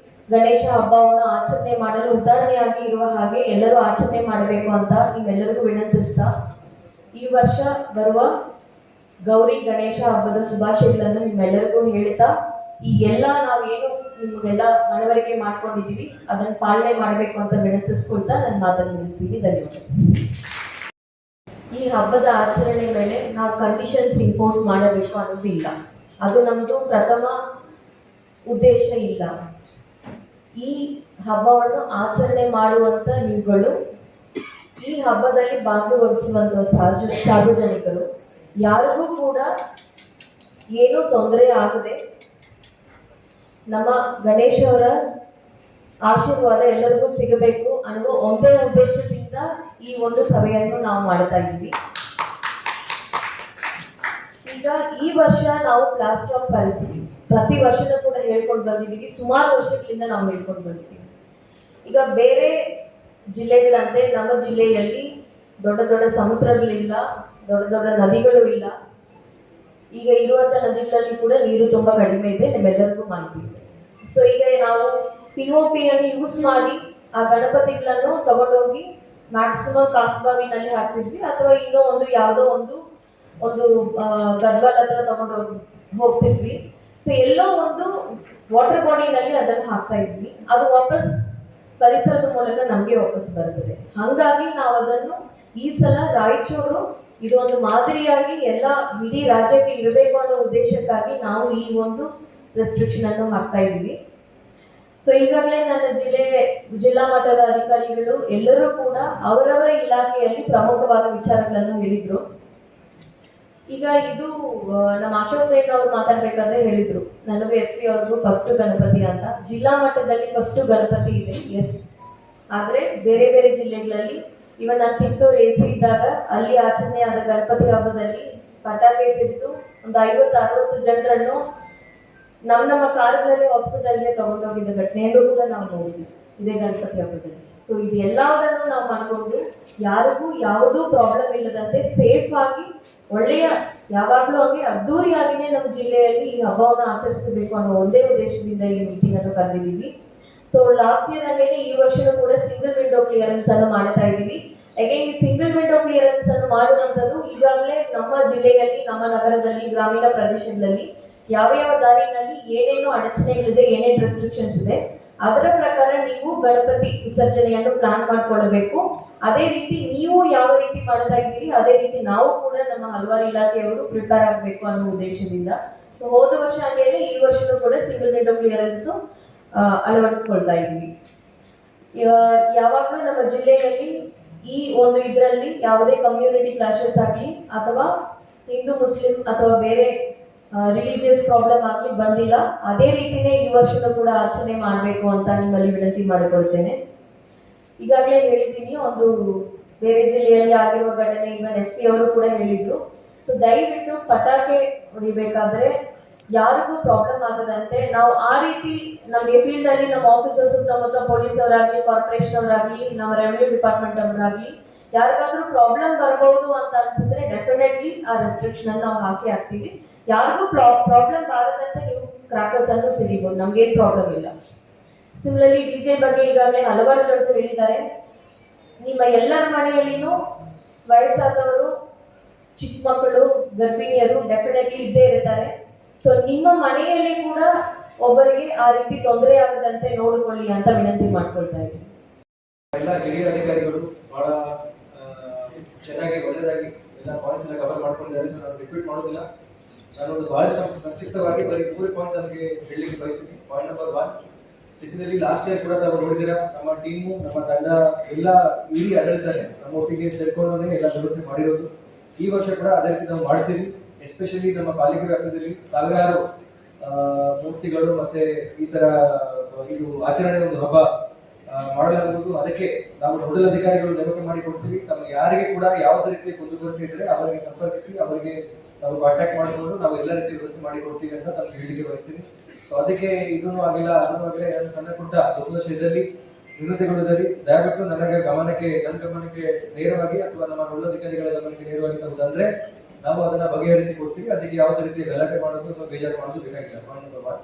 ಗಣೇಶ ಹಬ್ಬವನ್ನು ಆಚರಣೆ ಮಾಡಲು ಉದಾಹರಣೆಯಾಗಿ ಇರುವ ಹಾಗೆ ಎಲ್ಲರೂ ಆಚರಣೆ ಮಾಡಬೇಕು ಅಂತ ನಿಮ್ಮೆಲ್ಲರಿಗೂ ವಿನಂತಿಸ್ತಾ, ಈ ವರ್ಷ ಬರುವ ಗೌರಿ ಗಣೇಶ ಹಬ್ಬದ ಶುಭಾಶಯಗಳನ್ನು ನಿಮ್ಮೆಲ್ಲರಿಗೂ ಹೇಳ್ತಾ, ಈ ಎಲ್ಲ ನಾವೇನು ನಿಮಗೆಲ್ಲ ಮನವರಿಕೆ ಮಾಡ್ಕೊಂಡಿದ್ದೀವಿ ಅದನ್ನು ಪಾಲನೆ ಮಾಡಬೇಕು ಅಂತ ವಿನಂತಿಸ್ಕೊಳ್ತಾ ನನ್ನ ಮಾತನ್ನು ಮುಗಿಸ್ತೀನಿ. ಧನ್ಯವಾದ. ಈ ಹಬ್ಬದ ಆಚರಣೆ ಮೇಲೆ ನಾವು ಕಂಡೀಷನ್ಸ್ ಇಂಪೋಸ್ ಮಾಡಬೇಕು ಅನ್ನೋದಿಲ್ಲ, ಅದು ನಮ್ಮದು ಪ್ರಥಮ ಉದ್ದೇಶ ಇಲ್ಲ. ಈ ಹಬ್ಬವನ್ನು ಆಚರಣೆ ಮಾಡುವಂತ ನೀವುಗಳು, ಈ ಹಬ್ಬದಲ್ಲಿ ಭಾಗವಹಿಸುವಂತಹ ಸಾರ್ವಜನಿಕರು ಯಾರಿಗೂ ಕೂಡ ಏನೂ ತೊಂದರೆ ಆಗದೆ ನಮ್ಮ ಗಣೇಶ ಅವರ ಆಶೀರ್ವಾದ ಎಲ್ಲರಿಗೂ ಸಿಗಬೇಕು ಅನ್ನುವ ಒಂದೇ ಉದ್ದೇಶದಿಂದ ಈ ಒಂದು ಸಭೆಯನ್ನು ನಾವು ಮಾಡ್ತಾ ಇದ್ದೀವಿ. ಈಗ ಈ ವರ್ಷ ನಾವು ಪ್ಲಾಸ್ಟರ್ ಆಫ್ ಪ್ಯಾರಿಸ್ ಪ್ರತಿ ವರ್ಷನೂ ಕೂಡ ಹೇಳ್ಕೊಂಡು ಬಂದಿದ್ದೀವಿ, ಸುಮಾರು ವರ್ಷಗಳಿಂದ ನಾವು ಹೇಳ್ಕೊಂಡು ಬಂದಿದ್ದೀವಿ. ಈಗ ಬೇರೆ ಜಿಲ್ಲೆಗಳಂತೆ ನಮ್ಮ ಜಿಲ್ಲೆಯಲ್ಲಿ ದೊಡ್ಡ ದೊಡ್ಡ ಸಮುದ್ರಗಳಿಲ್ಲ, ದೊಡ್ಡ ದೊಡ್ಡ ನದಿಗಳು ಇಲ್ಲ. ಈಗ ಇರುವಂತ ನದಿಗಳಲ್ಲಿ ಕೂಡ ನೀರು ತುಂಬಾ ಕಡಿಮೆ ಇದೆ, ನಿಮ್ಮೆಲ್ಲರಿಗೂ ಮಾಹಿತಿ ಇದೆ. ಸೊ ಈಗ ನಾವು ಪಿಒಪಿ ಅನ್ನು ಯೂಸ್ ಮಾಡಿ ಆ ಗಣಪತಿಗಳನ್ನು ತಗೊಂಡೋಗಿ ಮ್ಯಾಕ್ಸಿಮಮ್ ಕಾಸ್ಬಾವಿನಲ್ಲಿ ಹಾಕ್ತಿದ್ವಿ, ಅಥವಾ ಇನ್ನೂ ಒಂದು ಯಾವುದೋ ಒಂದು ಗದ್ವಾಲ್ ಹತ್ರ ತಗೊಂಡು ಹೋಗ್ತಿದ್ವಿ. ಸೊ ಎಲ್ಲೋ ಒಂದು ವಾಟರ್ ಬಾಡಿನಲ್ಲಿ ಅದನ್ನು ಹಾಕ್ತಾ ಇದ್ವಿ, ಅದು ವಾಪಸ್ ಪರಿಸರದ ಮೂಲಕ ನಮಗೆ ವಾಪಸ್ ಬರ್ತದೆ. ಹಾಗಾಗಿ ನಾವು ಅದನ್ನು ಈ ಸಲ ರಾಯಚೂರು ಇದು ಒಂದು ಮಾದರಿಯಾಗಿ ಎಲ್ಲ ಇಡೀ ರಾಜ್ಯಕ್ಕೆ ಇರಬೇಕು ಅನ್ನೋ ಉದ್ದೇಶಕ್ಕಾಗಿ ನಾವು ಈ ಒಂದು ರೆಸ್ಟ್ರಿಕ್ಷನ್ ಅನ್ನು ಹಾಕ್ತಾ ಇದ್ವಿ. ಸೊ ಈಗಾಗಲೇ ನನ್ನ ಜಿಲ್ಲಾ ಮಟ್ಟದ ಅಧಿಕಾರಿಗಳು ಎಲ್ಲರೂ ಕೂಡ ಅವರವರ ಇಲಾಖೆಯಲ್ಲಿ ಪ್ರಮುಖವಾದ ವಿಚಾರಗಳನ್ನು ಹೇಳಿದ್ರು. ಈಗ ಇದು ನಮ್ಮ ಅಶೋಕ್ ಜೈನ್ ಅವರು ಮಾತಾಡ್ಬೇಕಾದ್ರೆ ಹೇಳಿದ್ರು, ನನಗೂ SP ಅವ್ರಿಗೂ ಫಸ್ಟ್ ಗಣಪತಿ ಅಂತ. ಜಿಲ್ಲಾ ಮಟ್ಟದಲ್ಲಿ ಫಸ್ಟ್ ಗಣಪತಿ ಇದೆ, ಎಸ್. ಆದ್ರೆ ಬೇರೆ ಬೇರೆ ಜಿಲ್ಲೆಗಳಲ್ಲಿ ಇವನ್ ನಾನು ತಿಂಟೂರು AC ಇದ್ದಾಗ ಅಲ್ಲಿ ಆಚರಣೆ ಆದ ಗಣಪತಿ ಹಬ್ಬದಲ್ಲಿ ಪಟಾಕಿ ಸಿಡಿದು ಒಂದು 50-60 ಜನರನ್ನು ನಮ್ಮ ಕಾರುಗಳಲ್ಲಿ ಹಾಸ್ಪಿಟಲ್ಗೆ ತಗೊಂಡೋಗಿದ್ದ ಘಟನೆಯಲ್ಲೂ ಕೂಡ ನಾವು ನೋಡಿದ್ವಿ ಇದೇ ಗಣಪತಿ ಹಬ್ಬದಲ್ಲಿ. ಸೊ ಇದು ಎಲ್ಲದನ್ನು ನಾವು ಮಾಡ್ಕೊಂಡು ಯಾರಿಗೂ ಯಾವುದೂ ಪ್ರಾಬ್ಲಮ್ ಇಲ್ಲದಂತೆ ಸೇಫ್ ಆಗಿ ಒಳ್ಳೆಯ ಯಾವಾಗಲೂ ಹಾಗೆ ಅದ್ದೂರಿಯಾಗಿಯೇ ನಮ್ಮ ಜಿಲ್ಲೆಯಲ್ಲಿ ಈ ಹಬ್ಬವನ್ನು ಆಚರಿಸಬೇಕು ಅನ್ನೋ ಒಂದೇ ಉದ್ದೇಶದಿಂದ ಈ ಮೀಟಿಂಗ್ ಅನ್ನು ಕರೆದಿದ್ದೀವಿ. ಸೊ ಲಾಸ್ಟ್ ಇಯರ್ ಹಾಗೇನೆ ಈ ವರ್ಷನೂ ಕೂಡ ಸಿಂಗಲ್ ವಿಂಡೋ ಕ್ಲಿಯರೆನ್ಸ್ ಅನ್ನು ಮಾಡ್ತಾ ಇದ್ದೀವಿ. ಅಗೇನ್ ಈ ಸಿಂಗಲ್ ವಿಂಡೋ ಕ್ಲಿಯರೆನ್ಸ್ ಅನ್ನು ಮಾಡುವಂಥದ್ದು ಈಗಾಗಲೇ ನಮ್ಮ ಜಿಲ್ಲೆಯಲ್ಲಿ, ನಮ್ಮ ನಗರದಲ್ಲಿ, ಗ್ರಾಮೀಣ ಪ್ರದೇಶಗಳಲ್ಲಿ ಯಾವ ಯಾವ ದಾರಿನಲ್ಲಿ ಏನೇನು ಅಡಚಣೆಗಳಿದೆ, ಏನೇನು ರೆಸ್ಟ್ರಿಕ್ಷನ್ಸ್ ಇದೆ, ಅದರ ಪ್ರಕಾರ ನೀವು ಗಣಪತಿ ವಿಸರ್ಜನೆಯನ್ನು ಪ್ಲಾನ್ ಮಾಡ್ಕೊಳ್ಬೇಕು. ಅದೇ ರೀತಿ ನೀವು ಯಾವ ರೀತಿ ಮಾಡ್ತಾ ಇದ್ದೀರಿ ಅದೇ ರೀತಿ ನಾವು ಕೂಡ ನಮ್ಮ ಹಲವಾರು ಇಲಾಖೆಯವರು ಪ್ರಿಪೇರ್ ಆಗಬೇಕು ಅನ್ನೋ ಉದ್ದೇಶದಿಂದ. ಸೊ ಹೋದ ವರ್ಷ ಹಾಗೇನೆ ಈ ವರ್ಷನೂ ಕೂಡ ಸಿಂಗಲ್ ವಿಂಡೋ ಕ್ಲಿಯರೆನ್ಸ್ ಅಳವಡಿಸ್ಕೊಳ್ತಾ ಇದ್ದೀವಿ. ಯಾವಾಗಲೂ ನಮ್ಮ ಜಿಲ್ಲೆಯಲ್ಲಿ ಈ ಒಂದು ಇದರಲ್ಲಿ ಯಾವುದೇ ಕಮ್ಯುನಿಟಿ ಕ್ಲಾಶಸ್ ಆಗಲಿ ಅಥವಾ ಹಿಂದೂ ಮುಸ್ಲಿಂ ಅಥವಾ ಬೇರೆ ರಿಲಿಜಿಯಸ್ ಪ್ರಾಬ್ಲಮ್ ಆಗಲಿ ಬಂದಿಲ್ಲ. ಅದೇ ರೀತಿನೇ ಈ ವರ್ಷನೂ ಕೂಡ ಆಚರಣೆ ಮಾಡಬೇಕು ಅಂತ ನಿಮ್ಮಲ್ಲಿ ವಿನಂತಿ ಮಾಡಿಕೊಳ್ತೇನೆ. ಈಗಾಗಲೇ ಹೇಳಿದ್ದೀನಿ, ಒಂದು ಬೇರೆ ಜಿಲ್ಲೆಯಲ್ಲಿ ಆಗಿರುವ ಘಟನೆ ಇವನ್ SP ಅವರು ಕೂಡ ಹೇಳಿದ್ರು. ಸೊ ದಯವಿಟ್ಟು ಪಟಾಕಿ ಹೊಡಿಬೇಕಾದ್ರೆ ಯಾರಿಗೂ ಪ್ರಾಬ್ಲಮ್ ಆಗದಂತೆ ನಾವು ಆ ರೀತಿ ನಮಗೆ ಫೀಲ್ಡ್ ಅಲ್ಲಿ ನಮ್ಮ ಆಫೀಸರ್ ಸುತ್ತಮುತ್ತ ಪೊಲೀಸ್ ಅವರಾಗ್ಲಿ, ಕಾರ್ಪೊರೇಷನ್ ಅವರಾಗ್ಲಿ, ನಮ್ಮ ರೆವಿನ್ಯೂ ಡಿಪಾರ್ಟ್ಮೆಂಟ್ ಅವರಾಗ್ಲಿ ಯಾರಿಗಾದ್ರೂ ಪ್ರಾಬ್ಲಮ್ ಬರ್ಬೋದು ಅಂತ ಅನ್ಸಿದ್ರೆ ಡೆಫಿನೆಟ್ಲಿ ಆ ರೆಸ್ಟ್ರಿಕ್ಷನ್ ಅನ್ನು ನಾವು ಹಾಕ್ತೀವಿ. ಯಾರಿಗೂ ಪ್ರಾಬ್ಲಮ್ ಬಾರದಂತೆ ನೀವು ಕ್ರಾಕರ್ಸ್ ಅನ್ನು ಸಿಡಿಬಹುದು, ನಮ್ಗೇನು ಪ್ರಾಬ್ಲಮ್ ಇಲ್ಲ. ಸಿಮಿಲರ್ಲಿ DJ ಬಗ್ಗೆ ಈಗಾಗಲೇ ಹಲವಾರು ಜನರು ಹೇಳಿದ್ದಾರೆ. ನಿಮ್ಮ ಎಲ್ಲರ ಮನೆಯಲ್ಲಿನೂ ವಯಸ್ಸಾದವರು, ಚಿಕ್ಕ ಮಕ್ಕಳು, ಗರ್ಭಿಣಿಯರು ಡೆಫಿನೆಟ್ಲಿ ಇದ್ದೇ ಇರ್ತಾರೆ. ಸೊ ನಿಮ್ಮ ಮನೆಯಲ್ಲಿ ಕೂಡ ಒಬ್ಬರಿಗೆ ಆ ರೀತಿ ತೊಂದರೆ ಆಗದಂತೆ ನೋಡಿಕೊಳ್ಳಿ ಅಂತ ವಿನಂತಿ ಮಾಡ್ಕೊಳ್ತಾ ಇದ್ದೀನಿ. ಎಲ್ಲ ಹಿರಿಯ ಅಧಿಕಾರಿಗಳು ಬಹಳ ಚೆನ್ನಾಗಿ ಒಳ್ಳೆಯದಾಗಿ ಎಲ್ಲ ಪಾಯಿಂಟ್ಸ್ ಎಲ್ಲ ಕವರ್ ಮಾಡ್ಕೊಂಡಿದ್ದಾರೆ. ಸೊ ನಾನು ರಿಪೀಟ್ ಮಾಡೋದಿಲ್ಲ. ನಾನೊಂದು ಬಹಳ ಸಂಕ್ಷಿಪ್ತವಾಗಿ ಬರೀ 3 ಪಾಯಿಂಟ್ ನಮಗೆ ಹೇಳಲಿಕ್ಕೆ ಬಯಸ್ತೀನಿ. ಪಾಯಿಂಟ್ ನಂಬರ್ 1, ಸಿಟಿಯಲ್ಲಿ ಲಾಸ್ಟ್ ಇಯರ್ ಕೂಡ ತಾವು ನೋಡಿದ್ದೀರಾ, ನಮ್ಮ ಟೀಮು, ನಮ್ಮ ತಂಡ ಎಲ್ಲ ಇಡೀ ಆಡಳಿತನೇ ನಮ್ಮ ಒಟ್ಟಿಗೆ ಸೇರ್ಕೊಂಡೇ ಎಲ್ಲ ವ್ಯವಸ್ಥೆ ಮಾಡಿರೋದು. ಈ ವರ್ಷ ಕೂಡ ಅದೇ ರೀತಿ ನಾವು ಮಾಡ್ತೀವಿ. ಎಸ್ಪೆಷಲಿ ನಮ್ಮ ಪಾಲಿಕೆ ವ್ಯಾಪ್ತಿಯಲ್ಲಿ ಸಾವಿರಾರು ಮೂರ್ತಿಗಳು ಮತ್ತೆ ಈ ತರ ಇದು ಆಚರಣೆ ಒಂದು ಹಬ್ಬ ಮಾಡಲಾಗುವುದು. ಅದಕ್ಕೆ ನಾವು ನೋಡಲ್ ಅಧಿಕಾರಿಗಳು ನೇಮಕ ಮಾಡಿ ಕೊಡ್ತೀವಿ. ತಮಗೆ ಯಾರಿಗೆ ಕೂಡ ಯಾವುದೇ ರೀತಿಯ ಕುಂದುಕೊರತೆ ಇದ್ರೆ ಅವರಿಗೆ ಸಂಪರ್ಕಿಸಿ ಅವರಿಗೆ ನಾವು ಕಾಂಟ್ಯಾಕ್ಟ್ ಮಾಡಿಕೊಂಡು ನಾವು ಎಲ್ಲ ರೀತಿ ವ್ಯವಸ್ಥೆ ಮಾಡಿ ಕೊಡ್ತೀವಿ ಅಂತ ತಮಗೆ ಹೇಳಿಕೆ ಬಯಸ್ತೀನಿ. ಸೊ ಅದಕ್ಕೆ ಇದನ್ನು ಆಗಿಲ್ಲ ಅದನ್ನು ಆಗಿಲ್ಲ ಏನಾದ್ರು ಸಣ್ಣ ಪುಟ್ಟ ದೋಷದಲ್ಲಿ ನ್ಯೂನತೆಗೊಳ್ಳದಲ್ಲಿ ದಯವಿಟ್ಟು ನನ್ನ ಗಮನಕ್ಕೆ ನೇರವಾಗಿ ಅಥವಾ ನಮ್ಮ ನೋಡಲ್ ಅಧಿಕಾರಿಗಳ ಗಮನಕ್ಕೆ ನೇರವಾಗಿ ನಾವು ತಂದ್ರೆ ನಾವು ಅದನ್ನ ಬಗೆಹರಿಸಿ ಕೊಡ್ತೀವಿ. ಅದಕ್ಕೆ ಯಾವುದೇ ರೀತಿಯ ಗಲಾಟೆ ಮಾಡೋದು ಅಥವಾ ಬೇಜಾರು ಮಾಡೋದು ಬೇಕಾಗಿಲ್ಲ. Point number 1.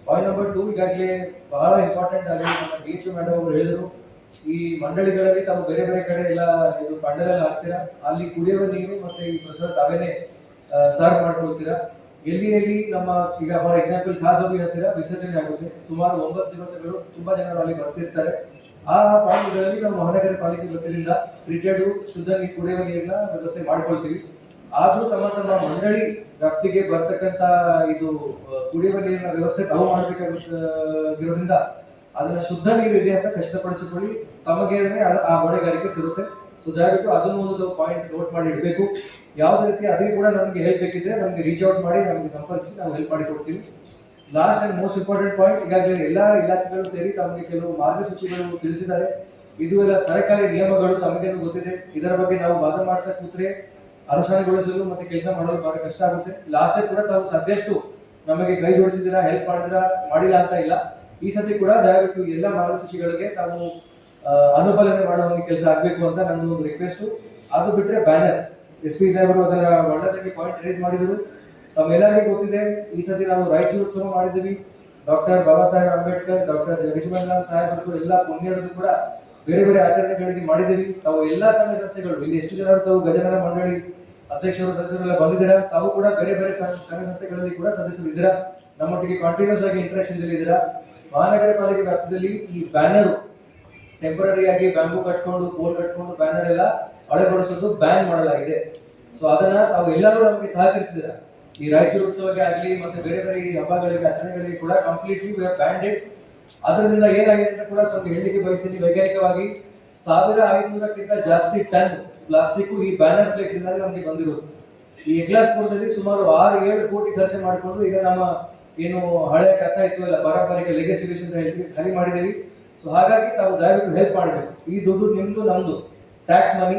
ಪಾಯಿಂಟ್ ನಂಬರ್ 2, ಈಗಾಗಲೇ ಬಹಳ ಇಂಪಾರ್ಟೆಂಟ್ ಆಗಿ ನಮ್ಮ DHO ಮೇಡಮ್ ಅವರು ಹೇಳಿದ್ರು, ಈ ಮಂಡಳಿಗಳಲ್ಲಿ ತಾವು ಬೇರೆ ಬೇರೆ ಕಡೆ ಎಲ್ಲ ಇದು ಪಂಡಲೆಲ್ಲ ಹಾಕ್ತೀರಾ, ಅಲ್ಲಿ ಕುಡಿಯುವ ನೀರು ಮತ್ತೆ ಈ ಪ್ರಸಾದ ತಾವೇನೆ ಸರ್ವ್ ಮಾಡ್ಕೊಳ್ತೀರಾ. ಎಲ್ಲಿ ನಮ್ಮ ಈಗ ಫಾರ್ ಎಕ್ಸಾಂಪಲ್ ಖಾಸಗಿ ಹತ್ತಿರ ವಿಸರ್ಜನೆ ಆಗುತ್ತೆ, ಸುಮಾರು 9 ದಿವಸಗಳು ತುಂಬಾ ಜನರು ಅಲ್ಲಿ ಬರ್ತಿರ್ತಾರೆ. ಆ ಪಾಯಿಂಟ್ಗಳಲ್ಲಿ ನಾವು ಮಹಾನಗರ ಪಾಲಿಕೆ ವತಿಯಿಂದ ಟ್ರೀಟೆಡ್ ಶುದ್ಧ ನೀರು ಕುಡಿಯುವ ನೀರಿನ ವ್ಯವಸ್ಥೆ ಮಾಡ್ಕೊಳ್ತೀವಿ. ಆದ್ರೂ ತಮ್ಮ ಮಂಡಳಿ ವ್ಯಾಪ್ತಿಗೆ ಬರ್ತಕ್ಕಂತ ಇದು ಕುಡಿಯುವ ನೀರಿನ ವ್ಯವಸ್ಥೆ ತಾವು ಮಾಡಬೇಕಾಗಿರೋದ್ರಿಂದ ಅದನ್ನ ಶುದ್ಧ ನೀರು ಇದೆ ಅಂತ ಖಚಿತಪಡಿಸಿಕೊಳ್ಳಿ. ತಮಗೆ ಆ ಹೊಣೆಗಾರಿಕೆ ಸಿಗುತ್ತೆ. ಸೊ ದಯವಿಟ್ಟು ಅದನ್ನು ಒಂದು ಪಾಯಿಂಟ್ ನೋಟ್ ಮಾಡಿ ಇಡಬೇಕು. ಯಾವುದೇ ರೀತಿ ಅದೇ ಕೂಡ ನಮಗೆ ಹೆಲ್ಪ್ ಬೇಕಿದ್ರೆ ನಮಗೆ ರೀಚ್ ಔಟ್ ಮಾಡಿ ನಮಗೆ ಸಂಪರ್ಕಿಸಿ ನಾವು ಹೆಲ್ಪ್ ಮಾಡಿ ಕೊಡ್ತೀವಿ. Last and most important point, ಈಗಾಗಲೇ ಎಲ್ಲಾ ಇಲಾಖೆಗಳು ಸೇರಿ ತಮಗೆ ಕೆಲವು ಮಾರ್ಗಸೂಚಿಗಳು ತಿಳಿಸಿದ್ದಾರೆ. ಇದು ಎಲ್ಲ ಸರ್ಕಾರಿ ನಿಯಮಗಳು ತಮಗೇನು ಗೊತ್ತಿದೆ. ಇದರ ಬಗ್ಗೆ ನಾವು ವಾದ ಮಾಡ್ತಾ ಕೂತ್ರೆ ಅನುಷ್ಠಾನಗೊಳಿಸಲು ಮತ್ತೆ ಕೆಲಸ ಮಾಡಲು ಬಹಳ ಕಷ್ಟ ಆಗುತ್ತೆ. ಲಾಸ್ಟ್ ಕೂಡ ತಾವು ಸದ್ಯಷ್ಟು ನಮಗೆ ಕೈ ಜೋಡಿಸಿದಿರಾ, ಹೆಲ್ಪ್ ಮಾಡಿಲ್ಲ ಅಂತ ಇಲ್ಲ. ಈ ಸತಿ ಕೂಡ ದಯವಿಟ್ಟು ಎಲ್ಲ ಮಾರ್ಗಸೂಚಿಗಳಿಗೆ ತಾವು ಅನುಪಾಲನೆ ಮಾಡುವ ಕೆಲಸ ಆಗ್ಬೇಕು ಅಂತ ನನ್ನ ಒಂದು ರಿಕ್ವೆಸ್ಟ್. ಅದು ಬಿಟ್ರೆ ಬ್ಯಾನರ್ SP ಸಾಹೇಬರು ಅದನ್ನ ಒಳ್ಳೆದಾಗಿ ಪಾಯಿಂಟ್ ರೇಸ್ ಮಾಡಿದ್ರು. ತಮ್ಮೆಲ್ಲರಿಗೂ ಗೊತ್ತಿದೆ, ಈ ಸತಿ ನಾವು ರಾಯಚೂರು ಮಾಡಿದ್ದೀವಿ. ಡಾಕ್ಟರ್ ಬಾಬಾ ಸಾಹೇಬ್ ಅಂಬೇಡ್ಕರ್, ಡಾಕ್ಟರ್ ಜಗಜೀವನ್ ಸಾಹೇಬರು ಎಲ್ಲ ಪುಣ್ಯರದ್ದು ಕೂಡ ಬೇರೆ ಬೇರೆ ಆಚರಣೆಗಳಿಗೆ ಮಾಡಿದ್ದೀವಿ. ತಾವು ಎಲ್ಲಾ ಸಂಘ ಸಂಸ್ಥೆಗಳು ಇಲ್ಲಿ ಎಷ್ಟು ಜನರು ತಾವು ಗಜಾನನ ಮಂಡಳಿ ಅಧ್ಯಕ್ಷರು ಸದಸ್ಯರೆಲ್ಲ ಬಂದಿದ್ದೀರಾ. ತಾವು ಕೂಡ ಬೇರೆ ಬೇರೆ ಸಂಘ ಸಂಸ್ಥೆಗಳಲ್ಲಿ ಕೂಡ ಸದಸ್ಯರು ಇದ್ದೀರಾ. ನಮ್ಮೊಟ್ಟಿಗೆ ಕಾಂಟಿನ್ಯೂಸ್ ಆಗಿ ಇಂಟರಾಕ್ಷನ್ ಇದ್ದೀರಾ. ಮಹಾನಗರ ಪಾಲಿಕೆ ವ್ಯಾಪ್ತಿಯಲ್ಲಿ ಈ ಬ್ಯಾನರ್ ಟೆಂಪರರಿ ಆಗಿ ಬ್ಯಾಂಬೂ ಕಟ್ಕೊಂಡು ಪೋಲ್ ಕಟ್ಕೊಂಡು ಬ್ಯಾನರ್ ಎಲ್ಲ ಅಳವಡಿಸೋದು ಬ್ಯಾನ್ ಮಾಡಲಾಗಿದೆ. ಸೊ ಅದನ್ನ ತಾವು ಎಲ್ಲರೂ ನಮಗೆ ಸಹಕರಿಸಿದಿರಾ. ಈ ರಾಯಚೂರು ಉತ್ಸವಕ್ಕೆ ಆಗಲಿ ಮತ್ತೆ ಬೇರೆ ಬೇರೆ ಹಬ್ಬಗಳಿಗೆ ಆಚರಣೆಗಳಿಗೆ ಕೂಡ ಕಂಪ್ಲೀಟ್ಲಿ ಬ್ಯಾನ್ಡ್ ಇಟ್. ಅದರಿಂದ ಏನಾಗಿದೆ ಅಂತ ಕೂಡ ತಮಗೆ ಹೇಳಲಿಕ್ಕೆ ಬಯಸ್ತೀನಿ. ವೈಜ್ಞಾನಿಕವಾಗಿ 1500ಕ್ಕಿಂತ ಜಾಸ್ತಿ ಟನ್ ಪ್ಲಾಸ್ಟಿಕ್ ಈ ಬ್ಯಾನರ್ ಫ್ಲೆಕ್ಸ್ ಇಂದ ನಮಗೆ ಬಂದಿರೋದು. ಈ ಎಕ್ಲಾಸ್ಪುರದಲ್ಲಿ ಸುಮಾರು 6-7 ಕೋಟಿ ಖರ್ಚು ಮಾಡಿಕೊಂಡು ಈಗ ನಮ್ಮ ಏನು ಹಳೆ ಕಸ ಇತ್ತು ಎಲ್ಲ ಪಾರಂಪರಿಕ ಲೆಗಸಿ ವೇಸ್ಟ್ ಅಂತ ಹೇಳ್ತೀವಿ ಖಾಲಿ ಮಾಡಿದ್ದೀವಿ. ಸೊ ಹಾಗಾಗಿ ತಾವು ದಯವಿಟ್ಟು ಹೆಲ್ಪ್ ಮಾಡಬೇಕು. ಈ ದುಡ್ಡು ನಿಮ್ದು ನಮ್ದು ಟ್ಯಾಕ್ಸ್ ಮನಿ,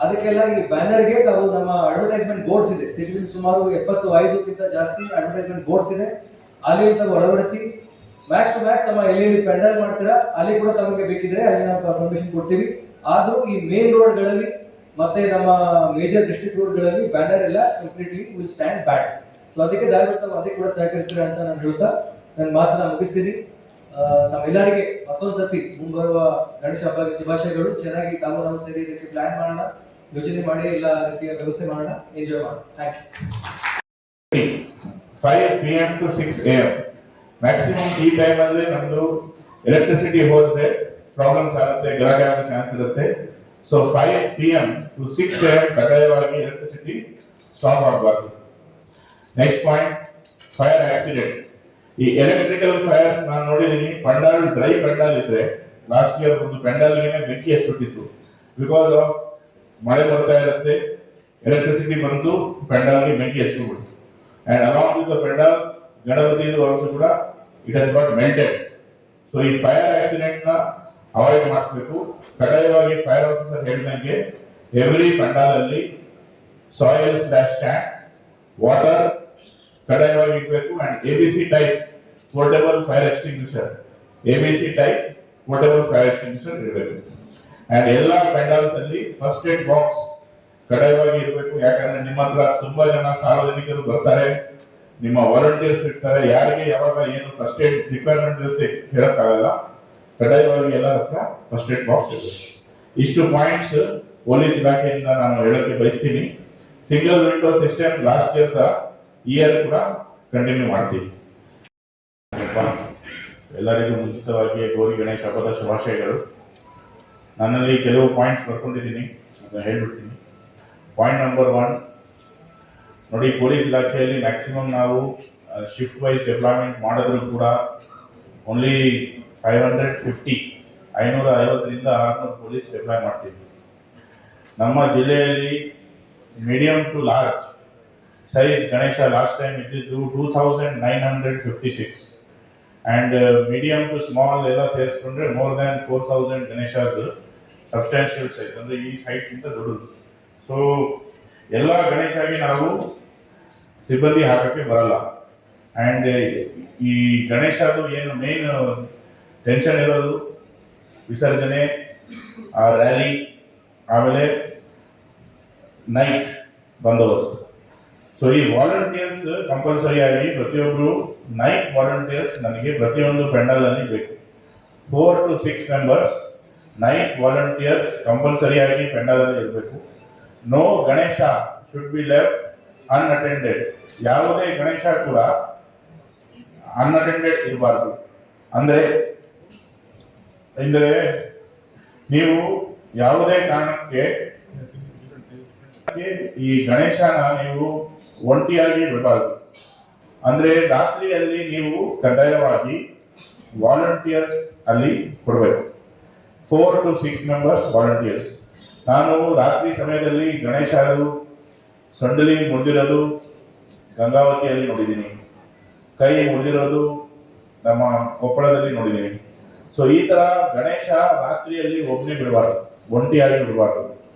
ಅದಕ್ಕೆಲ್ಲ ಈ ಬ್ಯಾನರ್ಗೆ ನಾವು ನಮ್ಮ ಅಡ್ವರ್ಟೈಸ್ಮೆಂಟ್ ಬೋರ್ಡ್ಸ್ ಇದೆ, ಸಿಟಿಲಿ ಸುಮಾರು 75ಕ್ಕಿಂತ ಜಾಸ್ತಿ ಅಡ್ವರ್ಟೈಸ್ಮೆಂಟ್ ಬೋರ್ಡ್ಸ್ ಇದೆ, ಅಲ್ಲಿ ತಾವು ಅಳವಡಿಸಿ ಮ್ಯಾಕ್ಸ್ ಟು ಮ್ಯಾಕ್ಸ್ ನಮ್ಮ ಎಲ್ಲೆಲ್ಲಿ ಪೆಂಡಲ್ ಮಾಡ್ತೀರಾ ಅಲ್ಲಿ ಕೂಡ ತಮಗೆ ಬೇಕಿದ್ರೆ ಅಲ್ಲಿ ನಾವು ಪರ್ಮಿಷನ್ ಕೊಡ್ತೀವಿ. ಆದರೂ ಈ ಮೇನ್ ರೋಡ್ಗಳಲ್ಲಿ ಮತ್ತೆ ನಮ್ಮ ಮೇಜರ್ ಡಿಸ್ಟ್ರಿಕ್ಟ್ ರೋಡ್ಗಳಲ್ಲಿ ಬ್ಯಾನರ್ ಎಲ್ಲ completely will stand bad. So ಅದಕ್ಕೆ ದಯವಿಟ್ಟು ಅದಕ್ಕೆ ಕೂಡ ಸಹಕರಿಸ್ತೀರಾ ಅಂತ ನಾನು ಹೇಳ್ತಾ ನನ್ನ ಮಾತನ್ನ ಮುಗಿಸ್ತೀನಿ. ತಮ್ಮೆಲ್ಲರಿಗೆ ಮತ್ತೊಂದ್ಸತಿ ಮುಂಬರುವ ಗಣೇಶ ಹಬ್ಬಕ್ಕೆ ಶುಭಾಶಯಗಳು. ಚೆನ್ನಾಗಿ ತಾವು ನಾವು ಸೇರಿ ಇದಕ್ಕೆ ಪ್ಲಾನ್ ಮಾಡೋಣ, ಯೋಚನೆ ಮಾಡಿ ಎಲ್ಲ ರೀತಿಯ ವ್ಯವಸ್ಥೆ ಮಾಡೋಣ, ಎಂಜಾಯ್ ಮಾಡೋಣ. Thank you. 5 PM to 6 AM maximum ಈ ಟೈಮಲ್ಲಿ ನಮ್ಮದು ಎಲೆಕ್ಟ್ರಿಸಿಟಿ ಹೋದ್ರೆ ಪ್ರಾಬ್ಲಮ್ಸ್ ಆಗುತ್ತೆ, ಗಲಾಟೆ ಆಗೋ ಚಾನ್ಸ್ ಇರುತ್ತೆ. ಸೊ 5 PM to 6 AM ಕಡ್ಡಾಯವಾಗಿ ಎಲೆಕ್ಟ್ರಿಸಿಟಿ ಸ್ಟಾಪ್ ಆಗಬಾರ್ದು. Next point, fire accident. ಈ ಎಲೆಕ್ಟ್ರಿಕಲ್ ಫೈರ್ಸ್ ನಾನು ನೋಡಿದ್ದೀನಿ, ಪಂಡಾಲ್ ಡ್ರೈ ಪಂಡಾಲ್ ಇದ್ರೆ ಲಾಸ್ಟ್ ಇಯರ್ ಒಂದು ಪೆಂಡಾಲ್ಗೆ ಬೆಂಕಿ ಹಚ್ಚಿಬಿಟ್ಟಿತ್ತು. ಬಿಕಾಸ್ ಆಫ್ ಮಳೆ ಬರ್ತಾ ಇರುತ್ತೆ, ಎಲೆಕ್ಟ್ರಿಸಿಟಿ ಬಂದು ಪೆಂಡಾಲ್ಗೆ ಬೆಂಕಿ ಹಚ್ಚಿಬಿಡ್ತು. And along with the pandal Ganapati also ಕೂಡ it has got melted. So ಈ ಫೈರ್ ಆಕ್ಸಿಡೆಂಟ್ ನ ಅವಾಯ್ಡ್ ಮಾಡಿಸ್ಬೇಕು. ಕಡ್ಡಾಯವಾಗಿ ಫೈರ್ ಆಫೀಸರ್ ಹೇಳಿದಂಗೆ ಎವ್ರಿ ಪಂಡಾಲ್ ಅಲ್ಲಿ ಸಾಯಿಲ್ ಸ್ಲಾಶ್ ಸ್ಯಾಂಡ್ ವಾಟರ್ ಕಡ್ಡಾಯವಾಗಿ ಇರಬೇಕು. And ABC type portable fire extinguisher, ABC type portable fire extinguisher ಇರಬೇಕು. ಅಂಡ್ ಎಲ್ಲ ಪೆಂಡಾಲ್ಸ್ ಅಲ್ಲಿ ಫಸ್ಟ್ ಏಡ್ ಬಾಕ್ಸ್ ಕಡ್ಡಾಯವಾಗಿ ಇರಬೇಕು. ಯಾಕಂದ್ರೆ ನಿಮ್ಮ ಹತ್ರ ತುಂಬಾ ಜನ ಸಾರ್ವಜನಿಕರು ಬರ್ತಾರೆ, ನಿಮ್ಮ ವಾಲಂಟಿಯರ್ಸ್ ಇರ್ತಾರೆ, ಯಾರಿಗೆ ಯಾವಾಗ ಏನು ಫಸ್ಟ್ ಏಡ್ ರಿಕ್ವೈರ್ಮೆಂಟ್ ಇರುತ್ತೆ ಹೇಳಕ್ಕಾಗಲ್ಲ. ಕಡ್ಡಾಯವಾಗಿ ಎಲ್ಲ ಹತ್ರ ಫಸ್ಟ್ ಏಡ್ ಬಾಕ್ಸ್ ಇರಬೇಕು. ಇಷ್ಟು ಪಾಯಿಂಟ್ಸ್ ಪೊಲೀಸ್ ಇಲಾಖೆಯಿಂದ ನಾನು ಹೇಳಕ್ಕೆ ಬಯಸ್ತೀನಿ. Single window system last year ಕೂಡ ಕಂಟಿನ್ಯೂ ಮಾಡ್ತೀವಿ. ಎಲ್ಲರಿಗೂ ಮುಂಚಿತವಾಗಿ ಗೌರಿ ಗಣೇಶ ಹಬ್ಬದ ಶುಭಾಶಯಗಳು. ನನ್ನಲ್ಲಿ ಕೆಲವು ಪಾಯಿಂಟ್ಸ್ ಬರ್ಕೊಂಡಿದ್ದೀನಿ, ಅದನ್ನ ಹೇಳ್ಬಿಡ್ತೀನಿ. ಪಾಯಿಂಟ್ ನಂಬರ್ 1 ನೋಡಿ, ಪೊಲೀಸ್ ಇಲಾಖೆಯಲ್ಲಿ ಮ್ಯಾಕ್ಸಿಮಮ್ ನಾವು ಶಿಫ್ಟ್ ವೈಸ್ ಡೆಪ್ಲಾಯ್ಮೆಂಟ್ ಮಾಡಿದ್ರು ಕೂಡ ಓನ್ಲಿ 550 550ರಿಂದ 600 ಪೊಲೀಸ್ ಡೆಪ್ಲಾಯ್ ಮಾಡ್ತೀವಿ. ನಮ್ಮ ಜಿಲ್ಲೆಯಲ್ಲಿ medium to large size Ganesha last time ಇದ್ದಿದ್ದು 2956 ಆ್ಯಂಡ್ ಮೀಡಿಯಂ ಟು ಸ್ಮಾಲ್ ಎಲ್ಲ ಸೇರಿಸ್ಕೊಂಡ್ರೆ more than 4000 Ganeshas substantial size, ಅಂದರೆ ಈ ಸೈಟ್ಗಿಂತ ದೊಡ್ಡದು. ಸೊ ಎಲ್ಲ ಗಣೇಶಾಗಿ ನಾವು ಸಿಬ್ಬಂದಿ ಹಾಕಕ್ಕೆ ಬರಲ್ಲ. ಆ್ಯಂಡ್ ಈ ಗಣೇಶದು ಏನು ಮೇನ್ ಟೆನ್ಷನ್ ಇರೋದು ವಿಸರ್ಜನೆ, ರ್ಯಾಲಿ, ಆಮೇಲೆ ನೈಟ್ ಬಂದೋಬಸ್ತ್. ಸೊ ಈ ವಾಲಂಟಿಯರ್ಸ್ ಕಂಪಲ್ಸರಿ ಆಗಿ ಪ್ರತಿಯೊಬ್ಬರು ನೈಟ್ ವಾಲಂಟಿಯರ್ಸ್ ನನಗೆ ಪ್ರತಿಯೊಂದು ಪೆಂಡಲ್ ಅಲ್ಲಿ ಬೇಕು. 4 to 6 members night volunteers compulsory ಆಗಿ ಪೆಂಡಲ್ ಅಲ್ಲಿ ಇರಬೇಕು. No Ganesha should be left unattended. ಯಾವುದೇ ಗಣೇಶ ಕೂಡ ಅನ್ಅಟೆಂಡೆಡ್ ಇರಬಾರ್ದು. ಅಂದರೆ ನೀವು ಯಾವುದೇ ಕಾರಣಕ್ಕೆ ಈ ಗಣೇಶನ ನೀವು ಒಂಟಿಯಾಗಿ ಬಿಡಬಾರ್ದು. ಅಂದ್ರೆ ರಾತ್ರಿಯಲ್ಲಿ ನೀವು ಕಡ್ಡಾಯವಾಗಿ ವಾಲಂಟಿಯರ್ಸ್ ಅಲ್ಲಿ ಕೊಡಬೇಕು. 4 to 6 ಮೆಂಬರ್ಸ್ ವಾಲಂಟಿಯರ್ಸ್. ನಾನು ರಾತ್ರಿ ಸಮಯದಲ್ಲಿ ಗಣೇಶರು ಸೊಂಡಲಿ ಮುರಿದಿರೋದು ಗಂಗಾವತಿಯಲ್ಲಿ ನೋಡಿದ್ದೀನಿ, ಕೈ ಮುರಿದಿರೋದು ನಮ್ಮ ಕೊಪ್ಪಳದಲ್ಲಿ ನೋಡಿದ್ದೀನಿ. ಸೊ ಈ ತರ ಗಣೇಶ ರಾತ್ರಿಯಲ್ಲಿ ಒಬ್ಬನೇ ಬಿಡಬಾರ್ದು, ಒಂಟಿಯಾಗಿ ಬಿಡಬಾರ್ದು.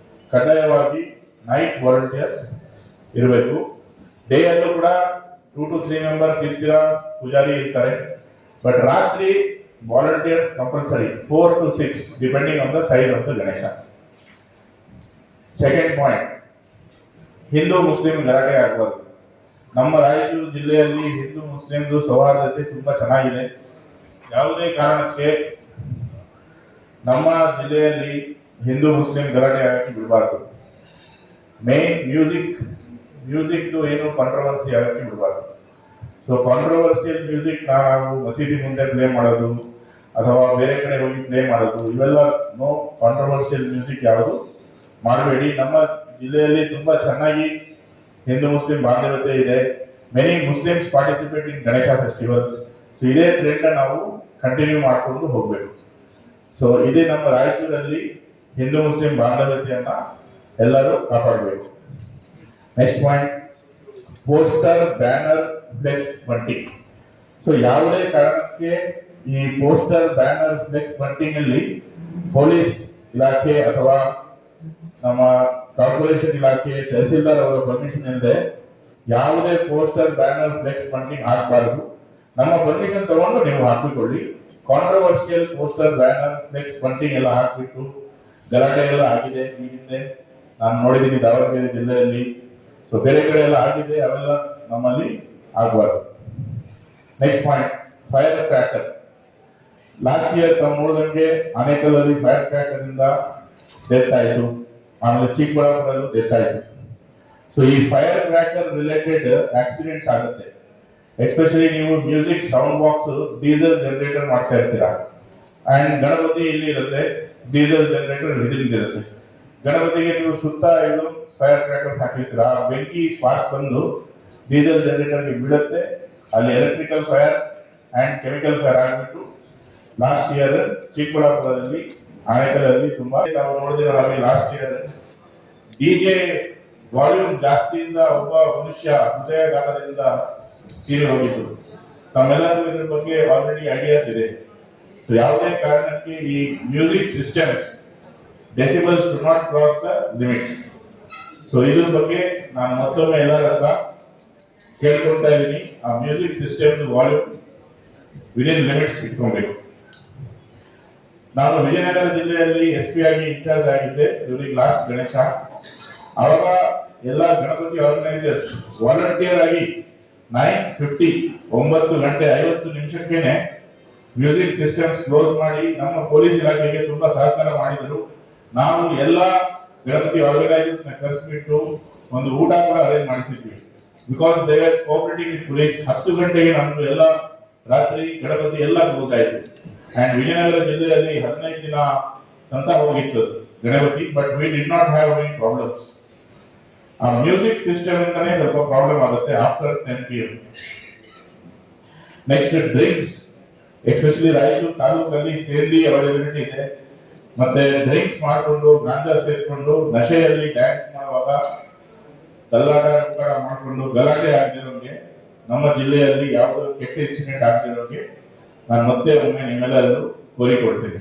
ಕಡ್ಡಾಯವಾಗಿ ನೈಟ್ ವಾಲಂಟಿಯರ್ಸ್ ಇರಬೇಕು. ಡೇ ಅಲ್ಲೂ ಕೂಡ 2 to 3 ಮೆಂಬರ್ಸ್ ಇರ್ತೀರಾ, ಪೂಜಾರಿ ಇರ್ತಾರೆ. ಬಟ್ ರಾತ್ರಿ volunteers compulsory 4 to 6 depending on the size of the Ganesha. Second point, Hindu Muslim ಗಲಾಟೆ ಆಗಬಾರ್ದು. ನಮ್ಮ ರಾಯಚೂರು ಜಿಲ್ಲೆಯಲ್ಲಿ ಹಿಂದೂ ಮುಸ್ಲಿಂದು ಸೌಹಾರ್ದತೆ ತುಂಬಾ ಚೆನ್ನಾಗಿದೆ. ಯಾವುದೇ ಕಾರಣಕ್ಕೆ ನಮ್ಮ ಜಿಲ್ಲೆಯಲ್ಲಿ ಹಿಂದೂ ಮುಸ್ಲಿಂ ಗಲಾಟೆ ಆಗಕ್ಕೆ ಬಿಡಬಾರ್ದು. ಮೇನ್ ಮ್ಯೂಸಿಕ್ದು ಏನು ಕಾಂಟ್ರವರ್ಸಿ ಆಗಕ್ಕೆ ಬಿಡಬಾರ್ದು. ಸೊ ಕಾಂಟ್ರವರ್ಸಿಯಲ್ ಮ್ಯೂಸಿಕ್ ನಾವು ಮಸೀದಿ ಮುಂದೆ ಪ್ಲೇ ಮಾಡೋದು ಅಥವಾ ಬೇರೆ ಕಡೆ ಹೋಗಿ ಪ್ಲೇ ಮಾಡೋದು, ಇವೆಲ್ಲ ನೋ. ಕಾಂಟ್ರವರ್ಸಿಯಲ್ ಮ್ಯೂಸಿಕ್ ಯಾವುದು ಮಾಡಬೇಡಿ. ನಮ್ಮ ಜಿಲ್ಲೆಯಲ್ಲಿ ತುಂಬಾ ಚೆನ್ನಾಗಿ ಹಿಂದೂ ಮುಸ್ಲಿಂ ಬಾಂಧವ್ಯತೆ ಇದೆ. Many Muslims participate in Ganesha festivals. So ಇದೇ ಟ್ರೆಂಡ್ ನಾವು ಕಂಟಿನ್ಯೂ ಮಾಡಿಕೊಂಡು ಹೋಗಬೇಕು. ಸೊ ಇದೇ ನಮ್ಮ ರಾಯಚೂರಲ್ಲಿ ಹಿಂದೂ ಮುಸ್ಲಿಂ ಬಾಂಧವ್ಯತೆಯನ್ನ ಎಲ್ಲರೂ ಕಾಪಾಡಬೇಕು. Next point, poster, banner, flex bunting. So ಯಾವುದೇ ಕಾರಣಕ್ಕೆ ಈ ಪೋಸ್ಟರ್, ಬ್ಯಾನರ್, ಫ್ಲೆಕ್ಸ್ ಬಂಟಿಂಗ್ ಅಲ್ಲಿ ಪೊಲೀಸ್ ಇಲಾಖೆ ಅಥವಾ ನಮ್ಮ ಕಾರ್ಪೊರೇಷನ್ ಇಲಾಖೆ ತಹಸೀಲ್ದಾರ್ ಅವರ ಪರ್ಮಿಷನ್ ಇಲ್ಲದೆ ಯಾವುದೇ ಪೋಸ್ಟರ್ ಬ್ಯಾನರ್ ಫ್ಲೆಕ್ಸ್ ಬಂಡಿಂಗ್ ಹಾಕಬಾರದು. ನಮ್ಮ ಪರ್ಮಿಷನ್ ತಗೊಂಡು ನೀವು ಹಾಕಿಕೊಳ್ಳಿ. Controversial poster banner flex bunting ಎಲ್ಲ ಹಾಕ್ಬಿಟ್ಟು ಗಲಾಟೆ ಎಲ್ಲ ಆಗಿದೆ ಈ ಹಿಂದೆ, ನಾನು ನೋಡಿದ್ದೀನಿ ದಾವಣಗೆರೆ ಜಿಲ್ಲೆಯಲ್ಲಿ. ಸೊ ಬೇರೆ ಕಡೆ ಎಲ್ಲ ಆಗಿದೆ, ಅವೆಲ್ಲ ನಮ್ಮಲ್ಲಿ ಆಗಬಾರ್ದು. Next point, fire cracker. Last year ತಾವು ನೋಡಿದಂಗೆ ಆನೇಕಲ್ಲಲ್ಲಿ ಫೈರ್ ಕ್ರ್ಯಾಕರ್ ಇಂದ ಡೆತ್ ಆಯಿತು, ಆಮೇಲೆ ಚಿಕ್ಕಬಳ್ಳಾಪುರಲ್ಲೂ ಡೆತ್ ಆಯಿತು. ಸೊ ಈ ಫೈರ್ ಕ್ರ್ಯಾಕರ್ ರಿಲೇಟೆಡ್ ಆಕ್ಸಿಡೆಂಟ್ಸ್ ಆಗುತ್ತೆ. ಎಸ್ಪೆಷಲಿ ನೀವು music sound box diesel generator ಮಾಡ್ತಾ ಇರ್ತೀರಾ, ಅಂಡ್ ಗಣಪತಿ ಇಲ್ಲಿ ಇರುತ್ತೆ, ಡೀಸೆಲ್ ಜನರೇಟರ್ ಇರುತ್ತೆ. ಗಣಪತಿಗೆ ನೀವು ಸುತ್ತ ಇದು ಫೈರ್ ಕ್ರ್ಯಾಕರ್ಸ್ ಹಾಕಿರ್ತೀರಾ, ಬೆಂಕಿ ಸ್ಪಾರ್ಕ್ ಬಂದು ಡೀಸೆಲ್ ಜನರೇಟರ್ಗೆ ಬೀಳುತ್ತೆ, ಅಲ್ಲಿ electrical fire and chemical fire ಆಗಿಬಿಟ್ಟು ಲಾಸ್ಟ್ ಇಯರ್ ಚಿಕ್ಕಬಳ್ಳಾಪುರದಲ್ಲಿ ಆನೇಕಲ್ಲಲ್ಲಿ ತುಂಬಾ ನಾವು ನೋಡಿದ್ರೆ ನಮಗೆ ಲಾಸ್ಟ್ ಇಯರ್ ಡಿಜೆ ವಾಲ್ಯೂಮ್ ಜಾಸ್ತಿಯಿಂದ ಒಬ್ಬ ಮನುಷ್ಯ ಹೃದಯಾಘಾತದಿಂದ ತೀರಿ ಹೋಗಿದ್ದು. ತಮ್ಮೆಲ್ಲರಿಗೂ ಇದ್ರ ಬಗ್ಗೆ ಆಲ್ರೆಡಿ ಐಡಿಯಾಸ್ ಇದೆ. ಯಾವುದೇ ಕಾರಣಕ್ಕೆ ಈ music systems decibels do not cross the limits. So ಇದ್ರ ಬಗ್ಗೆ ನಾನು ಮತ್ತೊಮ್ಮೆ ಎಲ್ಲರ ಹತ್ರ ಕೇಳ್ಕೊಳ್ತಾ ಇದ್ದೀನಿ, ಆ music system volume within limits ಇಟ್ಕೊಬೇಕು. ನಾನು ವಿಜಯನಗರ ಜಿಲ್ಲೆಯಲ್ಲಿ SP ಆಗಿ ಇನ್ಚಾರ್ಜ್ ಆಗಿದ್ದೆ ಡ್ಯೂರಿಂಗ್ ಲಾಸ್ಟ್ ಗಣೇಶ. ಅವಾಗ ಎಲ್ಲ ಗಣಪತಿ ಆರ್ಗನೈಸರ್ಸ್ ವಾಲಂಟಿಯರ್ ಆಗಿ 9:50 9:50 ಮ್ಯೂಸಿಕ್ ಸಿಸ್ಟಮ್ಸ್ ಕ್ಲೋಸ್ ಮಾಡಿ ನಮ್ಮ ಪೊಲೀಸ್ ಇಲಾಖೆಗೆ ತುಂಬಾ ಸಹಕಾರ ಮಾಡಿದರು. ನಾವು ಎಲ್ಲ ಗಣಪತಿ ಆರ್ಗನೈಸರ್ಸ್ ನ ಕರೆಸಿಬಿಟ್ಟು ಒಂದು ಊಟ ಕೂಡ ಅರೇಂಜ್ ಮಾಡಿಸಿದ್ವಿ. Because they are cooperating with police. 10 ಗಂಟೆಗೆ ನಮ್ದು ಎಲ್ಲ ರಾತ್ರಿ ಗಣಪತಿ ಎಲ್ಲ ಕ್ಲೋಸ್ ಆಯಿತು. ಅಂಡ್ ವಿಜಯನಗರ ಜಿಲ್ಲೆಯಲ್ಲಿ 15 ದಿನ ಅಂತ ಹೋಗಿತ್ತು Ganapati, but we did not have any problems. ಆ ಮ್ಯೂಸಿಕ್ ಸಿಸ್ಟಮ್ ಇಂದಾನೆ ಸ್ವಲ್ಪ ಪ್ರಾಬ್ಲಮ್ ಆಗುತ್ತೆ after 10 PM. Next drinks, especially Raichur ತಾಲೂಕಲ್ಲಿ ಸೇರಿ ಅವೈಲಬಿಲಿಟಿ ಇದೆ. ಮತ್ತೆ ಡ್ರಿಂಕ್ಸ್ ಮಾಡಿಕೊಂಡು ಗಾಂಜಾ ಸೇರಿಕೊಂಡು ನಶೆಯಲ್ಲಿ ಡ್ಯಾನ್ಸ್ ಮಾಡುವಾಗ ಗಲಾಟ ಮಾಡಿಕೊಂಡು ಗಲಾಟೆ ಆಗದಿರೋಂಗೆ, ನಮ್ಮ ಜಿಲ್ಲೆಯಲ್ಲಿ ಯಾವುದೋ ಕೆಟ್ಟ ಇನ್ಸಿಡೆಂಟ್ ಆಗದಿರೋಂಗೆ ನಾನು ಮತ್ತೆ ಒಮ್ಮೆ ನಿಮ್ಮೆಲ್ಲರೂ ಕೋರಿಕೊಡ್ತೀನಿ.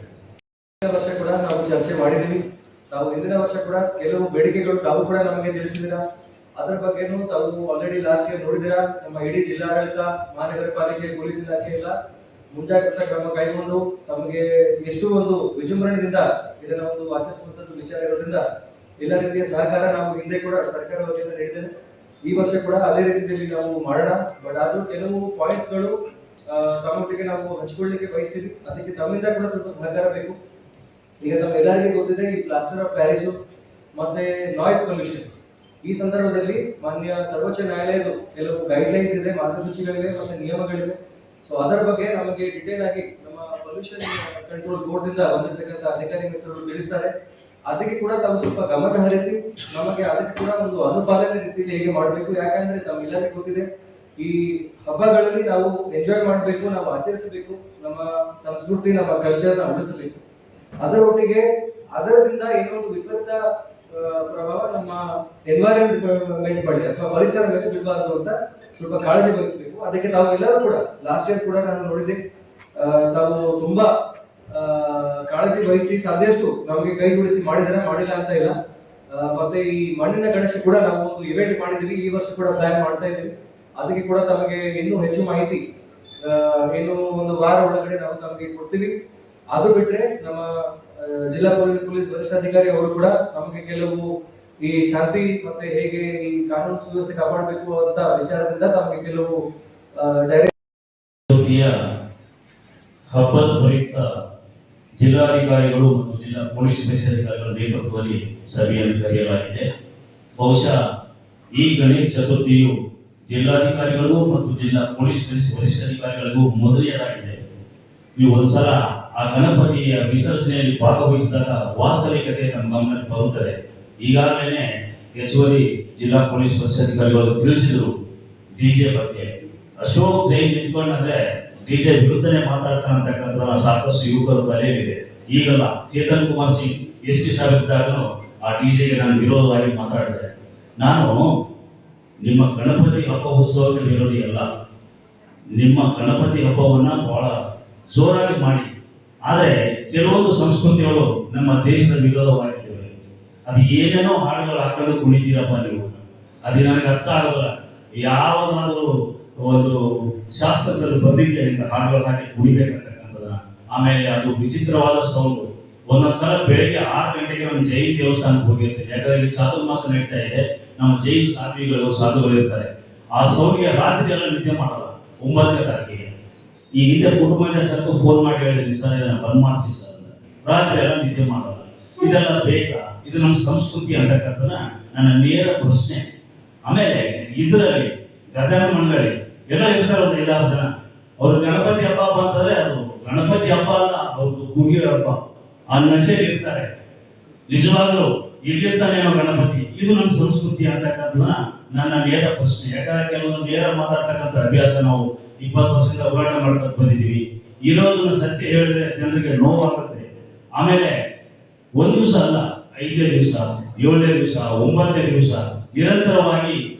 ವರ್ಷ ಕೂಡ ನಾವು ಚರ್ಚೆ ಮಾಡಿದ್ದೀವಿ. ತಾವು ಹಿಂದಿನ ವರ್ಷ ಕೂಡ ಕೆಲವು ಬೇಡಿಕೆಗಳು ತಾವು ಕೂಡ ನಮಗೆ ತಿಳಿಸಿದ್ದೀರಾ. ಅದರ ಬಗ್ಗೆನೂ ತಾವು ಆಲ್ರೆಡಿ ಲಾಸ್ಟ್ ಇಯರ್ ನೋಡಿದ್ದೀರಾ. ನಮ್ಮ ಇಡೀ ಜಿಲ್ಲಾಡಳಿತ, ಮಹಾನಗರ ಪಾಲಿಕೆ, ಪೊಲೀಸ್ ಇಲಾಖೆ ಎಲ್ಲ ಮುಂಜಾಗ್ರತಾ ಕ್ರಮ ಕೈಗೊಂಡು ತಮಗೆ ಎಷ್ಟು ಒಂದು ವಿಜೃಂಭಣೆಯಿಂದ ಇದನ್ನ ಒಂದು ಆಚರಿಸುವಂತದ್ದು ವಿಚಾರ ಇರೋದ್ರಿಂದ ಎಲ್ಲ ರೀತಿಯ ಸಹಕಾರ ನಾವು ಹಿಂದೆ ಕೂಡ ಸರ್ಕಾರ ವತಿಯಿಂದ ನೀಡಿದ್ದೇವೆ. ಈ ವರ್ಷ ಕೂಡ ಅದೇ ರೀತಿಯಲ್ಲಿ ನಾವು ಮಾಡೋಣ. ಬಟ್ ಆದ್ರೂ ಕೆಲವು ಪಾಯಿಂಟ್ಸ್ಗಳು ತಮ್ಮೊಟ್ಟಿಗೆ ನಾವು ಹಂಚಿಕೊಳ್ಳಿಕ್ಕೆ ಬಯಸ್ತೀವಿ. ಅದಕ್ಕೆ ತಮ್ಮಿಂದ ಕೂಡ ಸ್ವಲ್ಪ ಸಹಕಾರ ಬೇಕು. ಈಗ ನಮ್ಮೆಲ್ಲರಿಗೂ ಗೊತ್ತಿದೆ ಈ ಪ್ಲಾಸ್ಟರ್ ಆಫ್ ಪ್ಯಾರಿಸ್ ಮತ್ತೆ ನಾಯ್ಸ್ ಪೊಲ್ಯೂಷನ್. ಈ ಸಂದರ್ಭದಲ್ಲಿ ಮಾನ್ಯ ಸರ್ವೋಚ್ಚ ನ್ಯಾಯಾಲಯದ ಕೆಲವು ಗೈಡ್ಲೈನ್ಸ್ ಇದೆ, ಮಾರ್ಗಸೂಚಿಗಳಿವೆ ಮತ್ತೆ ನಿಯಮಗಳಿವೆ. ಸೊ ಅದರ ಬಗ್ಗೆ ನಮಗೆ ಡಿಟೇಲ್ ಆಗಿ ನಮ್ಮ ಪೊಲ್ಯೂಷನ್ ಕಂಟ್ರೋಲ್ ಬೋರ್ಡ್ ದಿಂದ ಬಂದಿರತಕ್ಕಂಥ ಅಧಿಕಾರಿ ಮಿತ್ರರು ತಿಳಿಸ್ತಾರೆ. ಅದಕ್ಕೆ ಕೂಡ ತಾವು ಸ್ವಲ್ಪ ಗಮನ ಹರಿಸಿ ನಮಗೆ ಅದಕ್ಕೆ ಕೂಡ ಒಂದು ಅನುಪಾಲನೆ ರೀತಿಯಲ್ಲಿ ಹೇಗೆ ಮಾಡಬೇಕು. ಯಾಕಂದ್ರೆ ತಮ್ಮೆಲ್ಲರಿಗೂ ಗೊತ್ತಿದೆ ಈ ಹಬ್ಬಗಳಲ್ಲಿ ನಾವು ಎಂಜಾಯ್ ಮಾಡಬೇಕು, ನಾವು ಆಚರಿಸಬೇಕು, ನಮ್ಮ ಸಂಸ್ಕೃತಿ ನಮ್ಮ ಕಲ್ಚರ್ನ ಉಳಿಸಬೇಕು. ಅದರೊಟ್ಟಿಗೆ ಅದರಿಂದ ಏನೋ ಒಂದು ವಿಪರೀತ ಪ್ರಭಾವ ನಮ್ಮ ಎನ್ವೈರನ್ಮೆಂಟ್ ಮೇಲೆ ಅಥವಾ ಪರಿಸರ ಮೇಲೆ ಬೀಳಬಾರದು ಅಂತ ಸ್ವಲ್ಪ ಕಾಳಜಿ ವಹಿಸಬೇಕು. ಅದಕ್ಕೆ ತಾವು ಎಲ್ಲರೂ ಕೂಡ ಲಾಸ್ಟ್ ಇಯರ್ ಕೂಡ ನಾನು ನೋಡಿದ್ದೆ, ತಾವು ತುಂಬಾ ಕಾಳಜಿ ವಹಿಸಿ ಸಾಧ್ಯಷ್ಟು ನಮಗೆ ಕೈ ಜೋಡಿಸಿ ಮಾಡಿದರೆ, ಮಾಡಿಲ್ಲ ಅಂತ ಇಲ್ಲ. ಮತ್ತೆ ಈ ಮಣ್ಣಿನ ಗಣೇಶ ಕೂಡ ನಾವು ಒಂದು ಇವೆಂಟ್ ಮಾಡಿದೀವಿ, ಈ ವರ್ಷ ಕೂಡ ಪ್ಲಾನ್ ಮಾಡ್ತಾ ಇದ್ದೀವಿ. ಅದಕ್ಕೆ ಕೂಡ ತಮಗೆ ಇನ್ನೂ ಹೆಚ್ಚು ಮಾಹಿತಿ ಇನ್ನು ಒಂದು ವಾರ ಒಳಗಡೆ ನಾವು ತಮಗೆ ಕೊಡ್ತೀವಿ. ಅದು ಬಿಟ್ರೆ ನಮ್ಮ ಜಿಲ್ಲಾ ಪೊಲೀಸ್ ವರಿಷ್ಠಾಧಿಕಾರಿ ಅವರು ಕೂಡ ನಮಗೆ ಕೆಲವು ಈ ಶಾಂತಿ ಮತ್ತೆ ಹೇಗೆ ಈ ಕಾನೂನು ಸುವ್ಯವಸ್ಥೆ ಕಾಪಾಡಬೇಕು ಅಂತ ವಿಚಾರದಿಂದ ತಮಗೆ ಕೆಲವು ಹಬ್ಬದ ಪ್ರಯುಕ್ತ ಜಿಲ್ಲಾಧಿಕಾರಿಗಳು ಮತ್ತು ಜಿಲ್ಲಾ ಪೊಲೀಸ್ ವರಿಷ್ಠಾಧಿಕಾರಿಗಳ ನೇತೃತ್ವದಲ್ಲಿ ಸಭೆಯನ್ನು ಕರೆಯಲಾಗಿದೆ. ಬಹುಶಃ ಈ ಗಣೇಶ ಚತುರ್ಥಿಯು ಜಿಲ್ಲಾಧಿಕಾರಿಗಳಿಗೂ ಮತ್ತು ಜಿಲ್ಲಾ ಪೊಲೀಸ್ ವರಿಷ್ಠಾಧಿಕಾರಿಗಳಿಗೂ ಮೊದಲನೆಯದಾಗಿದೆ. ನೀವು ಒಂದ್ಸಲ ಆ ಗಣಪತಿಯ ವಿಸರ್ಜನೆಯಲ್ಲಿ ಭಾಗವಹಿಸಿದಾಗ ವಾಸ್ತವಿಕತೆ ನಮ್ಮ ಗಮನಕ್ಕೆ ಬರುತ್ತದೆ. ಈಗಾಗಲೇ ಹೆಚ್ಚುವರಿ ಜಿಲ್ಲಾ ಪೊಲೀಸ್ ವರಿಷ್ಠಾಧಿಕಾರಿಗಳು ತಿಳಿಸಿದರು ಡಿಜೆ ಬಗ್ಗೆ. ಅಶೋಕ್ ಜೈನ್ ನಿಂತ್ಕೊಂಡ್ರೆ ಡಿಜೆ ವಿರುದ್ಧನೇ ಮಾತಾಡ್ತಾನಂತಕ್ಕಂಥ ಸಾಕಷ್ಟು ಯುವಕರ ತಲೆಯಲ್ಲಿದೆ. ಈಗಲ್ಲ, ಚೇತನ್ ಕುಮಾರ್ ಸಿಂಗ್ SP ಸಾಹೇಬಿದ್ದಾಗಲೂ ಆ ಡಿಜೆಗೆ ನಾನು ವಿರೋಧವಾಗಿ ಮಾತಾಡಿದೆ. ನಾನು ನಿಮ್ಮ ಗಣಪತಿ ಹಬ್ಬ ಉತ್ಸವಕ್ಕೆ ವಿರೋಧಿ ಅಲ್ಲ, ನಿಮ್ಮ ಗಣಪತಿ ಹಬ್ಬವನ್ನ ಬಹಳ ಜೋರಾಗಿ ಮಾಡಿ. ಆದರೆ ಕೆಲವೊಂದು ಸಂಸ್ಕೃತಿಗಳು ನಮ್ಮ ದೇಶದ ವಿರೋಧವಾಗಿವೆ. ಅದು ಏನೇನೋ ಹಾಡುಗಳು ಹಾಕೊಂಡು ಕುಣಿತೀರಪ್ಪ ನೀವು. ಅದು ನನಗೆ ಅರ್ಥ ಆಗೋಲ್ಲ. ಯಾವುದಾದ್ರೂ ಒಂದು ಶಾಸ್ತ್ರದಲ್ಲಿ ಬಂದಿದೆ ಅಂತ ಹಾಡುಗಳು ಹಾಕಿ ಕುಣಿಬೇಕಂತಕ್ಕಂಥದ್ದನ್ನ. ಆಮೇಲೆ ಅದು ವಿಚಿತ್ರವಾದ ಸೌಂಡು. ಒಂದೊಂದ್ಸಲ ಬೆಳಗ್ಗೆ 6 ಗಂಟೆಗೆ ನಮ್ಮ ಜೈನ್ ದೇವಸ್ಥಾನಕ್ಕೆ ಹೋಗಿರ್ತೀವಿ. ಯಾಕಂದ್ರೆ ಇಲ್ಲಿ ಚಾತುರ್ಮಾಸ ನಡೀತಾ ಇದೆ. ನಮ್ಮ ಜೈನ್ ಸಾಧುಗಳು ಇರ್ತಾರೆ. ಆ ಸೌಂಡ್ಗೆ ರಾತ್ರಿ ಎಲ್ಲ ನಿದ್ದೆ ಮಾಡಲ್ಲ. 9ನೇ ತಾರೀಕಿಗೆ ಈ ಹಿಂದೆ ಕುಟುಂಬದ ಸರ್ಕು ಫೋನ್ ಮಾಡಿ ಹೇಳಿದ್ವಿ, ಸರ್ ಇದನ್ನ ಬಂದ್ ಮಾಡಿಸಿ ಸರ್. ರಾತ್ರಿ ಎಲ್ಲ ನಿದ್ದೆ ಮಾಡಲ್ಲ. ಇದೆಲ್ಲ ಬೇಕಾ? ಇದು ನಮ್ಮ ಸಂಸ್ಕೃತಿ ಅಂತಕ್ಕಂಥದ್ದನ್ನ ನನ್ನ ನೇರ ಪ್ರಶ್ನೆ. ಆಮೇಲೆ ಇದರಲ್ಲಿ ಗಜನ ಮಂಡಳಿ ಎಲ್ಲ ಇರ್ತಾರೆ, ಒಂದು 5-6 ಜನ. ಅವ್ರು ಗಣಪತಿ ಹಬ್ಬ ಅಂತಂದ್ರೆ ಅದು ಗಣಪತಿ ಹಬ್ಬ ಅಲ್ಲ, ಅವ್ರದ್ದು ಕುಡಿಯೋ ಹಬ್ಬ. ಆ ನಶೆಯಲ್ಲಿ ಇರ್ತಾರೆ. ನಿಜವಾಗ್ಲೂ ಇಲ್ಲಿರ್ತಾನೆ ಗಣಪತಿ. ಇದು ನಮ್ಮ ಸಂಸ್ಕೃತಿ ಅಂತಕ್ಕಂಥದ್ದನ್ನ ನನ್ನ ನೇರ ಪ್ರಶ್ನೆ. ಯಾಕಂದ್ರೆ ಕೆಲವೊಂದು ನೇರ ಮಾತಾಡ್ತಕ್ಕಂಥ ಅಭ್ಯಾಸ ನಾವು 20 ವರ್ಷದಿಂದ ಹೋರಾಟ ಮಾಡ್ತಾ ಬಂದಿದ್ದೀವಿ. ಇರೋದನ್ನ ಸತ್ಯ ಹೇಳಿದ್ರೆ ಜನರಿಗೆ ನೋವಾಗುತ್ತೆ. ಆಮೇಲೆ 1 ದಿವಸ ಅಲ್ಲ, 5ನೇ ದಿವಸ, 7ನೇ ದಿವಸ, 9ನೇ ದಿವಸ ನಿರಂತರವಾಗಿ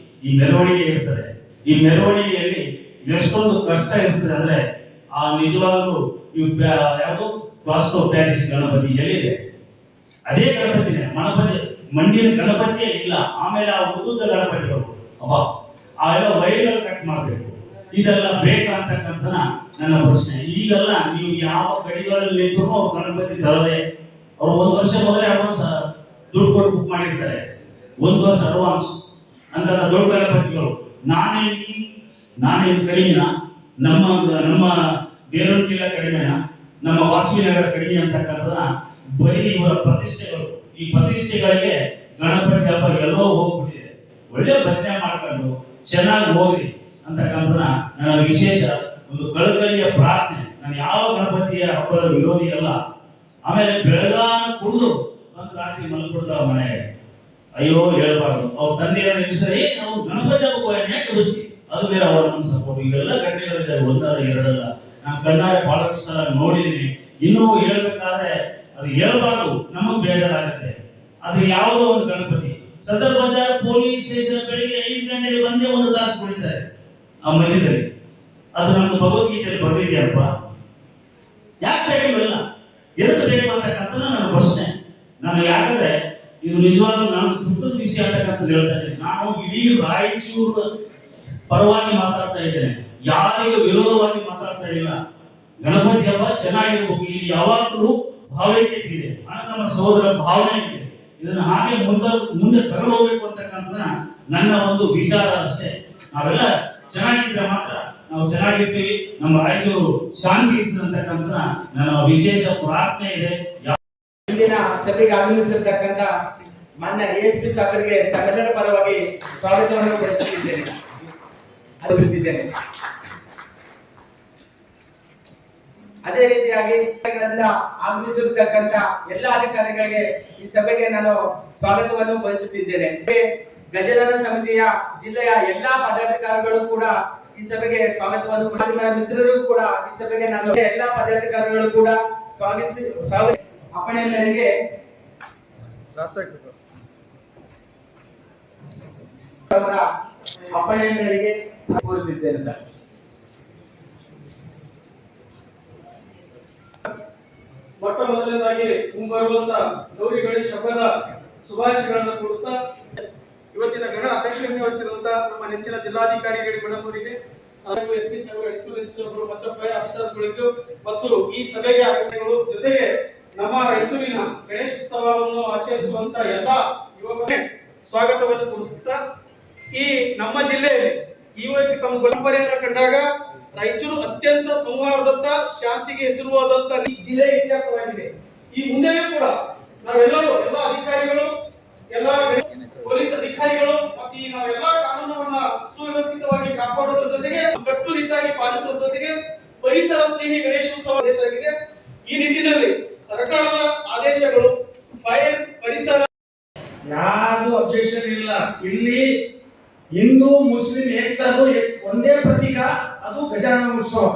ಈ ಮೆರವಣಿಗೆ ಇರ್ತದೆ. ಈ ಮೆರವಣಿಗೆಯಲ್ಲಿ ಎಷ್ಟೊಂದು ಕಷ್ಟ ಇರ್ತದೆ ಅಂದ್ರೆ ಆ ನಿಜವಾಗಲೂ ಯಾವುದು ಪ್ಲಾಸ್ಟರ್ ಆಫ್ ಪ್ಯಾರಿಸ್ ಗಣಪತಿ ಎಲ್ಲಿದೆ? ಅದೇ ಗಣಪತಿನೇ. ಮಂಡಿನ ಗಣಪತಿಯೇ ಇಲ್ಲ. ಆಮೇಲೆ ಆ ಉದ್ದುದ್ದ ಗಣಪತಿಗಳು ಆ ಎಲ್ಲ ವೈರ್ಗಳು ಕಟ್ ಮಾಡಬೇಕು. ಇದೆಲ್ಲ ಬೇಕಾ ಅಂತಕ್ಕಂಥ ನನ್ನ ಪ್ರಶ್ನೆ. ಈಗೆಲ್ಲ ನೀವು ಯಾವ ಗಡಿಗಳಲ್ಲಿ ನಿಂತರೂ ಅವ್ರು ಗಣಪತಿ ತರದೆ, ಅವ್ರು 1 ವರ್ಷ ಮೊದಲೇ ಅಡ್ವಾನ್ಸ್ ದುಡ್ಡು ಕೊಟ್ಟು ಬುಕ್ ಮಾಡಿರ್ತಾರೆ. 1 ವರ್ಷ ಅಡ್ವಾನ್ಸ್ ಅಂತ ದೊಡ್ಡ ಗಣಪತಿಗಳು. ನಾನೇನು ಕಡಿಮೆನ? ನಮ್ಮ ದೇವರಕಿಲ್ಲ ಕಡಿಮೆನ? ನಮ್ಮ ವಾಸವಿ ನಗರ ಕಡಿಮೆ ಅಂತಕ್ಕಂಥದ ಬರೀ ಇವರ ಪ್ರತಿಷ್ಠೆಗಳು. ಈ ಪ್ರತಿಷ್ಠೆಗಳಿಗೆ ಗಣಪತಿ ಹಬ್ಬ ಎಲ್ಲೋ ಹೋಗ್ಬಿಟ್ಟಿದೆ. ಒಳ್ಳೆ ಭಜನೆ ಮಾಡ್ಕೊಂಡು ಚೆನ್ನಾಗಿ ಹೋಗ್ರಿ ಅಂತಕ್ಕಂಥದ ನನ್ನ ವಿಶೇಷ ಒಂದು ಕಳಕಳಿಯ ಪ್ರಾರ್ಥನೆ. ನಾನು ಯಾವ ಗಣಪತಿಯ ಹಬ್ಬದ ವಿರೋಧಿ ಅಲ್ಲ. ಆಮೇಲೆ ಬೆಳಗಾನ ಕುಡಿದು ಒಂದು ರಾತ್ರಿ ಮಲ್ಕೊಡ್ತಾವ ಮನೆಗೆ. ಅಯ್ಯೋ ಹೇಳ್ಬಾರ್ದು. ಅವ್ರ ತಂದೆಯನ್ನು ನಿಲ್ಲಿಸಿದ್ರೆ ನಾವು ಗಣಪತಿ ಹಬ್ಬ ಯಾಕೆ ಬಸ್ತಿ, ಅದು ಬೇರೆ ಅವರ ನಮ್ಮ ಸಪೋರ್ಟ್. ಇವೆಲ್ಲ ಘಟನೆಗಳಿದೆ, 1 2 ಅಲ್ಲ. ನಾನು ಕಣ್ಣಾರೆ ಬಹಳಷ್ಟು ಸಲ ನೋಡಿದ್ದೀನಿ. ಇನ್ನೂ ಹೇಳ್ಬೇಕಾದ್ರೆ ಅದು ಹೇಳ್ಬಾರ್ದು, ನಮಗ್ ಬೇಜಾರಾಗುತ್ತೆ. ಅದು ಯಾವುದೋ ಒಂದು ಗಣಪತಿ ಸದರ್ ಬಜಾರ್ ಪೊಲೀಸ್ ಸ್ಟೇಷನ್ ಬೆಳಿಗ್ಗೆ 5 ಗಂಟೆಗೆ ಬಂದೇ 1 ತಾಸು ಕುಡಿತಾರೆ ಆ ಮಧ್ಯದಲ್ಲಿ. ಅದು ನಮ್ದು ಭಗವದ್ಗೀತೆಯಲ್ಲಿ ಬರೆದಿದೆಯಪ್ಪ. ಯಾಕೆ ಬೇಕು? ಎದಕ್ಕೆ ಬೇಕು ಅಂತಕ್ಕಂಥ ನನ್ನ ಪ್ರಶ್ನೆ. ನಾನು ಯಾಕಂದ್ರೆ ಇದು ನಿಜವಾಗ್ಲೂ ನಾನು ದುಃಖದ ವಿಷಯ ಅಂತಕ್ಕಂಥ ಹೇಳ್ತಾ ಇದ್ದೀನಿ. ನಾನು ಇಡೀ ರಾಯಚೂರು ಪರವಾಗಿ ಮಾತಾಡ್ತಾ ಇದ್ದೇನೆ, ಯಾರಿಗೂ ವಿರೋಧವಾಗಿ ಮಾತಾಡ್ತಾ ಇಲ್ಲ. ಗಣಪತಿ ಹಬ್ಬ ಚೆನ್ನಾಗಿರ್ಬೇಕು. ಇಲ್ಲಿ ಯಾವಾಗಲೂ ಭಾವೈಕ್ಯ ಇದೆ, ನಮ್ಮ ಸಹೋದರ ಭಾವನೆ ಇದೆ. ಇದನ್ನ ಹಾಗೆ ಮುಂದೆ ತಗೊಂಡು ಹೋಗ್ಬೇಕು ಅಂತಕ್ಕಂಥ ನನ್ನ ಒಂದು ವಿಚಾರ ಅಷ್ಟೇ. ನಾವೆಲ್ಲ ಚೆನ್ನಾಗಿದ್ರೆ ಮಾತ್ರ ನಾವು ಚೆನ್ನಾಗಿರ್ತೀವಿ, ನಮ್ಮ ರಾಯಚೂರು ಶಾಂತಿ ಇರ್ತದೆ ಅಂತಕ್ಕಂಥ ನನ್ನ ವಿಶೇಷ ಪ್ರಾರ್ಥನೆ ಇದೆ. ಇಂದಿನ ಸಭೆಗೆ ಆಗಮಿಸಿರ್ತಕ್ಕಂಥ ಮಾನ್ಯ ASP ಸಾಹೇಬರಿಗೆ ತಮ್ಮೆಲ್ಲರ ಪರವಾಗಿ ಸ್ವಾಗತವನ್ನು ಪಡಿಸುತ್ತಿದ್ದೇನೆ. ಅದೇ ರೀತಿಯಾಗಿ ಆಗಮಿಸಿರ್ತಕ್ಕಂಥ ಎಲ್ಲ ಅಧಿಕಾರಿಗಳಿಗೆ ಈ ಸಭೆಗೆ ನಾನು ಸ್ವಾಗತವನ್ನು ಬಯಸುತ್ತಿದ್ದೇನೆ. ಗಜನನ ಸಮಿತಿಯ ಜಿಲ್ಲೆಯ ಎಲ್ಲಾ ಪದಾಧಿಕಾರಿಗಳು ಕೂಡ ಈ ಸಭೆಗೆ ಸ್ವಾಗತವನ್ನು, ಮಿತ್ರರು ಕೂಡ ಈ ಸಭೆಗೆ ನಾನು ಎಲ್ಲಾ ಪದಾಧಿಕಾರಿಗಳು ಕೂಡ ಸ್ವಾಗತ ಅಪ್ಪಣೆ ಮೇರೆಗೆ ಅಪ್ಪಣೆ ಮೇರೆಗೆ ಕೋರುತ್ತಿದ್ದೇನೆ ಸರ್. ಮೊಟ್ಟ ಮೊದಲನೇದಾಗಿ ಮುಂಬರುವಂತ ಗೌರಿ ಗಣೇಶ ಹಬ್ಬದ ಶುಭಾಶಯಗಳನ್ನು ಕೊಡುತ್ತಾ ಇವತ್ತಿನ ಗಣ ಅಧ್ಯಕ್ಷತೆ ವಹಿಸಿರುವಂತ ನಮ್ಮ ನೆಚ್ಚಿನ ಜಿಲ್ಲಾಧಿಕಾರಿಗಳಿಗೆ ಮೇಡಮವರಿಗೆ, SP ಸಾಹೇಬರು, ಅಡಿಷನಲ್ SP ಅವರು ಮತ್ತು ಆಫೀಸರ್ಸ್ಗಳಿಗೂ ಮತ್ತು ಈ ಸಭೆಗೆ ಆಗಮಿಸಿಗಳು, ಜೊತೆಗೆ ನಮ್ಮ ರಾಯಚೂರಿನ ಗಣೇಶೋತ್ಸವವನ್ನು ಆಚರಿಸುವಂತ ಎಲ್ಲ ಯುವಕರಿಗೆ ಸ್ವಾಗತವನ್ನು ಕೋರುತ್ತಾ, ಈ ನಮ್ಮ ಜಿಲ್ಲೆಯಲ್ಲಿ ಇವತ್ತು ತಮ್ಮ ಪರಂಪರೆಯನ್ನು ಕಂಡಾಗ ರಾಯಚೂರು ಅತ್ಯಂತ ಸೌಹಾರ್ದತ ಶಾಂತಿಗೆ ಹೆಸರುವಾದಂತ ಜಿಲ್ಲೆಯ ಇತಿಹಾಸವಾಗಿದೆ. ಈ ಮುಂದೆಯೂ ಕೂಡ ನಾವೆಲ್ಲರೂ ಎಲ್ಲ ಅಧಿಕಾರಿಗಳು, ಎಲ್ಲ ಪೊಲೀಸ್ ಅಧಿಕಾರಿಗಳು ಮತ್ತು ನಾವೆಲ್ಲ ಕಾನೂನನ್ನ ಸುವ್ಯವಸ್ಥಿತವಾಗಿ ಕಾಪಾಡುವುದರ ಜೊತೆಗೆ ಕಟ್ಟುನಿಟ್ಟಾಗಿ ಪಾಲಿಸುವ ಜೊತೆಗೆ ಪರಿಸರ ಸ್ನೇಹಿ ಗಣೇಶೋತ್ಸವ ಆಗಿದೆ. ಈ ನಿಟ್ಟಿನಲ್ಲಿ ಸರ್ಕಾರದ ಆದೇಶಗಳು ಪರಿಸರ ಯಾರು ಅಬ್ಜೆಕ್ಷನ್ ಇಲ್ಲ. ಇಲ್ಲಿ ಹಿಂದೂ ಮುಸ್ಲಿಂ ಏಕತಾದು ಒಂದೇ ಪ್ರತೀಕ, ಅದು ಗಜಾನನ ಉತ್ಸವ.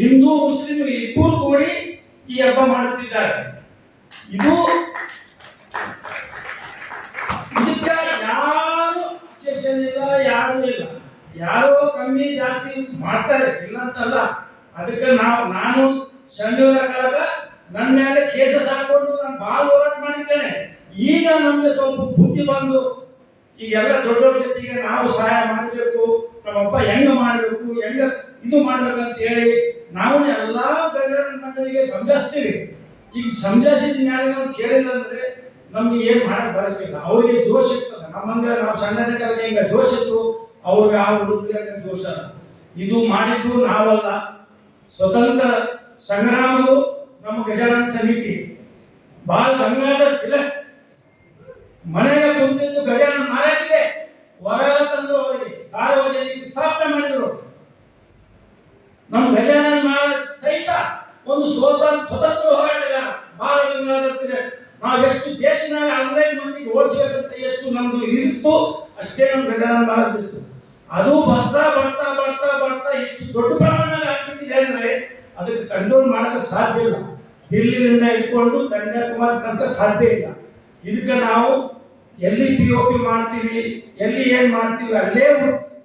ಹಿಂದೂ ಮುಸ್ಲಿಂ ಇಬ್ಬರು ಕೂಡಿ ಈ ಹಬ್ಬ ಮಾಡುತ್ತಿದ್ದಾರೆ. ಇದು ಇದಕ್ಕೆ ಯಾರು ಅಬ್ಜೆಕ್ಷನ್ ಇಲ್ಲ, ಯಾರು ಇಲ್ಲ. ಯಾರೋ ಕಮ್ಮಿ ಜಾಸ್ತಿ ಮಾಡ್ತಾರೆ, ಇಲ್ಲಂತಲ್ಲ. ಅದಕ್ಕೆ ನಾನು ಸಂಜೀವನ ಕಾಲದ ನನ್ನ ಮೇಲೆ ಕೇಸಸ್ ಹಾಕೊಂಡು ನಾನು ಬಹಳ ಹೋರಾಟ ಮಾಡಿದ್ದೇನೆ. ಈಗ ನಮಗೆ ಸ್ವಲ್ಪ ಬುದ್ಧಿ ಬಂದು ಈಗೆಲ್ಲ ದೊಡ್ಡವ್ರ ಜೊತೆಗೆ ನಾವು ಸಹಾಯ ಮಾಡಬೇಕು, ನಮ್ಮಪ್ಪ ಹೆಂಗ ಮಾಡಬೇಕು, ಹೆಂಗ ಇದು ಮಾಡ್ಬೇಕಂತ ಹೇಳಿ ನಾವು ಎಲ್ಲ ಗಜಾನನ ಮಂಡಳಿಗೆ ಸಮಜಾಯಿಸ್ತೀವಿ. ಈಗ ಸಮಜಾಯಿಸಿದ ಮ್ಯಾಲೆ ನಾವು ಕೇಳಿಲ್ಲ ಅಂದ್ರೆ ನಮ್ಗೆ ಏನ್ ಮಾಡಕ್ ಬರಕ್ಕಿಲ್ಲ. ಅವ್ರಿಗೆ ಜೋಶ್ ಇರ್ತದೆ. ನಮ್ಮಂದ್ರೆ ನಾವು ಸಣ್ಣದಕ್ಕೆ ಹಿಂಗ ಜೋಶ್ ಇತ್ತು, ಅವ್ರಿಗೆ ಆ ಹುಡುಗರಿಗೆ ಜೋಶ. ಇದು ಮಾಡಿದ್ದು ನಾವಲ್ಲ, ಸ್ವತಂತ್ರ ಸಂಗ್ರಾಮವು ನಮ್ಮ ಗಜಾನನ ಸಮಿತಿ ಬಾಲ್ ಗಂಗಾಧರ್ ತಿಲಕ್ ಮನೆಗೆ ಕುಂತಿದ್ದು ಗಜಾನನ ಮಹಾರಾಜ್ಗೆ ಹೊರಗ ತಂದು ಅವರಿಗೆ ಸಾರ್ವಜನಿಕ ಸ್ಥಾಪನೆ ಮಾಡಿದ್ರು. ನಮ್ಮ ಗಜಾನನ ಮಹಾರಾಜ್ ಸಹಿತ ಒಂದು ಸ್ವತಂತ್ರ ಹೋರಾಟಗಾರ ಬಾಲ ಗಂಗಾಧರ್ ತಿಲಕ್. ನಾವೆಷ್ಟು ದೇಶನಾಗ ಅಂಗ್ರೇಜ್ ಮಂದಿಗೆ ಓಡಿಸ್ಬೇಕಂತ ಎಷ್ಟು ನಮ್ದು ಇತ್ತು, ಅಷ್ಟೇ ನಮ್ಮ ಗಜಾನನ ಮಹಾರಾಜ್ ಇತ್ತು. ಅದು ಬರ್ತಾ ಬರ್ತಾ ಬರ್ತಾ ಬರ್ತಾ ಇಷ್ಟು ದೊಡ್ಡ ಪ್ರಮಾಣದಲ್ಲಿ ಆಗ್ಬಿಟ್ಟಿದೆ ಅಂದ್ರೆ ಅದಕ್ಕೆ ಕಂಟ್ರೋಲ್ ಮಾಡಕ್ಕೆ ಸಾಧ್ಯ ಇಲ್ಲ. ದಿಲ್ಲಿಯಿಂದ ಇಟ್ಕೊಂಡು ಕನ್ಯಾಕುಮಾರಿ ತನಕ ಸಾಧ್ಯ ಇಲ್ಲ. ಇದಕ್ಕೆ ನಾವು ಎಲ್ಲಿ POP ಮಾಡ್ತೀವಿ, ಎಲ್ಲಿ ಏನ್ ಮಾಡ್ತೀವಿ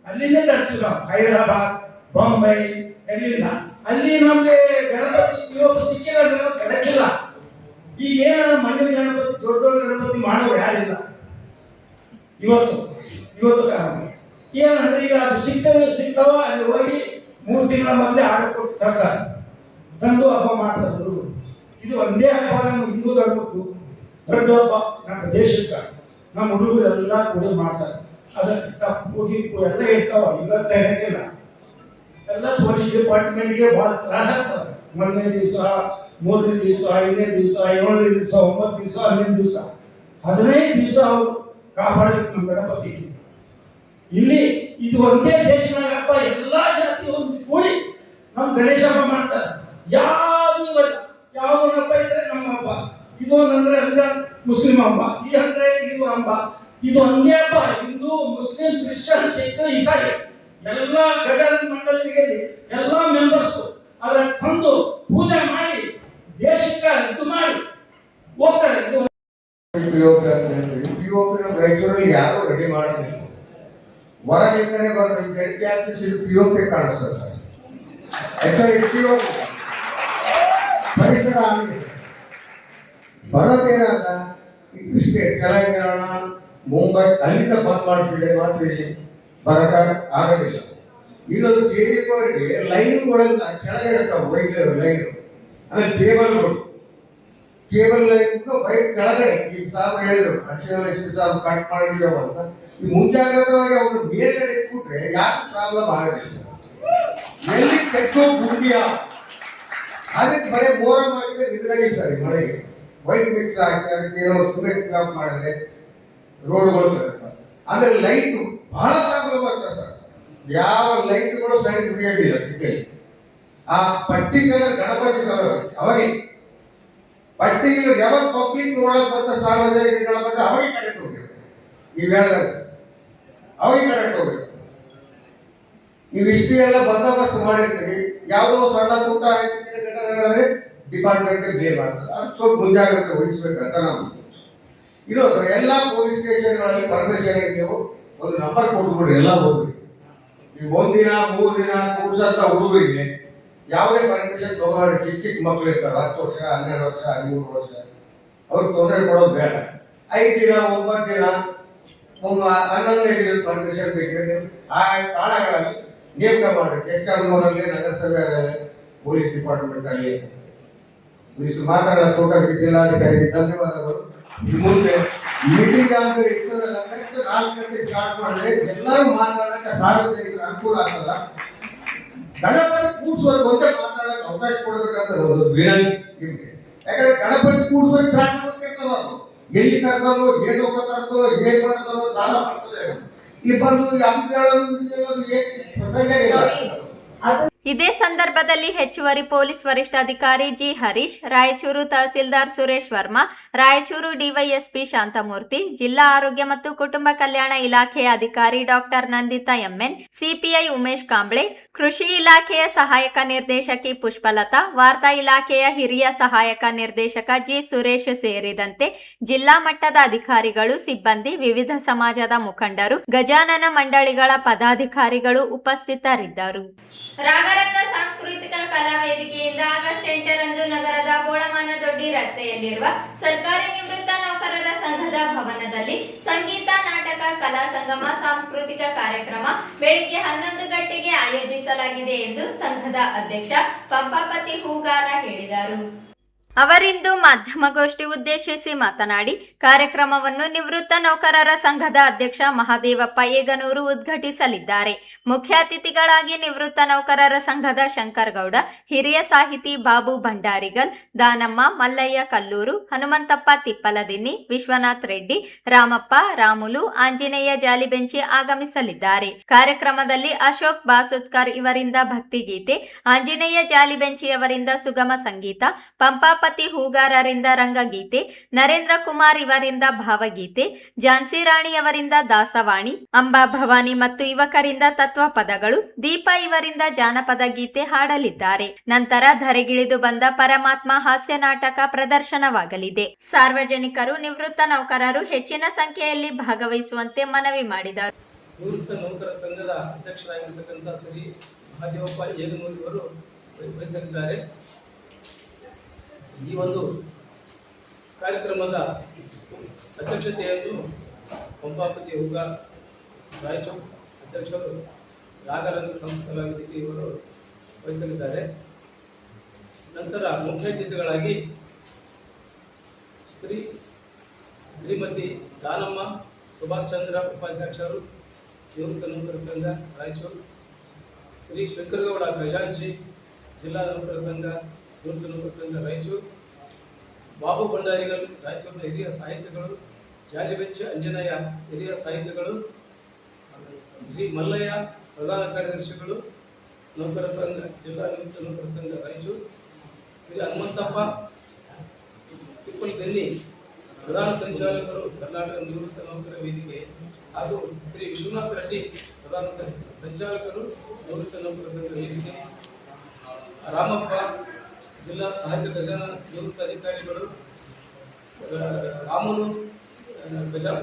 ಅಲ್ಲಿಂದ ತರ್ತೀವಿ ನಾವು. ಹೈದರಾಬಾದ್, ಬಾಂಬೆ, ಎಲ್ಲಿಂದ ಅಲ್ಲಿ ನಮ್ಗೆ ಗಣಪತಿ POP ಸಿಕ್ಕಿಲ್ಲ ಅಂದ್ರೆ ನಾವು ಕರೆಕ್ಟಿಲ್ಲ. ಈಗ ಏನ ಮಣ್ಣಿನ ಗಣಪತಿ ದೊಡ್ಡ ದೊಡ್ಡ ಗಣಪತಿ ಮಾಡೋರು ಯಾರಿಲ್ಲ ಇವತ್ತು ಕಾರಣ ಏನಂದ್ರೆ ಈಗ ಅದು ಸಿಗ್ತಾವ ಅಲ್ಲಿ ಹೋಗಿ 3 ತಿಂಗಳ ಮೊದಲೇ ಆರ್ಡರ್ ಕೊಟ್ಟು ತರ್ತಾರೆ, ತಂದು ಹಬ್ಬ ಮಾಡ್ತಾರೆ. ಇದು ಒಂದೇ ಹಬ್ಬ ನಮ್ಮ ಹಿಂದೂ ಧರ್ಮಕ್ಕೂ ದೊಡ್ಡ ಹಬ್ಬ, ನಮ್ಮ ದೇಶಕ್ಕೆ ನಮ್ಮ ಹುಡುಗರೆಲ್ಲ ಕೂಡ ಮಾಡ್ತಾರೆ. ಅದಕ್ಕೆ ತಪ್ಪು ಗಿಪ್ಪು ಎಲ್ಲ ಇರ್ತಾವ, ಇಲ್ಲ ತರಕ್ಕಿಲ್ಲ. ಎಲ್ಲ ಪೊಲೀಸ್ ಡಿಪಾರ್ಟ್ಮೆಂಟ್ಗೆ ಭಾಳ ತ್ರಾಸ ಆಗ್ತದೆ. 1ನೇ ದಿವಸ, 3ನೇ ದಿವಸ, 5ನೇ ದಿವಸ, 7ನೇ ದಿವಸ, 9 ದಿವಸ, 11 ದಿವಸ, 15 ದಿವಸ ಅವ್ರು ಕಾಪಾಡಬೇಕು ನಮ್ಮ ಗಣಪತಿ. ಇಲ್ಲಿ ಇದು ಒಂದೇ ದೇಶನಾಗ ಹಬ್ಬ, ಎಲ್ಲಾ ಜಾತಿ ಒಂದು ಕೂಡಿ ನಮ್ಮ ಗಣೇಶ ಹಬ್ಬ ಮಾಡ್ತಾರೆ. ಯಾವ್ದು ಹಬ್ಬ ಇದ್ರೆ ನಮ್ಮ ಹಬ್ಬ. ಇದು ಅಂದ್ರೆ ರಂಜಾನ್ ಮುಸ್ಲಿಂ ಹಬ್ಬ, ಈ ಅಂದ್ರೆ ಇದು ಹಬ್ಬ. ಇದು ಒಂದೇ ಹಬ್ಬ. ಹಿಂದೂ, ಮುಸ್ಲಿಂ, ಕ್ರಿಶ್ಚಿಯನ್, ಸಿಖ್, ಇಸಾಯಿ ಎಲ್ಲ ಗಜಾನನ ಮಂಡಳಿಗೆ ಎಲ್ಲ ಮೆಂಬರ್ಸ್ ಅದರ ತಂದು ಪೂಜೆ ಮಾಡಿ ದೇಶಕ್ಕೆ ಇದು ಮಾಡಿ ಹೋಗ್ತಾರೆ. ರಾಯಚೂರಲ್ಲಿ ಯಾರು ರೆಡಿ ಮಾಡೋದಿಲ್ಲ, ಹೊರಗಿಂದಲೇ ಬರ್ತದೆ. ಜಡ್ಪಿ ಆಫೀಸ್ ಇದು POP ಕಾಣಿಸ್ತದೆ ಸರ್. ಪರಿಸರ ಆಗಿದೆ ಬರೋದೇನಾದ ಇಷ್ಟೇ ತೆಲಂಗಾಣ, ಮುಂಬೈ ಅಲ್ಲಿಂದ ಬಂದ್ ಮಾಡ್ತಿದ್ರೆ ಮಾತ್ರ ಇಲ್ಲಿ ಬರಕ ಆಗೋದಿಲ್ಲ. ಇನ್ನೊಂದು KGF ಅವರಿಗೆ ಲೈನ್ಗಳೆಲ್ಲ ಕೆಳಗೆ ಇಡ್ತಾವೆ, ವೈದ್ಯರು ಲೈನ್, ಆಮೇಲೆ ಕೇಬಲ್ ಲೈನ್ ವೈಟ್ ಕೆಳಗಡೆ. ಈಗ ಸಾಹೇಬ್ ಹೇಳಿದ್ರು ಅಶ್ವಲೇಶ್ವರ ಸಾಹೇಬ್ ಕಟ್ ಮಾಡಿದೀವ ಅಂತ. ಈ ಮುಂಜಾಗ್ರತವಾಗಿ ಅವ್ರು ಮೇಲ್ಗಡೆ ಇಟ್ಬಿಟ್ರೆ ಯಾಕೆ ಪ್ರಾಬ್ಲಮ್ ಆಗೋದಿಲ್ಲ ಸರ್. ಎಲ್ಲಿ ಚೆಕ್ಕು ಗುಂಡಿಯ ಅದಕ್ಕೆ ಬರೀ ಮೋರಮ್ ಆಗಿದೆ ನಿದ್ರಾಗಿ ಸರ್. ಈ ಮಳೆಗೆ ವೈಟ್ ಮಿಕ್ಸ್ ಹಾಕಿ ಅದಕ್ಕೆ ಏನೋ ಸಿಮೆಂಟ್ ಕ್ಲಾಪ್ ಮಾಡಿದ್ರೆ ರೋಡ್ಗಳು ಸರ್. ಅಂದ್ರೆ ಲೈಟ್ ಬಹಳ ಪ್ರಾಬ್ಲಮ್ ಆಗ್ತದೆ ಸರ್. ಯಾವ ಲೈಟ್ಗಳು ಸರಿ ಕುಡಿಯೋದಿಲ್ಲ ಸಿಕ್ಕಲ್ಲಿ. ಆ ಪರ್ಟಿಕ್ಯುಲರ್ ಗಣಪತಿ ಸರ್ ಅವಾಗ ಪರ್ಟಿಕ್ಯುಲರ್ ಯಾವಾಗ ಪಬ್ಲಿಕ್ ನೋಡಕ್ ಬರ್ತಾ ಸಾರ್ವಜನಿಕಗಳ ಬಗ್ಗೆ ಅವಾಗ ಕರೆಕ್ಟ್ ಹೋಗಿರುತ್ತೆ. ನೀವು ಹೇಳಿದ್ರೆ ಅವಾಗ ಕರೆಕ್ಟ್ ಹೋಗಿರುತ್ತೆ. ನೀವು ಇಷ್ಟು ಎಲ್ಲ ಬಂದೋಬಸ್ತ್ ಮಾಡಿರ್ತೀರಿ, ಯಾವುದೋ ಸಣ್ಣ ಪುಟ್ಟ ಘಟನೆಗಳಾದ್ರೆ ಡಿಪಾರ್ಟ್ಮೆಂಟ್ಗೆ ಬೇರೆ ಮಾಡ್ತಾರೆ. ಅದು ಸ್ವಲ್ಪ ಮುಂಜಾಗ್ರತೆ ವಹಿಸ್ಬೇಕಂತ ನಾವು ಇರೋದು. ಎಲ್ಲ ಪೊಲೀಸ್ ಸ್ಟೇಷನ್ಗಳಲ್ಲಿ ಪರ್ಮಿಷನ್ ನೀವು ಒಂದು ನಂಬರ್ ಕೊಟ್ಬಿಡ್ರಿ, ಎಲ್ಲ ಹೋಗ್ರಿ. ಈಗ 1 ದಿನ 3 ದಿನ ಕೂಡ್ಸಂತ ಹುಡುಗರಿಗೆ ಯಾವುದೇ ಪರ್ಮಿಷನ್ ತಗೊಂಡ್ರೆ ಚಿಕ್ಕ ಮಕ್ಕಳು ಇರ್ತಾರೆ, 10 ವರ್ಷ, 12 ವರ್ಷ, 13 ವರ್ಷ, ಅವ್ರಿಗೆ ತೊಂದರೆ ಕೊಡೋದು ಬೇಡ. 5 ದಿನ 9 ದಿನ 11ನೇ ದಿನದ ಪರ್ಮಿಷನ್ ಬೇಕಿದ್ರೆ ಆ ತಾಣಗಳಲ್ಲಿ ನೇಮಕ ಮಾಡಿ. ಚೆಸ್ಕಾಂಗ್ನೂರಲ್ಲಿ, ನಗರಸಭೆಯಲ್ಲಿ, ಪೊಲೀಸ್ ಡಿಪಾರ್ಟ್ಮೆಂಟ್ ಅಲ್ಲಿ ಇಷ್ಟು ಮಾತಾಡೋ ಟೋಟಲ್ ಜಿಲ್ಲಾಧಿಕಾರಿಗೆ ಧನ್ಯವಾದಗಳು. ಮುಂದೆ ಮೀಟಿಂಗ್ ಅಂತ ಇರ್ತದಲ್ಲ, 4 ಗಂಟೆ ಸ್ಟಾರ್ಟ್ ಮಾಡಿದ್ರೆ ಎಲ್ಲರೂ ಮಾತಾಡಕ್ಕೆ ಸಾರ್ವಜನಿಕರ ಅನುಕೂಲ ಆಗ್ತದ. ಗಣಪತಿ ಕೂಡ್ಸೋರಿಗೆ ಒಂದೇ ಮಾತಾಡಕ್ಕೆ ಅವಕಾಶ ಕೊಡಬೇಕಂತ ಒಂದು ವಿನಂತಿ ನಿಮ್ಗೆ. ಯಾಕಂದ್ರೆ ಗಣಪತಿ ಕೂಡ್ಸೋರಿಗೆ ಟ್ರಾಫಿಕ್ ಗೊತ್ತಿರ್ತದ, ಅದು ಎಲ್ಲಿ ಕರ್ತಾರೋ, ಏನು ತರ್ತಾರೋ, ಏನ್ ಮಾಡ್ತಾರೋ, ಸಾಲ ಮಾಡ್ತಾರೆ. ಇಲ್ಲಿ ಬಂದು ಅಂಬಿ ಹೇಳೋದು ಏನ್ ಪ್ರಸಂಗ ಇಲ್ಲ. ಇದೇ ಸಂದರ್ಭದಲ್ಲಿ ಹೆಚ್ಚುವರಿ ಪೊಲೀಸ್ ವರಿಷ್ಠಾಧಿಕಾರಿ ಜಿ ಹರೀಶ್, ರಾಯಚೂರು ತಹಸೀಲ್ದಾರ್ ಸುರೇಶ್ ವರ್ಮಾ, ರಾಯಚೂರು ಡಿವೈಎಸ್ಪಿ ಶಾಂತಮೂರ್ತಿ, ಜಿಲ್ಲಾ ಆರೋಗ್ಯ ಮತ್ತು ಕುಟುಂಬ ಕಲ್ಯಾಣ ಇಲಾಖೆಯ ಅಧಿಕಾರಿ doctor Nandita MN, CPI Umesh Kamble, ಕೃಷಿ ಇಲಾಖೆಯ ಸಹಾಯಕ ನಿರ್ದೇಶಕಿ ಪುಷ್ಪಲತಾ, ವಾರ್ತಾ ಇಲಾಖೆಯ ಹಿರಿಯ ಸಹಾಯಕ ನಿರ್ದೇಶಕ ಜಿ ಸುರೇಶ್ ಸೇರಿದಂತೆ ಜಿಲ್ಲಾ ಮಟ್ಟದ ಅಧಿಕಾರಿಗಳು, ಸಿಬ್ಬಂದಿ, ವಿವಿಧ ಸಮಾಜದ ಮುಖಂಡರು, ಗಜಾನನ ಮಂಡಳಿಗಳ ಪದಾಧಿಕಾರಿಗಳು ಉಪಸ್ಥಿತರಿದ್ದರು. ರಾಗರಂಗ ಸಾಂಸ್ಕೃತಿಕ ಕಲಾ ವೇದಿಕೆಯಿಂದ ಆಗಸ್ಟ್ 8ರಂದು ನಗರದ ಬೋಳಮಾನದೊಡ್ಡಿ ರಸ್ತೆಯಲ್ಲಿರುವ ಸರ್ಕಾರಿ ನಿವೃತ್ತ ನೌಕರರ ಸಂಘದ ಭವನದಲ್ಲಿ ಸಂಗೀತ, ನಾಟಕ, ಕಲಾ ಸಂಗಮ, ಸಾಂಸ್ಕೃತಿಕ ಕಾರ್ಯಕ್ರಮ ಬೆಳಿಗ್ಗೆ 11 ಗಂಟೆಗೆ ಆಯೋಜಿಸಲಾಗಿದೆ ಎಂದು ಸಂಘದ ಅಧ್ಯಕ್ಷ ಪಂಪಾಪತಿ ಹೂಗಾರ ಹೇಳಿದರು. ಅವರಿಂದು ಮಾಧ್ಯಮಗೋಷ್ಠಿ ಉದ್ದೇಶಿಸಿ ಮಾತನಾಡಿ, ಕಾರ್ಯಕ್ರಮವನ್ನು ನಿವೃತ್ತ ನೌಕರರ ಸಂಘದ ಅಧ್ಯಕ್ಷ ಮಹಾದೇವಪ್ಪ ಏಗನೂರು ಉದ್ಘಾಟಿಸಲಿದ್ದಾರೆ. ಮುಖ್ಯ ಅತಿಥಿಗಳಾಗಿ ನಿವೃತ್ತ ನೌಕರರ ಸಂಘದ ಶಂಕರಗೌಡ, ಹಿರಿಯ ಸಾಹಿತಿ ಬಾಬು ಭಂಡಾರಿಗಲ್, ದಾನಮ್ಮ, ಮಲ್ಲಯ್ಯ ಕಲ್ಲೂರು, ಹನುಮಂತಪ್ಪ ತಿಪ್ಪಲದಿನ್ನಿ, ವಿಶ್ವನಾಥ್ ರೆಡ್ಡಿ, ರಾಮಪ್ಪ, ರಾಮುಲು, ಆಂಜನೇಯ ಜಾಲಿಬೆಂಚಿ ಆಗಮಿಸಲಿದ್ದಾರೆ. ಕಾರ್ಯಕ್ರಮದಲ್ಲಿ ಅಶೋಕ್ ಬಾಸುತ್ಕರ್ ಇವರಿಂದ ಭಕ್ತಿಗೀತೆ, ಆಂಜನೇಯ ಜಾಲಿಬೆಂಚಿಯವರಿಂದ ಸುಗಮ ಸಂಗೀತ, ಪಂಪಾಪತಿ ಹೂಗಾರರಿಂದ ರಂಗಗೀತೆ, ನರೇಂದ್ರ ಕುಮಾರ್ ಇವರಿಂದ ಭಾವಗೀತೆ, ಝಾನ್ಸಿ ರಾಣಿಯವರಿಂದ ದಾಸವಾಣಿ, ಅಂಬಾ ಭವಾನಿ ಮತ್ತು ಯುವಕರಿಂದ ತತ್ವ ಪದಗಳು, ದೀಪ ಇವರಿಂದ ಜಾನಪದ ಗೀತೆ ಹಾಡಲಿದ್ದಾರೆ. ನಂತರ ಧರೆಗಿಳಿದು ಬಂದ ಪರಮಾತ್ಮ ಹಾಸ್ಯ ನಾಟಕ ಪ್ರದರ್ಶನವಾಗಲಿದೆ. ಸಾರ್ವಜನಿಕರು, ನಿವೃತ್ತ ನೌಕರರು ಹೆಚ್ಚಿನ ಸಂಖ್ಯೆಯಲ್ಲಿ ಭಾಗವಹಿಸುವಂತೆ ಮನವಿ ಮಾಡಿದರು. ನಿವೃತ್ತ ನೌಕರ ಸಂಘದ ಅಧ್ಯಕ್ಷರಾಗಿರ್ತಕ್ಕಂಥ ಶ್ರೀ ಮಹಾದೇವಪ್ಪ ಏಗನೂರು ಇವರು ವಹಿಸಲಿದ್ದಾರೆ. ಈ ಒಂದು ಕಾರ್ಯಕ್ರಮದ ಅಧ್ಯಕ್ಷತೆಯನ್ನು ಪಂಪಾಪತಿ ಹೂಗಾರ್ ರಾಯಚೂರು ಅಧ್ಯಕ್ಷರು ರಾಗರಂಗ ಸಂಸ್ಥೆ ವೇದಿಕೆ ಇವರು ವಹಿಸಲಿದ್ದಾರೆ. ನಂತರ ಮುಖ್ಯ ಅತಿಥಿಗಳಾಗಿ ಶ್ರೀಮತಿ ದಾನಮ್ಮ ಸುಭಾಷ್ ಚಂದ್ರ ಉಪಾಧ್ಯಕ್ಷರು ನಿವೃತ್ತ ನೌಕರ ಸಂಘ ರಾಯಚೂರು, ಶ್ರೀ ಶಂಕರಗೌಡ ಖಜಾಂಚಿ ಜಿಲ್ಲಾ ನೌಕರ ಸಂಘ ನಿವೃತ್ತ ನೌಕರ ಸಂಘ ರಾಯಚೂರು, ಬಾಬು ಭಂಡಾರಿಗಲ್ ರಾಯಚೂರಿನ ಹಿರಿಯ ಸಾಹಿತಿಗಳು, ಜಾಲಿಬೆಂಚಿ ಅಂಜನಯ್ಯ ಹಿರಿಯ ಸಾಹಿತಿಗಳು, ಶ್ರೀ ಮಲ್ಲಯ್ಯ ಪ್ರಧಾನ ಕಾರ್ಯದರ್ಶಿಗಳು ನೌಕರ ಸಂಘ ಜಿಲ್ಲಾ ನಿವೃತ್ತ ನೌಕರ ಸಂಘ ರಾಯಚೂರು, ಶ್ರೀ ಹನುಮಂತಪ್ಪ ತಿಪ್ಪಲದಿನ್ನಿ ಪ್ರಧಾನ ಸಂಚಾಲಕರು ಕರ್ನಾಟಕ ನಿವೃತ್ತ ನೌಕರ ವೇದಿಕೆ ಹಾಗೂ ಶ್ರೀ ವಿಶ್ವನಾಥ್ ರೆಡ್ಡಿ ಪ್ರಧಾನ ಸಂಚಾಲಕರು ನಿವೃತ್ತ ನೌಕರ ಸಂಘ ವೇದಿಕೆ, ರಾಮಪ್ಪ ಜಿಲ್ಲಾ ಸಾಹಿತ್ಯ ಖಜಾನ ನಿವೃತ್ತ ಅಧಿಕಾರಿಗಳು, ರಾಮುಲು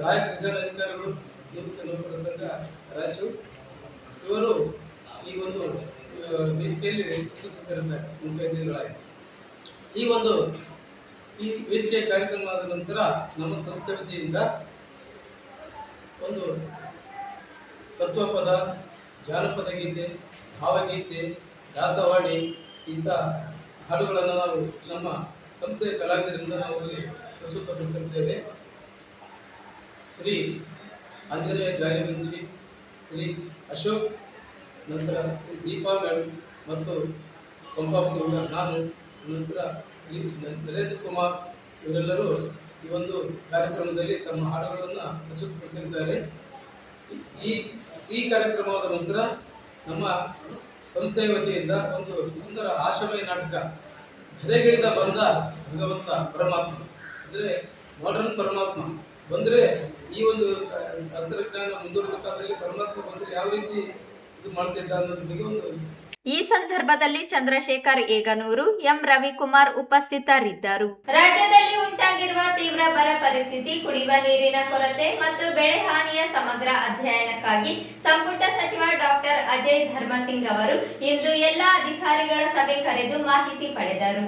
ಸಾಹಿತ್ಯ ಖಜಾನ ಅಧಿಕಾರಿಗಳು ನಿವೃತ್ತ ನೌಕರ ಸಂಘ ರಾಯಚೂರು ಇವರು ಈ ಒಂದು ವೇದಿಕೆಯಲ್ಲಿ ಉಪಸ್ಥಿತರಿದ್ದಾರೆ ಮುಖ್ಯ ಅತಿಥಿಗಳಾಗಿ. ಈ ವೇದಿಕೆ ಕಾರ್ಯಕ್ರಮ ಆದ ನಂತರ ನಮ್ಮ ಸಂಸ್ಥೆ ವತಿಯಿಂದ ಒಂದು ತತ್ವಪದ, ಜಾನಪದ ಗೀತೆ, ಭಾವಗೀತೆ, ದಾಸವಾಣಿ ಇಂಥ ಹಾಡುಗಳನ್ನು ನಾವು ನಮ್ಮ ಸಂಸ್ಥೆಯ ಕಲಾವಿದರಿಂದ ನಾವು ಅಲ್ಲಿ ಪ್ರಸ್ತುತಪಡಿಸುತ್ತೇವೆ. ಶ್ರೀ ಆಂಜನೇಯ ಜಾಲಿಬೆಂಚಿ, ಶ್ರೀ ಅಶೋಕ್, ನಂತರ ದೀಪಾ ಮೇಡಮ್ ಮತ್ತು ಪಂಪಾಪತಿ ಹೂಗಾರ್, ನಾನು, ನಂತರ ನರೇಂದ್ರ ಕುಮಾರ್ ಇವರೆಲ್ಲರೂ ಈ ಒಂದು ಕಾರ್ಯಕ್ರಮದಲ್ಲಿ ತಮ್ಮ ಹಾಡುಗಳನ್ನು ಪ್ರಸ್ತುತಪಡಿಸಲಿದ್ದಾರೆ. ಈ ಕಾರ್ಯಕ್ರಮವಾದ ನಂತರ ನಮ್ಮ ಸಂಸ್ಥೆಯ ವತಿಯಿಂದ ಒಂದು ಸುಂದರ ಆಶಮಯ ನಾಟಕ ಧರೆಗಿಳಿದ ಬಂದ ಭಗವಂತ ಪರಮಾತ್ಮ ಅಂದರೆ ಮಾಡರ್ನ್ ಪರಮಾತ್ಮ ಬಂದರೆ ಈ ಒಂದು ತಂತ್ರಜ್ಞಾನ ಮುಂದುವರೆದ ಕಾಲದಲ್ಲಿ ಪರಮಾತ್ಮ ಬಂದರೆ ಯಾವ ರೀತಿ ಇದು ಮಾಡ್ತಿದ್ದ ಅನ್ನೋದ್ರ ಬಗ್ಗೆ ಒಂದು. ಈ ಸಂದರ್ಭದಲ್ಲಿ ಚಂದ್ರಶೇಖರ್ ಏಗನೂರು, ಎಂ ರವಿಕುಮಾರ್ ಉಪಸ್ಥಿತರಿದ್ದರು. ರಾಜ್ಯದಲ್ಲಿ ಉಂಟಾಗಿರುವ ತೀವ್ರ ಬರ ಪರಿಸ್ಥಿತಿ, ಕುಡಿಯುವ ನೀರಿನ ಕೊರತೆ ಮತ್ತು ಬೆಳೆ ಹಾನಿಯ ಸಮಗ್ರ ಅಧ್ಯಯನಕ್ಕಾಗಿ ಸಂಪುಟ ಸಚಿವ ಡಾಕ್ಟರ್ ಅಜಯ್ ಧರ್ಮಸಿಂಗ್ ಅವರು ಇಂದು ಎಲ್ಲಾ ಅಧಿಕಾರಿಗಳ ಸಭೆ ಕರೆದು ಮಾಹಿತಿ ಪಡೆದರು.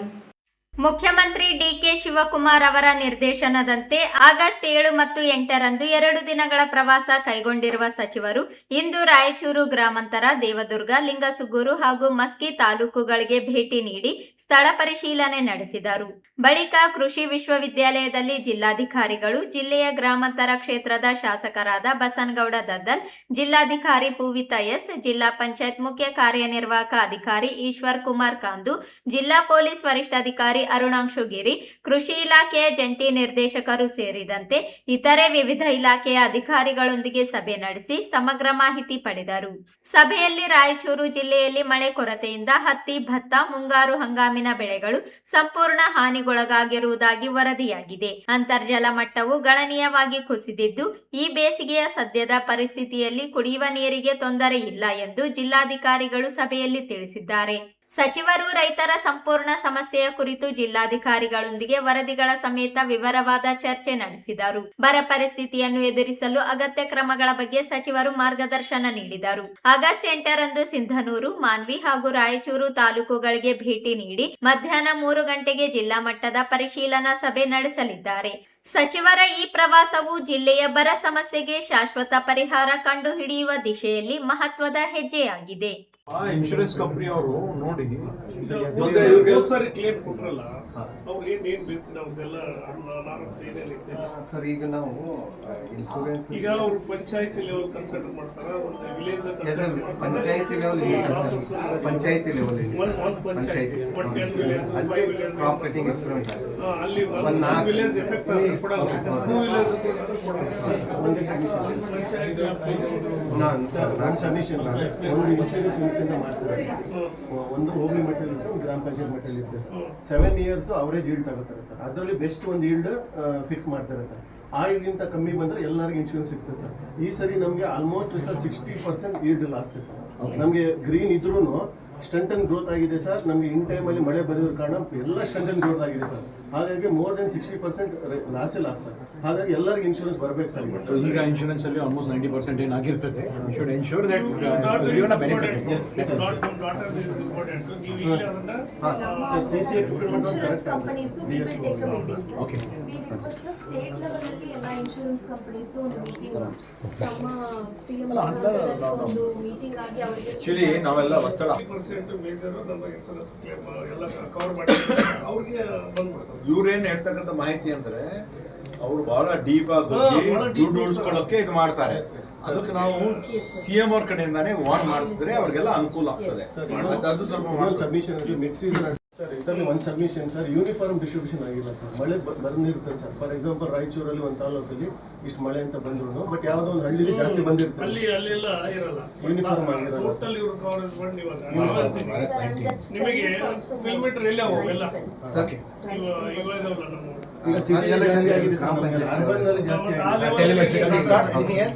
ಮುಖ್ಯಮಂತ್ರಿ ಡಿಕೆ ಶಿವಕುಮಾರ್ ಅವರ ನಿರ್ದೇಶನದಂತೆ ಆಗಸ್ಟ್ 7 ಮತ್ತು 8ರಂದು 2 ದಿನಗಳ ಪ್ರವಾಸ ಕೈಗೊಂಡಿರುವ ಸಚಿವರು ಇಂದು ರಾಯಚೂರು ಗ್ರಾಮಾಂತರ, ದೇವದುರ್ಗ, ಲಿಂಗಸುಗೂರು ಹಾಗೂ ಮಸ್ಕಿ ತಾಲೂಕುಗಳಿಗೆ ಭೇಟಿ ನೀಡಿ ಸ್ಥಳ ಪರಿಶೀಲನೆ ನಡೆಸಿದರು. ಬಳಿಕ ಕೃಷಿ ವಿಶ್ವವಿದ್ಯಾಲಯದಲ್ಲಿ ಜಿಲ್ಲಾಧಿಕಾರಿಗಳು, ಜಿಲ್ಲೆಯ ಗ್ರಾಮಾಂತರ ಕ್ಷೇತ್ರದ ಶಾಸಕರಾದ ಬಸನಗೌಡ ದದ್ದಲ್, ಜಿಲ್ಲಾಧಿಕಾರಿ ಪೂವಿತಾ ಎಸ್, ಜಿಲ್ಲಾ ಪಂಚಾಯತ್ ಮುಖ್ಯ ಕಾರ್ಯನಿರ್ವಾಹಕ ಅಧಿಕಾರಿ ಈಶ್ವರ್ ಕುಮಾರ್ ಕಾಂದು, ಜಿಲ್ಲಾ ಪೊಲೀಸ್ ವರಿಷ್ಠಾಧಿಕಾರಿ ಅರುಣಾಂಶು ಗಿರಿ, ಕೃಷಿ ಇಲಾಖೆಯ ಜಂಟಿ ನಿರ್ದೇಶಕರು ಸೇರಿದಂತೆ ಇತರೆ ವಿವಿಧ ಇಲಾಖೆಯ ಅಧಿಕಾರಿಗಳೊಂದಿಗೆ ಸಭೆ ನಡೆಸಿ ಸಮಗ್ರ ಮಾಹಿತಿ ಪಡೆದರು. ಸಭೆಯಲ್ಲಿ ರಾಯಚೂರು ಜಿಲ್ಲೆಯಲ್ಲಿ ಮಳೆ ಕೊರತೆಯಿಂದ ಹತ್ತಿ, ಭತ್ತ, ಮುಂಗಾರು ಹಂಗಾಮಿನ ಬೆಳೆಗಳು ಸಂಪೂರ್ಣ ಹಾನಿಗೊಳಗಾಗಿರುವುದಾಗಿ ವರದಿಯಾಗಿದೆ. ಅಂತರ್ಜಲ ಮಟ್ಟವು ಗಣನೀಯವಾಗಿ ಕುಸಿದಿದ್ದು, ಈ ಬೇಸಿಗೆಯ ಸದ್ಯದ ಪರಿಸ್ಥಿತಿಯಲ್ಲಿ ಕುಡಿಯುವ ನೀರಿಗೆ ತೊಂದರೆ ಇಲ್ಲ ಎಂದು ಜಿಲ್ಲಾಧಿಕಾರಿಗಳು ಸಭೆಯಲ್ಲಿ ತಿಳಿಸಿದ್ದಾರೆ. ಸಚಿವರು ರೈತರ ಸಂಪೂರ್ಣ ಸಮಸ್ಯೆಯ ಕುರಿತು ಜಿಲ್ಲಾಧಿಕಾರಿಗಳೊಂದಿಗೆ ವರದಿಗಳ ಸಮೇತ ವಿವರವಾದ ಚರ್ಚೆ ನಡೆಸಿದರು. ಬರ ಪರಿಸ್ಥಿತಿಯನ್ನು ಎದುರಿಸಲು ಅಗತ್ಯ ಕ್ರಮಗಳ ಬಗ್ಗೆ ಸಚಿವರು ಮಾರ್ಗದರ್ಶನ ನೀಡಿದರು. ಆಗಸ್ಟ್ 8ರಂದು ಸಿಂಧನೂರು, ಮಾನ್ವಿ ಹಾಗೂ ರಾಯಚೂರು ತಾಲೂಕುಗಳಿಗೆ ಭೇಟಿ ನೀಡಿ ಮಧ್ಯಾಹ್ನ 3 ಗಂಟೆಗೆ ಜಿಲ್ಲಾ ಮಟ್ಟದ ಪರಿಶೀಲನಾ ಸಭೆ ನಡೆಸಲಿದ್ದಾರೆ. ಸಚಿವರ ಈ ಪ್ರವಾಸವು ಜಿಲ್ಲೆಯ ಬರ ಸಮಸ್ಯೆಗೆ ಶಾಶ್ವತ ಪರಿಹಾರ ಕಂಡುಹಿಡಿಯುವ ದಿಶೆಯಲ್ಲಿ ಮಹತ್ವದ ಹೆಜ್ಜೆಯಾಗಿದೆ. ಇನ್ಶೂರೆನ್ಸ್ ಕಂಪನಿ ಅವರು ನೋಡಿ ಸಾರಿ ಕ್ಲೇಮ್ ಕೊಟ್ರಲ್ಲ ಅವ್ರು ಏನ್ ಬೇಸಿದ ಅವ್ರದೆಲ್ಲ ಸರ್, ಈಗ ನಾವು ಇನ್ಶೂರೆನ್ಸ್ ಈಗ ಅವರು ಪಂಚಾಯತಿ ಲೆವೆಲ್ ಕನ್ಸಿಡರ್ ಮಾಡ್ತಾರ, ಒಂದು ವಿಲೇಜ್ ಪಂಚಾಯತಿ ಲೆವೆಲ್ ಕ್ರಾಪ್ ಕಟಿಂಗ್ ಇನ್ಶೂರೆನ್ಸ್ ಅಲ್ಲಿ ವಿಲೇಜ್ ಎಫೆಕ್ಟ್ ಕೊಡಲ್ಲ, 2 ವಿಲೇಜ್ ನಾನು ಸಬ್ಮಿಷನ್ ಒಂದು ಹೋಬಳಿ ಮಟ್ಟದಲ್ಲಿ ಇರುತ್ತೆ, ಒಂದು ಗ್ರಾಮ ಪಂಚಾಯತ್ ಮಟ್ಟದಲ್ಲಿ ಇರುತ್ತೆ ಸರ್. 7 ಇಯರ್ಸ್ ಅವರೇಜ್ ಈಲ್ಡ್ ತಗೋತಾರೆ ಸರ್. ಅದರಲ್ಲಿ ಬೆಸ್ಟ್ ಒಂದು ಈಲ್ಡ್ ಫಿಕ್ಸ್ ಮಾಡ್ತಾರೆ ಸರ್. ಆ ಈಲ್ಡ್ಗಿಂತ ಕಮ್ಮಿ ಬಂದರೆ ಎಲ್ಲರಿಗೂ ಇನ್ಶೂರೆನ್ಸ್ ಸಿಗ್ತದೆ ಸರ್. ಈ ಸರಿ ನಮಗೆ ಆಲ್ಮೋಸ್ಟ್ ಸರ್ 60% ಈಲ್ಡ್ ಲಾಸ್ ಇದೆ ಸರ್. ನಮಗೆ ಗ್ರೀನ್ ಇದ್ರೂ ಸ್ಟಂಟನ್ ಗ್ರೋತ್ ಆಗಿದೆ ಸರ್. ನಮಗೆ ಇನ್ ಟೈಮಲ್ಲಿ ಮಳೆ ಬರೋದ್ರ ಕಾರಣ ಎಲ್ಲ ಸ್ಟಂಟನ್ ಗ್ರೋತ್ ಆಗಿದೆ ಸರ್. ಹಾಗಾಗಿ ಮೋರ್ ದೆನ್ 60% ಲಾಸ್ ಸರ್. ಹಾಗಾಗಿ ಎಲ್ಲರಿಗೂ ಇನ್ಶೂರೆನ್ಸ್ ಬರಬೇಕು ಸರ್. ಈಗ ಇನ್ಶೂರೆನ್ಸ್ ಅಲ್ಲಿ ಆಲ್ಮೋಸ್ಟ್ 90% ಏನಾಗಿರ್ತದೆ. Should ensure that CC equipment correct okay. State level ಎಲ್ಲ ಇನ್ಶೂರೆನ್ಸ್ ಕಂಪನೀಸ್ ಒಂದು ಮೀಟಿಂಗ್ ಸಿಎಂ ಒಂದು ಮೀಟಿಂಗ್ ಆಗಿ ಅವರಿಗೆ ಆಕ್ಚುಲಿ ನಾವೆಲ್ಲ ಒತ್ತಡ ಇವ್ರೇನ್ ಹೇಳ್ತಕ್ಕಂಥ ಮಾಹಿತಿ ಅಂದ್ರೆ ಅವರು ಬಹಳ ಡೀಪ್ ಆಗಿ ದುಡ್ಡು ಉಳಿಸ್ಕೊಳ್ಳೋಕೆ ಇದು ಮಾಡ್ತಾರೆ. ಅದಕ್ಕೆ ನಾವು CM ಅವ್ರ ಕಡೆಯಿಂದಾನೇ ವಾರ್ನ್ ಮಾಡಿಸಿದ್ರೆ ಅವ್ರಿಗೆಲ್ಲ ಅನುಕೂಲ ಆಗ್ತದೆ. ಅದು ಸ್ವಲ್ಪ ಸಬ್ಮಿಷನ್ ಮಿಡ್ ಸೀಸನ್ ಸರ್. ಇದರಲ್ಲಿ ಒಂದು ಸಬ್ಮಿಷನ್ ಸರ್, ಯೂನಿಫಾರ್ಮ್ ಡಿಸ್ಟ್ರಿಬ್ಯೂಷನ್ ಆಗಿಲ್ಲ ಸರ್. ಮಳೆ ಬಂದಿರುತ್ತೆ ಸರ್. ಫಾರ್ ಎಕ್ಸಾಂಪಲ್ ರಾಯಚೂರಲ್ಲಿ ಒಂದು ತಾಲೂಕಲ್ಲಿ ಇಷ್ಟು ಮಳೆ ಅಂತ ಬಂದ್ರು, ಬಟ್ ಯಾವುದೋ ಒಂದು ಹಳ್ಳಿಲಿ ಜಾಸ್ತಿ ಬಂದಿರುತ್ತೆ, ಯೂನಿಫಾರ್ಮ್ ಆಗಿರಲ್ಲ. ಈಗ ಸಿಟಿ ಜಾಸ್ತಿ ಆಗಿದೆ ಸರ್, ಅರ್ಬನ್ ನಲ್ಲಿ ಜಾಸ್ತಿ ಆಗಿದೆ.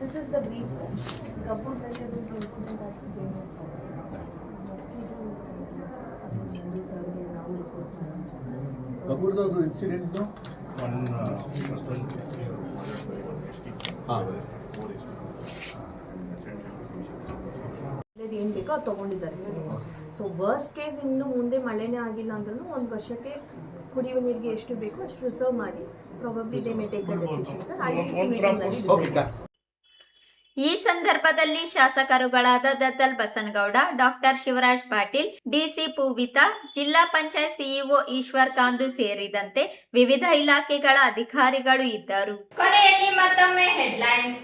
This is the brief sir. Kapur Prajadhantu incident at famous house. ಕಪೂರ್ದು ಇನ್ಸಿಡೆಂಟ್ ಏನ್ ಬೇಕೋ ಅದು ತಗೊಂಡಿದ್ದಾರೆ ಸರ್. ಸೊ ವರ್ಸ್ಟ್ ಕೇಸ್ ಇನ್ನು ಮುಂದೆ ಮಳೆನೇ ಆಗಿಲ್ಲ ಅಂದ್ರೂ 1 ವರ್ಷಕ್ಕೆ ಕುಡಿಯುವ ನೀರಿಗೆ ಎಷ್ಟು ಬೇಕೋ ಅಷ್ಟು ರಿಸರ್ವ್ ಮಾಡಿ probably they may take a decision sir. ICC meeting ನಲ್ಲಿ. ಈ ಸಂದರ್ಭದಲ್ಲಿ ಶಾಸಕರುಗಳಾದ ದತ್ತಲ್ ಬಸನಗೌಡ, ಡಾಕ್ಟರ್ ಶಿವರಾಜ್ ಪಾಟೀಲ್, ಡಿಸಿ ಪೂವಿತಾ, ಜಿಲ್ಲಾ ಪಂಚಾಯತ್ ಸಿಇಒ ಈಶ್ವರ್ ಕಾಂದು ಸೇರಿದಂತೆ ವಿವಿಧ ಇಲಾಖೆಗಳ ಅಧಿಕಾರಿಗಳು ಇದ್ದರು. ಕೊನೆಯಲ್ಲಿ ಮತ್ತೊಮ್ಮೆ ಹೆಡ್ಲೈನ್ಸ್.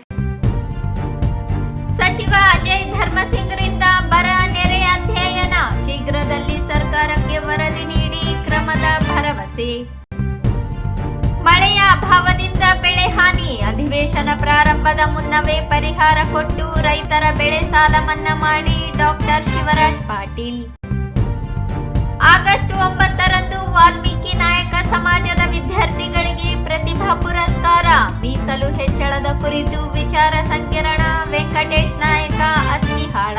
ಸಚಿವ ಅಜಯ್ ಧರ್ಮಸಿಂಗ್ರಿಂದ ಬರ ನೆರೆ ಅಧ್ಯಯನ, ಶೀಘ್ರದಲ್ಲಿ ಸರ್ಕಾರಕ್ಕೆ ವರದಿ ನೀಡಿ ಕ್ರಮದ ಭರವಸೆ. ಮಳೆಯ ಅಭಾವದಿಂದ ಬೆಳೆ ಹಾನಿ, ಅಧಿವೇಶನ ಪ್ರಾರಂಭದ ಮುನ್ನವೇ ಪರಿಹಾರ ಕೊಟ್ಟು ರೈತರ ಬೆಳೆ ಸಾಲ ಮನ್ನಾ ಮಾಡಿ ಡಾಕ್ಟರ್ ಶಿವರಾಜ್ ಪಾಟೀಲ್. ಆಗಸ್ಟ್ 9ರಂದು ವಾಲ್ಮೀಕಿ ನಾಯಕ ಸಮಾಜದ ವಿದ್ಯಾರ್ಥಿಗಳಿಗೆ ಪ್ರತಿಭಾ ಪುರಸ್ಕಾರ, ಮೀಸಲು ಹೆಚ್ಚಳದ ಕುರಿತು ವಿಚಾರ ಸಂಕಿರಣ, ವೆಂಕಟೇಶ್ ನಾಯಕ ಅಸ್ಕಿಹಾಳ.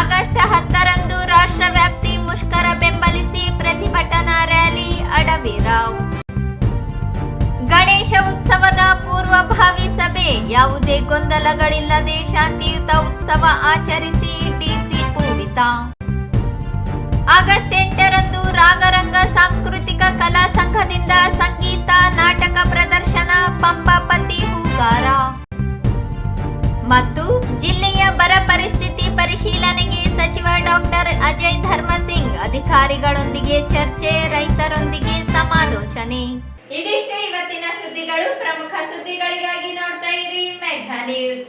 ಆಗಸ್ಟ್ 10ರಂದು ರಾಷ್ಟ್ರವ್ಯಾಪ್ತಿ ಮುಷ್ಕರ ಬೆಂಬಲಿಸಿ ಪ್ರತಿಭಟನಾ ರ್ಯಾಲಿ, ಅಡವಿರಾವ್. ಗಣೇಶ ಉತ್ಸವದ ಪೂರ್ವಭಾವಿ ಸಭೆ, ಯಾವುದೇ ಗೊಂದಲಗಳಿಲ್ಲದೆ ಶಾಂತಿಯುತ ಉತ್ಸವ ಆಚರಿಸಿ ಡಿಸಿ ಪೂವಿತಾ. ಆಗಸ್ಟ್ 8ರಂದು ರಾಗರಂಗ ಸಾಂಸ್ಕೃತಿಕ ಕಲಾ ಸಂಘದಿಂದ ಸಂಗೀತ ನಾಟಕ ಪ್ರದರ್ಶನ, ಪಂಪಾಪತಿ ಹೂಗಾರ. ಮತ್ತು ಜಿಲ್ಲೆಯ ಬರ ಪರಿಸ್ಥಿತಿ ಪರಿಶೀಲನೆಗೆ ಸಚಿವ ಡಾಕ್ಟರ್ ಅಜಯ್ ಧರ್ಮಸಿಂಗ್, ಅಧಿಕಾರಿಗಳೊಂದಿಗೆ ಚರ್ಚೆ, ರೈತರೊಂದಿಗೆ ಸಮಾಲೋಚನೆ. ಇದಿಷ್ಟು ಇವತ್ತಿನ ಸುದ್ದಿಗಳು. ಪ್ರಮುಖ ಸುದ್ದಿಗಳಿಗಾಗಿ ನೋಡ್ತಾ ಇರಿ ಮೆಗಾ ನ್ಯೂಸ್.